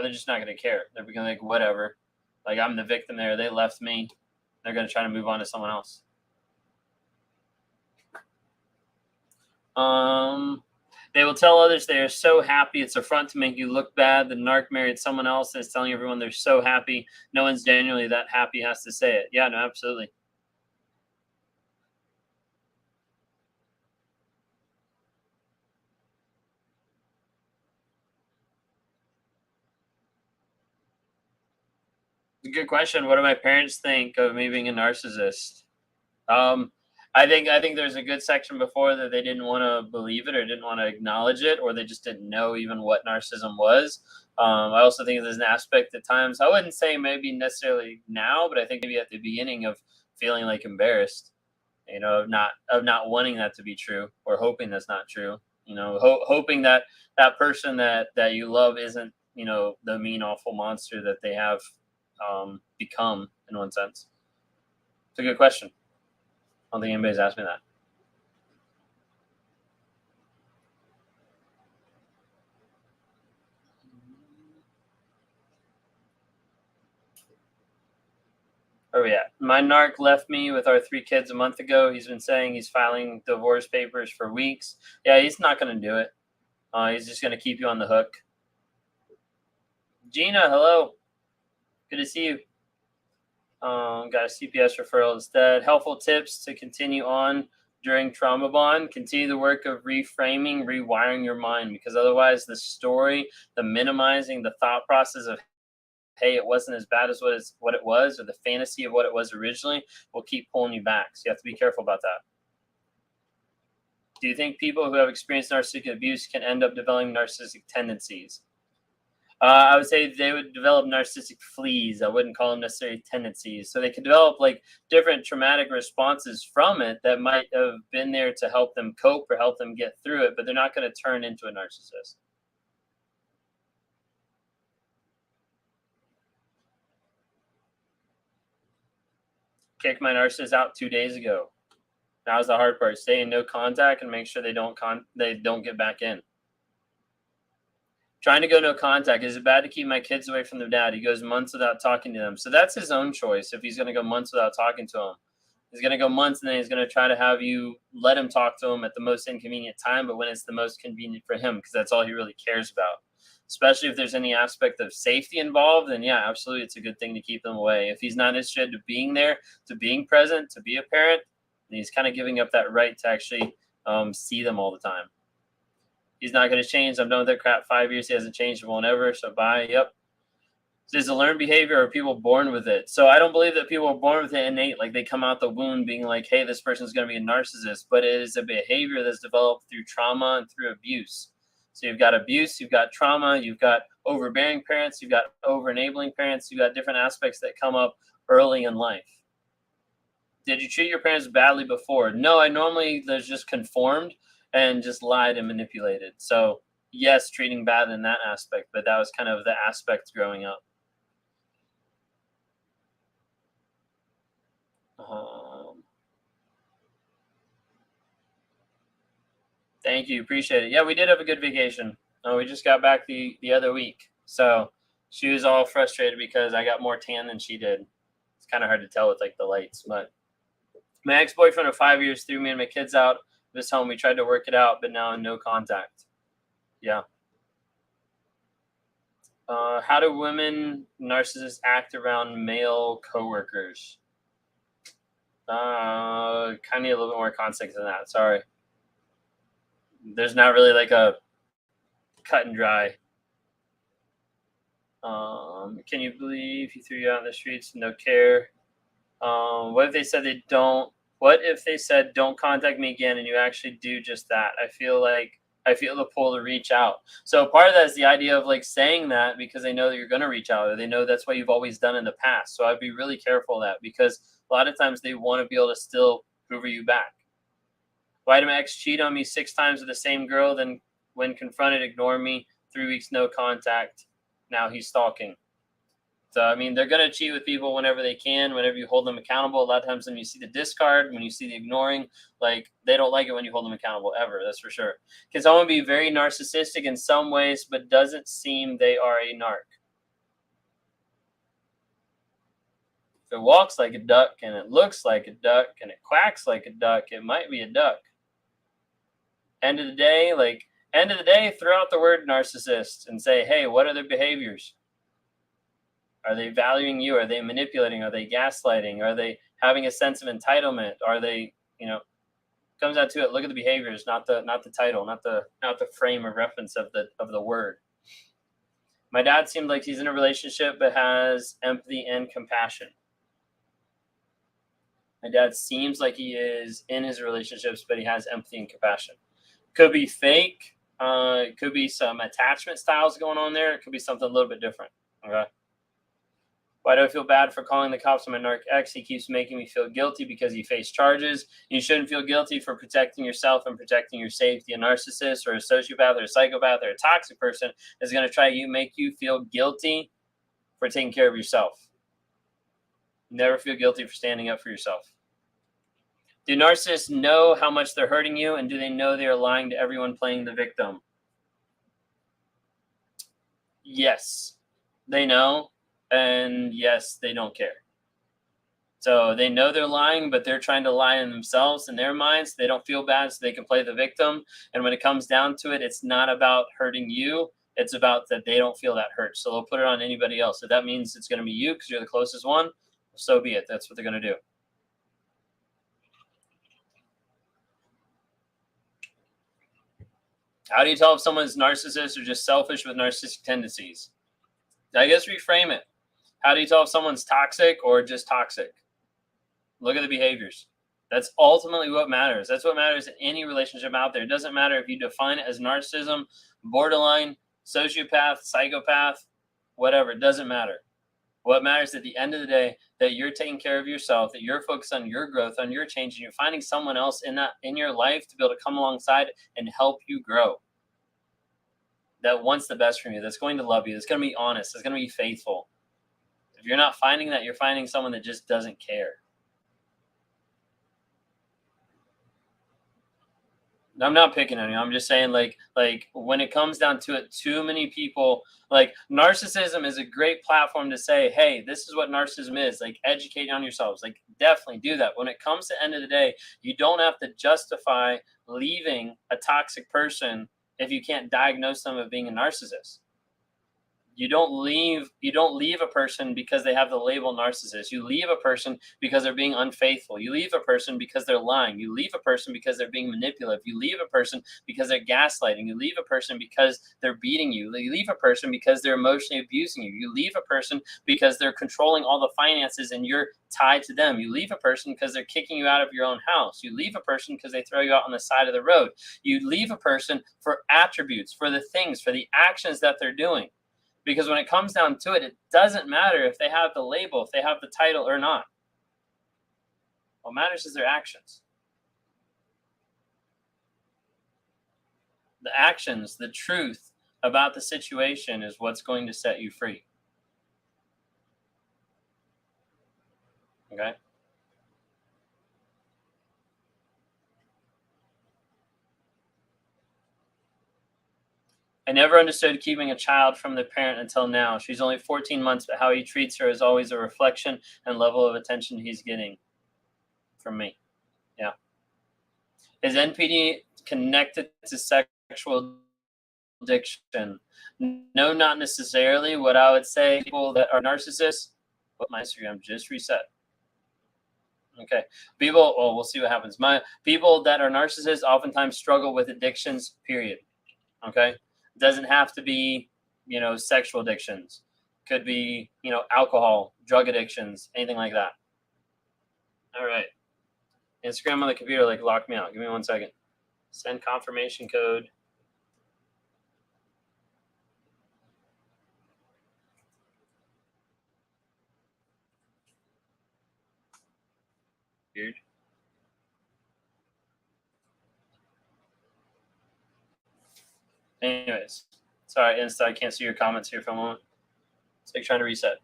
they're just not going to care. They're going to like, whatever. Like I'm the victim there. They left me. They're going to try to move on to someone else. They will tell others they are so happy. It's a front to make you look bad. The narc married someone else and is telling everyone they're so happy. No one's genuinely that happy has to say it. Yeah, no, absolutely. It's a good question. What do my parents think of me being a narcissist? Um, I think there's a good section before that they didn't want to believe it or didn't want to acknowledge it, or they just didn't know even what narcissism was. I also think there's an aspect at times, I wouldn't say maybe necessarily now, but I think maybe at the beginning of feeling like embarrassed, of not wanting that to be true or hoping that's not true. Hoping that that person that you love isn't the mean awful monster that they have become in one sense. It's a good question. I don't think anybody's asked me that. Oh yeah, my narc left me with our 3 kids a month ago. He's been saying he's filing divorce papers for weeks. Yeah, he's not going to do it. He's just going to keep you on the hook. Gina, hello. Good to see you. Got a CPS referral instead. Helpful tips to continue on during trauma bond. Continue the work of reframing, rewiring your mind, because otherwise the story, the minimizing, the thought process of, hey, it wasn't as bad as what it was, or the fantasy of what it was originally, will keep pulling you back. So you have to be careful about that. Do you think people who have experienced narcissistic abuse can end up developing narcissistic tendencies? I would say they would develop narcissistic fleas. I wouldn't call them necessarily tendencies. So they could develop like different traumatic responses from it that might have been there to help them cope or help them get through it, but they're not going to turn into a narcissist. Kicked my narcissist out 2 days ago. That was the hard part. Stay in no contact and make sure they don't get back in. Trying to go no contact. Is it bad to keep my kids away from their dad? He goes months without talking to them. So that's his own choice. If he's going to go months without talking to him, he's going to go months and then he's going to try to have you let him talk to him at the most inconvenient time, but when it's the most convenient for him, because that's all he really cares about. Especially if there's any aspect of safety involved, then yeah, absolutely, it's a good thing to keep them away. If he's not interested to being there, to being present, to be a parent, then he's kind of giving up that right to actually see them all the time. He's not going to change. I'm done with that crap. 5 years, he hasn't changed. It won't ever. So bye. Yep. Is it learned behavior, or are people born with it? So I don't believe that people are born with it innate, like they come out the womb being like, hey, this person's going to be a narcissist, but it is a behavior that's developed through trauma and through abuse. So you've got abuse, you've got trauma, you've got overbearing parents, you've got over-enabling parents, you've got different aspects that come up early in life. Did you treat your parents badly before? No, I normally just conformed and just lied and manipulated. So yes, treating bad in that aspect, but that was kind of the aspect growing up. Thank you, appreciate it. Yeah, we did have a good vacation. We just got back the other week, so she was all frustrated because I got more tan than she did. It's kind of hard to tell with like the lights, but my ex-boyfriend of 5 years threw me and my kids out of his home. We tried to work it out, but now in no contact. Yeah. How do women narcissists act around male coworkers? Kind of need a little bit more context than that. Sorry. There's not really like a cut and dry. Can you believe he threw you out in the streets? No care. What if they said they don't? What if they said don't contact me again, and you actually do just that? I feel the pull to reach out. So part of that is the idea of like saying that because they know that you're going to reach out, or they know that's what you've always done in the past. So I'd be really careful of that, because a lot of times they want to be able to still hoover you back. Why did my ex cheat on me 6 times with the same girl? Then when confronted, ignore me. 3 weeks, no contact. Now he's stalking. So, I mean, they're going to cheat with people whenever they can, whenever you hold them accountable. A lot of times when you see the discard, when you see the ignoring, like they don't like it when you hold them accountable ever. That's for sure. Can someone be very narcissistic in some ways, but doesn't seem they are a narc? it walks like a duck and it looks like a duck and it quacks like a duck, it might be a duck. End of the day, throw out the word narcissist and say, hey, what are their behaviors? Are they valuing you? Are they manipulating? Are they gaslighting? Are they having a sense of entitlement? Are they, comes down to it, look at the behaviors, not the title, not the frame of reference of the word. My dad seemed like he's in a relationship but has empathy and compassion. My dad seems like he is in his relationships, but he has empathy and compassion. Could be fake. It could be some attachment styles going on there. It could be something a little bit different. Okay. Why do I feel bad for calling the cops on my narc ex? He keeps making me feel guilty because he faced charges. You shouldn't feel guilty for protecting yourself and protecting your safety. A narcissist or a sociopath or a psychopath or a toxic person is going to try to make you feel guilty for taking care of yourself. Never feel guilty for standing up for yourself. Do narcissists know how much they're hurting you, and do they know they are lying to everyone playing the victim? Yes, they know, and yes, they don't care. So they know they're lying, but they're trying to lie in themselves, in their minds. They don't feel bad, so they can play the victim. And when it comes down to it, it's not about hurting you. It's about that they don't feel that hurt. So they'll put it on anybody else. If that means it's going to be you because you're the closest one, so be it. That's what they're going to do. How do you tell if someone's narcissist or just selfish with narcissistic tendencies? I guess reframe it. How do you tell if someone's toxic or just toxic? Look at the behaviors. That's ultimately what matters. That's what matters in any relationship out there. It doesn't matter if you define it as narcissism, borderline, sociopath, psychopath, whatever. It doesn't matter. What matters at the end of the day, that you're taking care of yourself, that you're focused on your growth, on your change, and you're finding someone else in your life to be able to come alongside and help you grow. That wants the best from you, that's going to love you, that's going to be honest, that's going to be faithful. If you're not finding that, you're finding someone that just doesn't care. I'm not picking on you. I'm just saying, like when it comes down to it, too many people, like, narcissism is a great platform to say, hey, this is what narcissism is. Like, educate on yourselves. Like, definitely do that. When it comes to the end of the day, you don't have to justify leaving a toxic person if you can't diagnose them of being a narcissist. You don't leave a person because they have the label narcissist. You leave a person because they're being unfaithful. You leave a person because they're lying. You leave a person because they're being manipulative. You leave a person because they're gaslighting. You leave a person because they're beating you. You leave a person because they're emotionally abusing you. You leave a person because they're controlling all the finances and you're tied to them. You leave a person because they're kicking you out of your own house. You leave a person because they throw you out on the side of the road. You leave a person for attributes, for the things, for the actions that they're doing. Because when it comes down to it, it doesn't matter if they have the label, if they have the title or not. What matters is their actions. The actions, the truth about the situation is what's going to set you free. Okay? I never understood keeping a child from the parent until now. She's only 14 months, but how he treats her is always a reflection and level of attention he's getting from me. Yeah. Is NPD connected to sexual addiction? No, not necessarily. What I would say, people that are narcissists, but my Instagram just reset. Okay. We'll see what happens. People that are narcissists oftentimes struggle with addictions, period. Okay. It doesn't have to be, sexual addictions. Could be, alcohol, drug addictions, anything like that. All right. Instagram on the computer, lock me out. Give me 1 second. Send confirmation code. Weird. Anyways, sorry, Insta, I can't see your comments here for a moment. It's like trying to reset.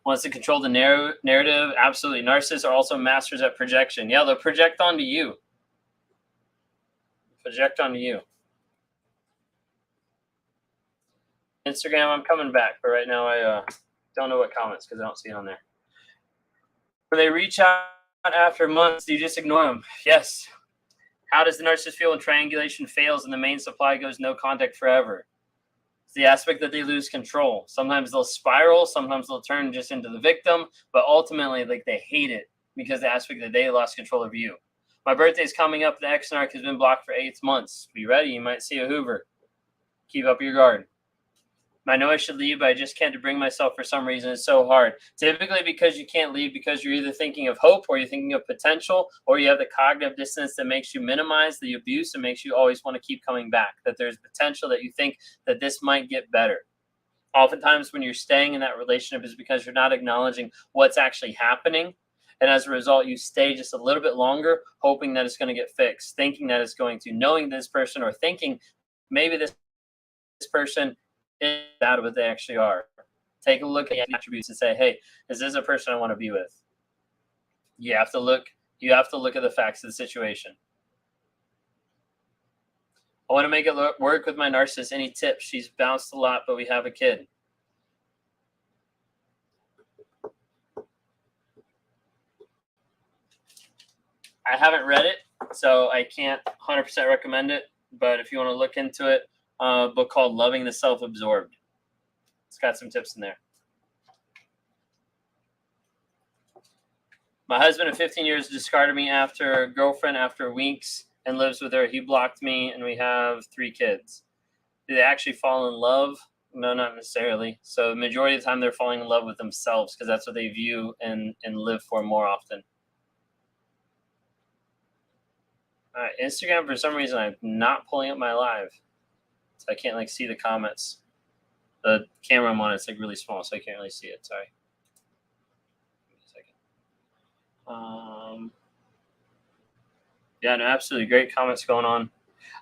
Wants to control the narrative. Absolutely. Narcissists are also masters at projection. Yeah, they'll project onto you. Project onto you. Instagram, I'm coming back, but right now I don't know what comments because I don't see it on there. When they reach out after months, do you just ignore them? Yes. How does the narcissist feel when triangulation fails and the main supply goes no contact forever? It's the aspect that they lose control. Sometimes they'll spiral, sometimes they'll turn just into the victim, but ultimately, like, they hate it because the aspect that they lost control of you. My birthday's coming up. The ex-narc has been blocked for 8 months. Be ready. You might see a Hoover. Keep up your guard. I know I should leave, but I just can't bring myself for some reason. It's so hard. Typically because you can't leave because you're either thinking of hope or you're thinking of potential, or you have the cognitive dissonance that makes you minimize the abuse and makes you always want to keep coming back, that there's potential, that you think that this might get better. Oftentimes when you're staying in that relationship is because you're not acknowledging what's actually happening. And as a result, you stay just a little bit longer, hoping that it's going to get fixed, thinking that it's going to, knowing this person, or thinking maybe this person is out of what they actually are. Take a look at the attributes and say, hey, is this a person I want to be with? You have to look at the facts of the situation. I want to make it work with my narcissist. Any tips? She's bounced a lot, but we have a kid. I haven't read it, so I can't 100% recommend it. But if you want to look into it, a book called Loving the Self-Absorbed. It's got some tips in there. My husband of 15 years discarded me after a girlfriend after weeks and lives with her. He blocked me, and we have 3 kids. Do they actually fall in love? No, not necessarily. So the majority of the time they're falling in love with themselves because that's what they view and live for more often. All right, Instagram, for some reason, I'm not pulling up my live. So I can't see the comments. The camera I'm on, it's really small, so I can't really see it. Sorry. Give me a second. Yeah, no, absolutely great comments going on.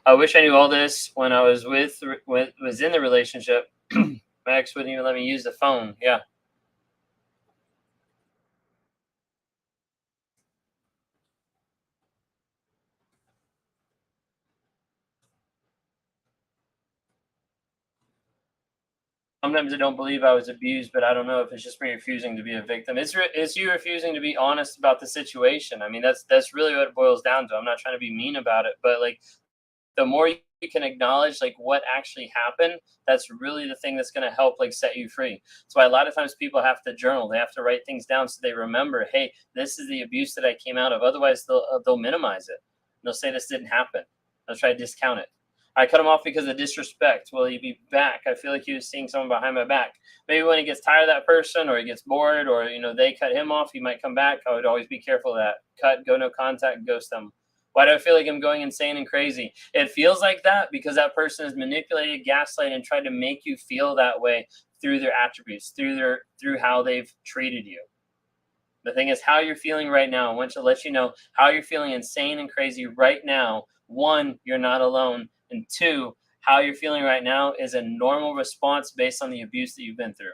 I wish I knew all this when I was was in the relationship. My ex wouldn't even let me use the phone. Yeah. Sometimes I don't believe I was abused, but I don't know if it's just me refusing to be a victim. It's you refusing to be honest about the situation. I mean, that's really what it boils down to. I'm not trying to be mean about it, but the more you can acknowledge what actually happened, that's really the thing that's going to help set you free. That's why a lot of times people have to journal. They have to write things down so they remember, hey, this is the abuse that I came out of. Otherwise, they'll minimize it. They'll say this didn't happen. They'll try to discount it. I cut him off because of disrespect. Will he be back? I feel like he was seeing someone behind my back. Maybe when he gets tired of that person, or he gets bored, or they cut him off, he might come back. I would always be careful of that. Cut, go no contact, ghost them. Why do I feel like I'm going insane and crazy? It feels like that because that person has manipulated, gaslighted, and tried to make you feel that way through their attributes, through how they've treated you. The thing is, how you're feeling right now. I want to let you know how you're feeling insane and crazy right now. 1, you're not alone. And 2, how you're feeling right now is a normal response based on the abuse that you've been through.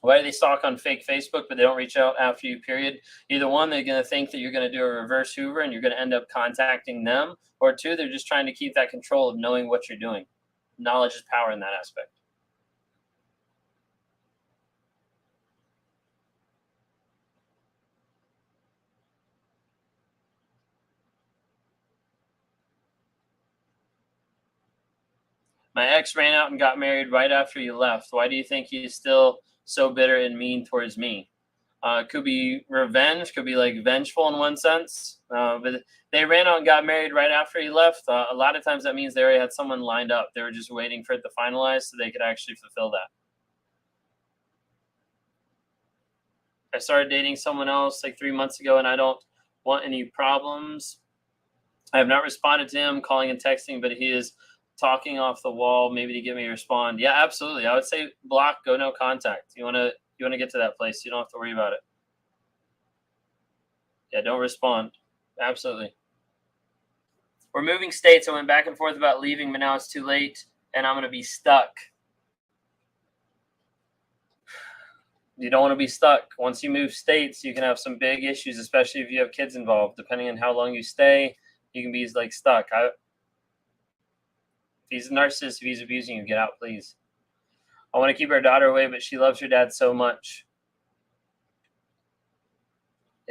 Why do they stalk on fake Facebook, but they don't reach out after you, period? Either 1, they're going to think that you're going to do a reverse Hoover and you're going to end up contacting them. Or 2, they're just trying to keep that control of knowing what you're doing. Knowledge is power in that aspect. My ex ran out and got married right after you left. Why do you think he's still so bitter and mean towards me? Could be revenge, could be vengeful in one sense. But they ran out and got married right after he left. A lot of times that means they already had someone lined up. They were just waiting for it to finalize so they could actually fulfill that. I started dating someone else 3 months ago, and I don't want any problems. I have not responded to him, calling and texting, but he is talking off the wall, maybe to get me to respond. Yeah, absolutely. I would say block, go no contact. You want to get to that place. You don't have to worry about it. Yeah, don't respond. Absolutely. We're moving states. I went back and forth about leaving, but now it's too late, and I'm going to be stuck. You don't want to be stuck. Once you move states, you can have some big issues, especially if you have kids involved. Depending on how long you stay, you can be stuck. If he's a narcissist, if he's abusing you, get out, please. I want to keep our daughter away, but she loves her dad so much.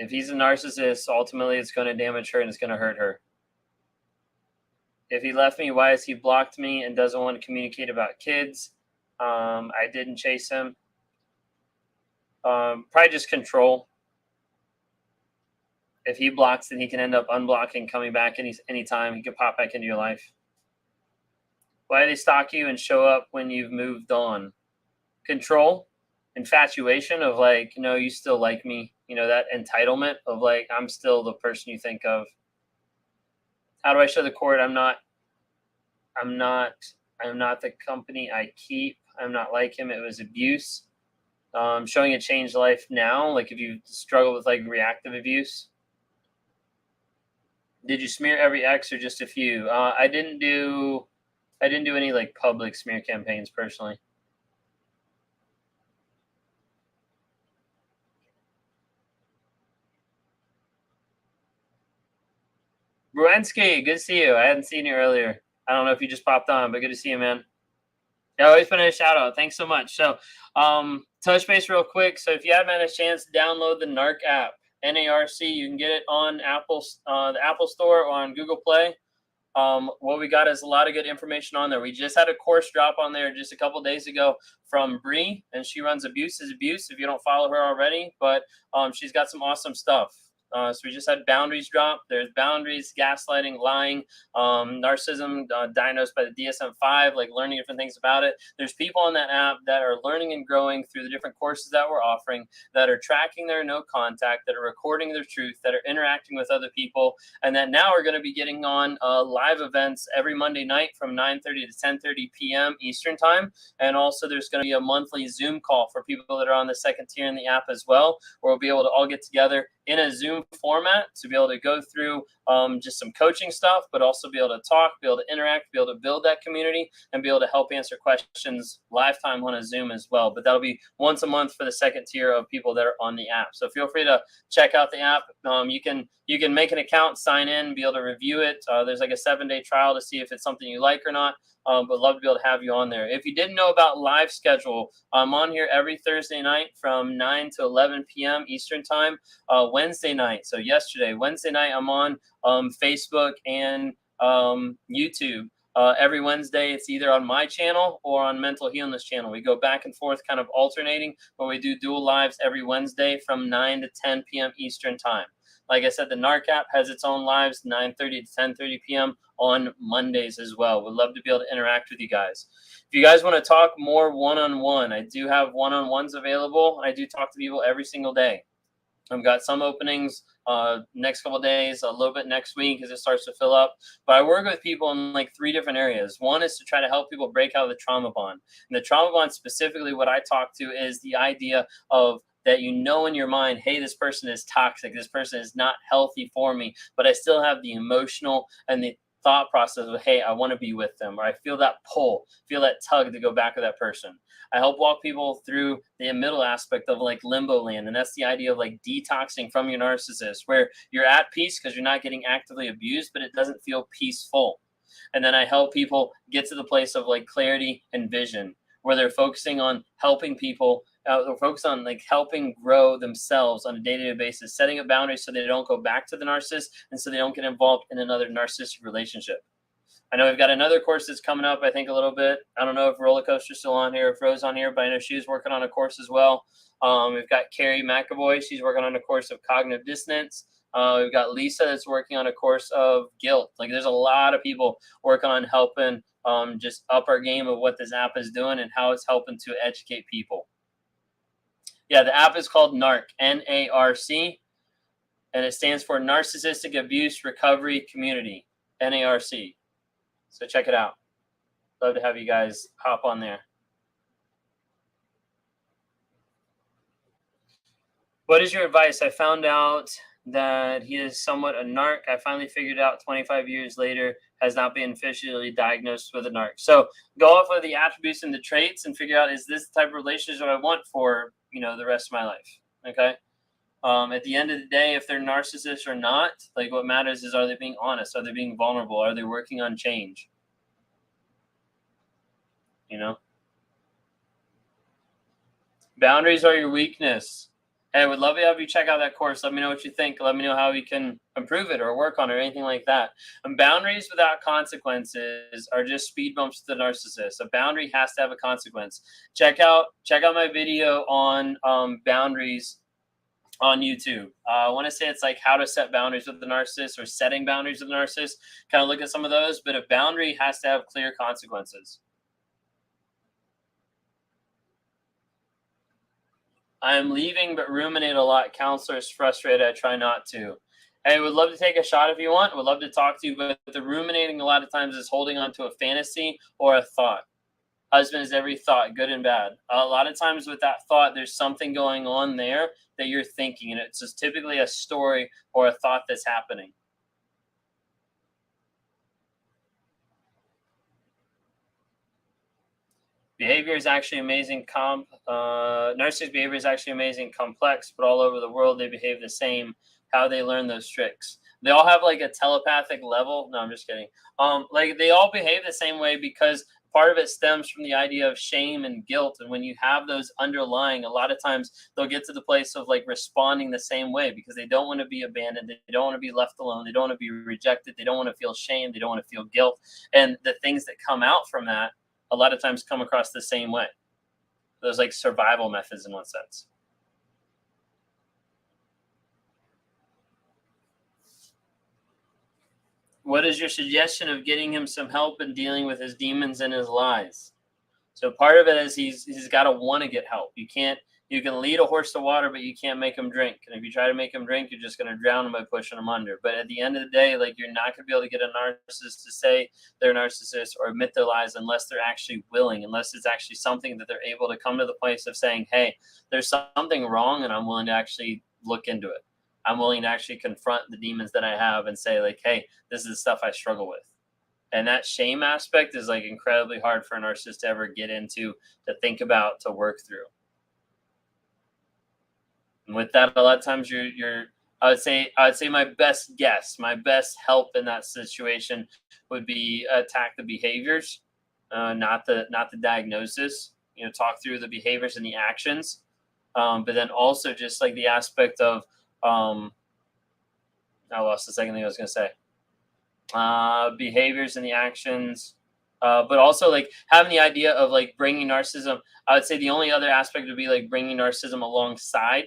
If he's a narcissist, ultimately it's going to damage her and it's going to hurt her. If he left me, why has he blocked me and doesn't want to communicate about kids? I didn't chase him. Probably just control. If he blocks, then he can end up unblocking, coming back anytime. He could pop back into your life. Why do they stalk you and show up when you've moved on? Control, infatuation of like, no, you still like me. You know, that entitlement of like, I'm still the person you think of. How do I show the court I'm not the company I keep. I'm not like him. It was abuse. Showing a changed life now. Like if you struggle with like reactive abuse. Did you smear every ex or just a few? I didn't do any like public smear campaigns personally. Bruensky, good to see you. I hadn't seen you earlier. I don't know if you just popped on, but good to see you, man. Yeah, always put in a shout out. Thanks so much. So, touch base real quick. So, if you haven't had a chance, download the Narc app, NARC. You can get it on the Apple Store or on Google Play. What we got is a lot of good information on there. We just had a course drop on there just a couple days ago from Bree, and she runs Abuse is Abuse if you don't follow her already, but she's got some awesome stuff. So we just had boundaries drop. There's boundaries, gaslighting, lying, narcissism diagnosed by the DSM-5, like learning different things about it. There's people on that app that are learning and growing through the different courses that we're offering, that are tracking their no contact, that are recording their truth, that are interacting with other people, and that now are going to be getting on live events every Monday night from 9:30 to 10:30 p.m. Eastern time. And also there's going to be a monthly Zoom call for people that are on the second tier in the app as well, where we'll be able to all get together in a Zoom format to be able to go through just some coaching stuff, but also be able to talk, be able to interact, be able to build that community, and be able to help answer questions lifetime on a Zoom as well. But that'll be once a month for the second tier of people that are on the app. So feel free to check out the app. You can make an account, sign in, be able to review it. There's like a 7-day trial to see if it's something you like or not. But love to be able to have you on there. If you didn't know about live schedule, I'm on here every Thursday night from 9 to 11 p.m. Eastern time. Wednesday night, so yesterday, Wednesday night, I'm on Facebook and YouTube. Every Wednesday, it's either on my channel or on Mental Healness channel. We go back and forth, kind of alternating, but we do dual lives every Wednesday from 9 to 10 p.m. Eastern time. Like I said, the Narc app has its own lives, 9:30 to 10:30 p.m. on Mondays as well. We'd love to be able to interact with you guys. If you guys want to talk more one-on-one, I do have one-on-ones available. I do talk to people every single day. I've got some openings next couple of days, a little bit next week as it starts to fill up. But I work with people in like 3 different areas. One is to try to help people break out of the trauma bond. And the trauma bond, specifically what I talk to, is the idea of that you know in your mind, hey, this person is toxic, this person is not healthy for me, but I still have the emotional and the thought process of, hey, I want to be with them, or I feel that pull, feel that tug to go back with that person. I help walk people through the middle aspect of like limbo land, and that's the idea of like detoxing from your narcissist, where you're at peace because you're not getting actively abused, but it doesn't feel peaceful. And then I help people get to the place of like clarity and vision, where they're focusing on helping people. They're focused on like helping grow themselves on a day-to-day basis, setting up boundaries so they don't go back to the narcissist and so they don't get involved in another narcissistic relationship. I know we've got another course that's coming up, I think, a little bit. I don't know if Roller Coaster's still on here, if Rose on here, but I know she's working on a course as well. We've got Carrie McAvoy. She's working on a course of cognitive dissonance. We've got Lisa that's working on a course of guilt. Like there's a lot of people working on helping just up our game of what this app is doing and how it's helping to educate people. Yeah, the app is called NARC, N-A-R-C, and it stands for Narcissistic Abuse Recovery Community, N-A-R-C. So check it out. Love to have you guys hop on there. What is your advice? I found out that he is somewhat a narc. I finally figured out 25 years later, has not been officially diagnosed with a narc. So go off of the attributes and the traits and figure out, is this the type of relationship I want for, the rest of my life? Okay. At the end of the day, if they're narcissists or not, like what matters is, are they being honest? Are they being vulnerable? Are they working on change? Boundaries are your weakness. Hey, I would love to have you check out that course. Let me know what you think. Let me know how we can improve it or work on it or anything like that. And boundaries without consequences are just speed bumps to the narcissist. A boundary has to have a consequence. Check out my video on boundaries on YouTube. I want to say it's like how to set boundaries with the narcissist or setting boundaries with the narcissist. Kind of look at some of those, but a boundary has to have clear consequences. I'm leaving, but ruminate a lot. Counselor's frustrated. I try not to. Hey, would love to take a shot if you want. Would love to talk to you, but the ruminating a lot of times is holding on to a fantasy or a thought. Husband is every thought, good and bad. A lot of times with that thought, there's something going on there that you're thinking, and it's just typically a story or a thought that's happening. Behavior is actually amazing. Narcissist behavior is actually amazing, complex, but all over the world they behave the same. How they learn those tricks? They all have like a telepathic level. No, I'm just kidding. Like they all behave the same way because part of it stems from the idea of shame and guilt. And when you have those underlying, a lot of times they'll get to the place of like responding the same way because they don't want to be abandoned. They don't want to be left alone. They don't want to be rejected. They don't want to feel shame. They don't want to feel guilt. And the things that come out from that a lot of times come across the same way. Those like survival methods in one sense. What is your suggestion of getting him some help in dealing with his demons and his lies? So part of it is he's got to want to get help. You can lead a horse to water, but you can't make him drink. And if you try to make him drink, you're just going to drown him by pushing him under. But at the end of the day, like you're not going to be able to get a narcissist to say they're a narcissist or admit their lies unless they're actually willing, unless it's actually something that they're able to come to the place of saying, hey, there's something wrong and I'm willing to actually look into it. I'm willing to actually confront the demons that I have and say like, hey, this is the stuff I struggle with. And that shame aspect is like incredibly hard for a narcissist to ever get into, to think about, to work through. And with that, a lot of times I would say my best guess, my best help in that situation would be attack the behaviors, not the diagnosis. Talk through the behaviors and the actions, but then also just like the aspect of I lost the second thing I was going to say. Behaviors and the actions, but also like having the idea of like bringing narcissism. I would say the only other aspect would be like bringing narcissism alongside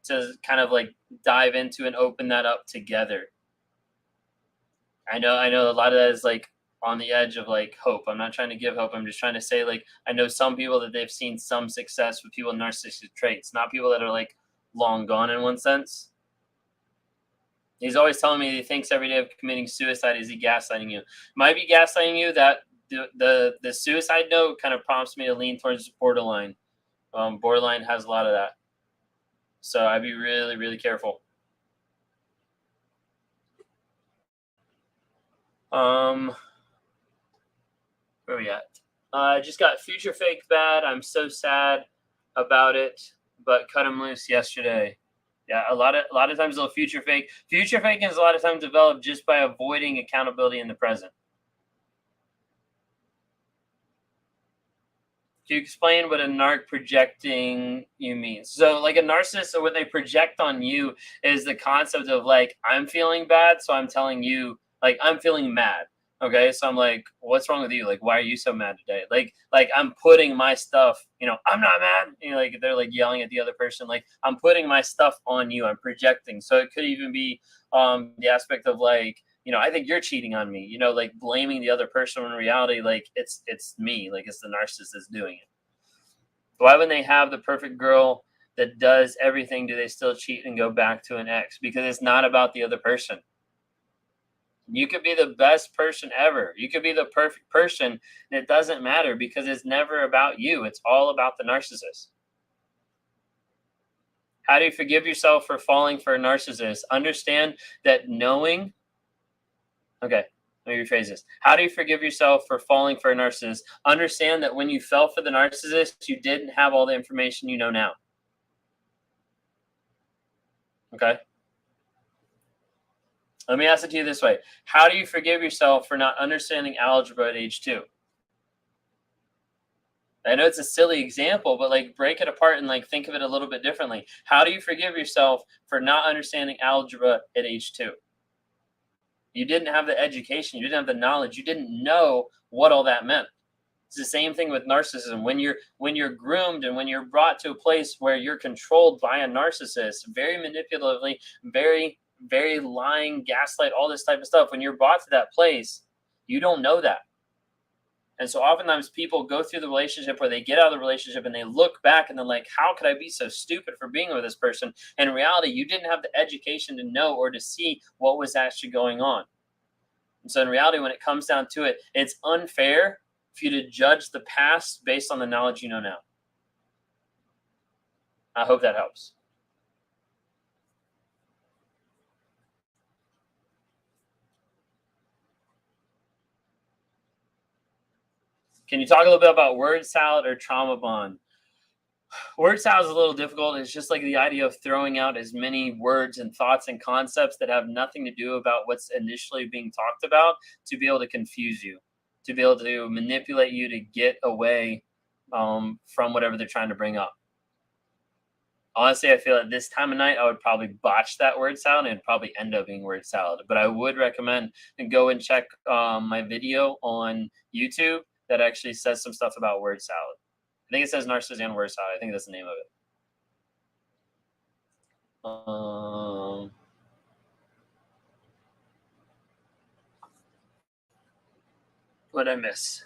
to kind of like dive into and open that up together. I know a lot of that is like on the edge of like hope. I'm not trying to give hope. I'm just trying to say like I know some people that they've seen some success with people with narcissistic traits, not people that are like long gone in one sense. He's always telling me he thinks every day of committing suicide. Is he gaslighting you? Might be gaslighting you. That the suicide note kind of prompts me to lean towards borderline. Borderline has a lot of that, so I'd be really really careful. Where are we at? I just got future fake bad. I'm so sad about it, but cut him loose yesterday. Yeah, a lot of times they'll future fake. Future fake is a lot of times developed just by avoiding accountability in the present. To explain what a narc projecting you means. So like a narcissist, so what they project on you is the concept of like, I'm feeling bad, so I'm telling you like I'm feeling mad. Okay. So I'm like, what's wrong with you? Like, why are you so mad today? Like I'm putting my stuff, I'm not mad. Like they're like yelling at the other person, like I'm putting my stuff on you. I'm projecting. So it could even be the aspect of like, I think you're cheating on me, like blaming the other person when in reality, like it's me, like it's the narcissist that's doing it. Why when they have the perfect girl that does everything, do they still cheat and go back to an ex? Because it's not about the other person. You could be the best person ever. You could be the perfect person, and it doesn't matter because it's never about you. It's all about the narcissist. How do you forgive yourself for falling for a narcissist? Understand that knowing. Okay, let me rephrase this. How do you forgive yourself for falling for a narcissist? Understand that when you fell for the narcissist, you didn't have all the information you know now. Okay? Let me ask it to you this way. How do you forgive yourself for not understanding algebra at age 2? I know it's a silly example, but like break it apart and like think of it a little bit differently. How do you forgive yourself for not understanding algebra at age 2? You didn't have the education, you didn't have the knowledge, you didn't know what all that meant. It's the same thing with narcissism. When you're groomed and when you're brought to a place where you're controlled by a narcissist, very manipulatively, very lying, gaslight, all this type of stuff. When you're brought to that place, you don't know that. And so oftentimes people go through the relationship where they get out of the relationship and they look back and they're like, how could I be so stupid for being with this person? And in reality, you didn't have the education to know or to see what was actually going on. And so in reality, when it comes down to it, it's unfair for you to judge the past based on the knowledge you know now. I hope that helps. Can you talk a little bit about word salad or trauma bond? Word salad is a little difficult. It's just like the idea of throwing out as many words and thoughts and concepts that have nothing to do about what's initially being talked about to be able to confuse you, to be able to manipulate you to get away from whatever they're trying to bring up. Honestly, I feel at this time of night, I would probably botch that word salad and it'd probably end up being word salad. But I would recommend and go and check my video on YouTube that actually says some stuff about word salad. I think it says Narcissist and word salad. I think that's the name of it. What did I miss?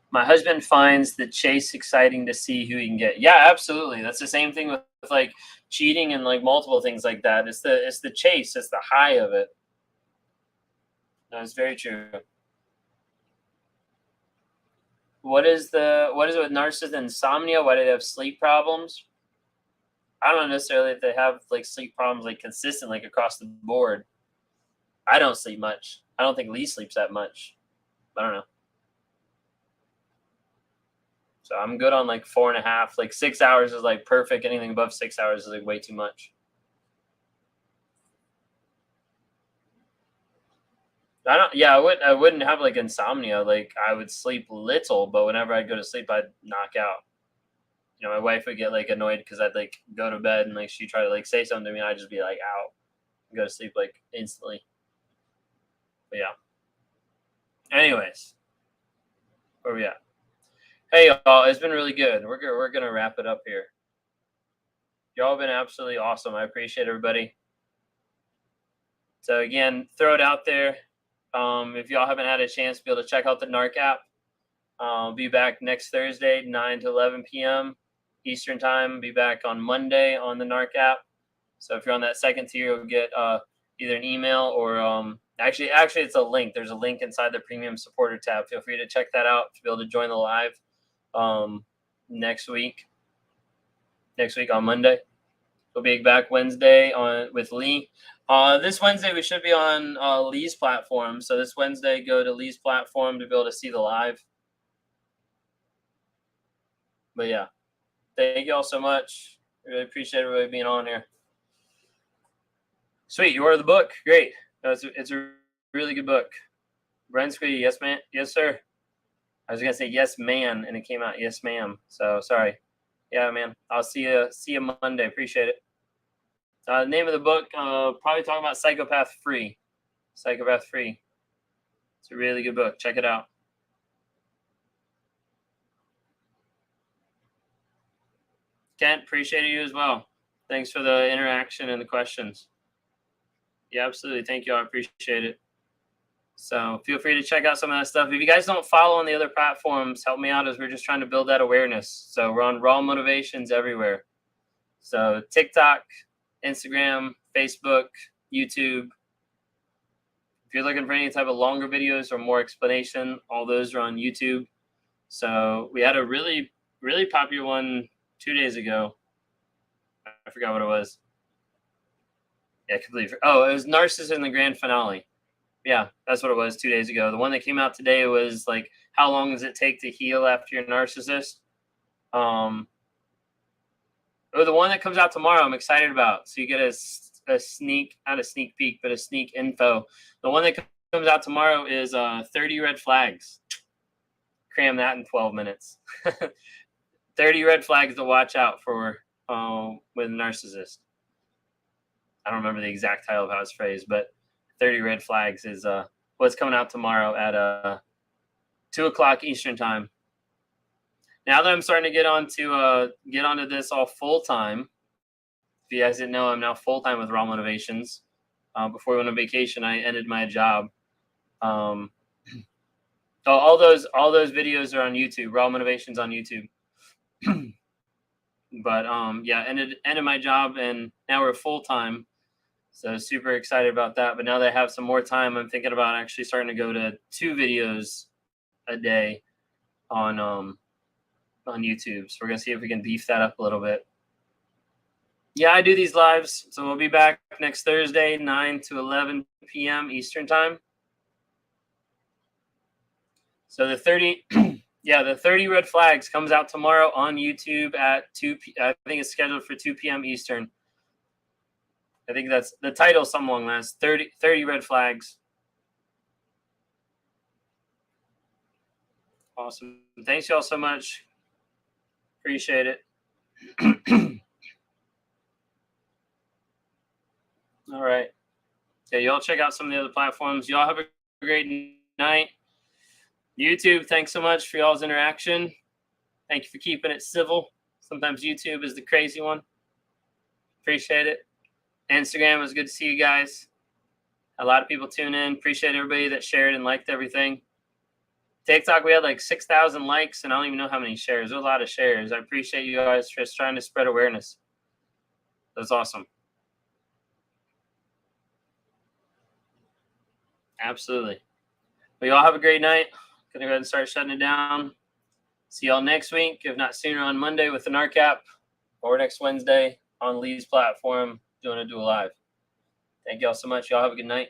My husband finds the chase exciting to see who he can get. Yeah, absolutely. That's the same thing with like cheating and like multiple things like that. It's the chase. It's the high of it. No, it's very true. What is it with narcissist insomnia? Why do they have sleep problems? I don't know necessarily if they have like sleep problems like consistent like across the board. I don't sleep much. I don't think Lee sleeps that much. I don't know. So I'm good on like 4.5. Like 6 hours is like perfect. Anything above 6 hours is like way too much. I wouldn't have like insomnia. Like I would sleep little, but whenever I'd go to sleep, I'd knock out. You know, my wife would get like annoyed because I'd like go to bed and like she'd try to like say something to me and I'd just be like out and go to sleep like instantly. But yeah. Anyways, where we at? Hey y'all, it's been really good. We're gonna wrap it up here. Y'all have been absolutely awesome. I appreciate everybody. So again, throw it out there. If y'all haven't had a chance to be able to check out the Narc app, I'll be back next Thursday, 9 to 11 p.m. Eastern time. Be back on Monday on the Narc app. So if you're on that second tier, you'll get either an email or actually it's a link. There's a link inside the premium supporter tab. Feel free to check that out to be able to join the live next week on Monday. We'll be back Wednesday with Lee. This Wednesday we should be on Lee's platform. So this Wednesday, go to Lee's platform to be able to see the live. But yeah, thank you all so much. Really appreciate everybody being on here. Sweet, you ordered the book. Great. It's a really good book. Brent Squeedy, yes, man. Yes, sir. I was gonna say yes, man, and it came out yes, ma'am. So sorry. Yeah, man. I'll see you Monday. Appreciate it. The name of the book, probably talking about Psychopath Free. Psychopath Free. It's a really good book. Check it out. Kent, appreciate you as well. Thanks for the interaction and the questions. Yeah, absolutely. Thank you. I appreciate it. So feel free to check out some of that stuff. If you guys don't follow on the other platforms, help me out as we're just trying to build that awareness. So we're on Raw Motivations everywhere. So TikTok, Instagram, Facebook, YouTube. If you're looking for any type of longer videos or more explanation, all those are on YouTube. So we had a really, really popular one 2 days ago. I forgot what it was. Yeah, completely. Oh, it was Narcissist in the grand finale. Yeah, that's what it was 2 days ago. The one that came out today was like, how long does it take to heal after you're a narcissist? Oh, the one that comes out tomorrow, I'm excited about. So you get a sneak, not a sneak peek, but a sneak info. The one that comes out tomorrow is 30 red flags. Cram that in 12 minutes. 30 red flags to watch out for with a narcissist. I don't remember the exact title of how it's phrased, but 30 red flags is what's coming out tomorrow at 2 o'clock Eastern time. Now that I'm starting to get onto this all full time, if you guys didn't know, I'm now full time with Raw Motivations. Before we went on vacation, I ended my job. So all those videos are on YouTube. Raw Motivations on YouTube. But yeah, ended my job, and now we're full time. So super excited about that. But now that I have some more time, I'm thinking about actually starting to go to 2 videos a day on YouTube. So we're gonna see if we can beef that up a little bit. Yeah, I do these lives. So we'll be back next Thursday, 9 to 11 p.m. Eastern time. So the 30, yeah, the 30 red flags comes out tomorrow on YouTube at 2 I think it's scheduled for 2 p.m. Eastern. I think that's the title, something along that. 30 red flags. Awesome. Thanks y'all so much. Appreciate it. All right. Yeah, y'all check out some of the other platforms. Y'all have a great night. YouTube, thanks so much for y'all's interaction. Thank you for keeping it civil. Sometimes YouTube is the crazy one. Appreciate it. Instagram, it was good to see you guys. A lot of people tune in. Appreciate everybody that shared and liked everything. TikTok, we had like 6,000 likes, and I don't even know how many shares. There's a lot of shares. I appreciate you guys just trying to spread awareness. That's awesome. Absolutely. Well, y'all have a great night. Gonna go ahead and start shutting it down. See y'all next week, if not sooner, on Monday with the NARCAP, or next Wednesday on Lee's platform doing a dual live. Thank y'all so much. Y'all have a good night.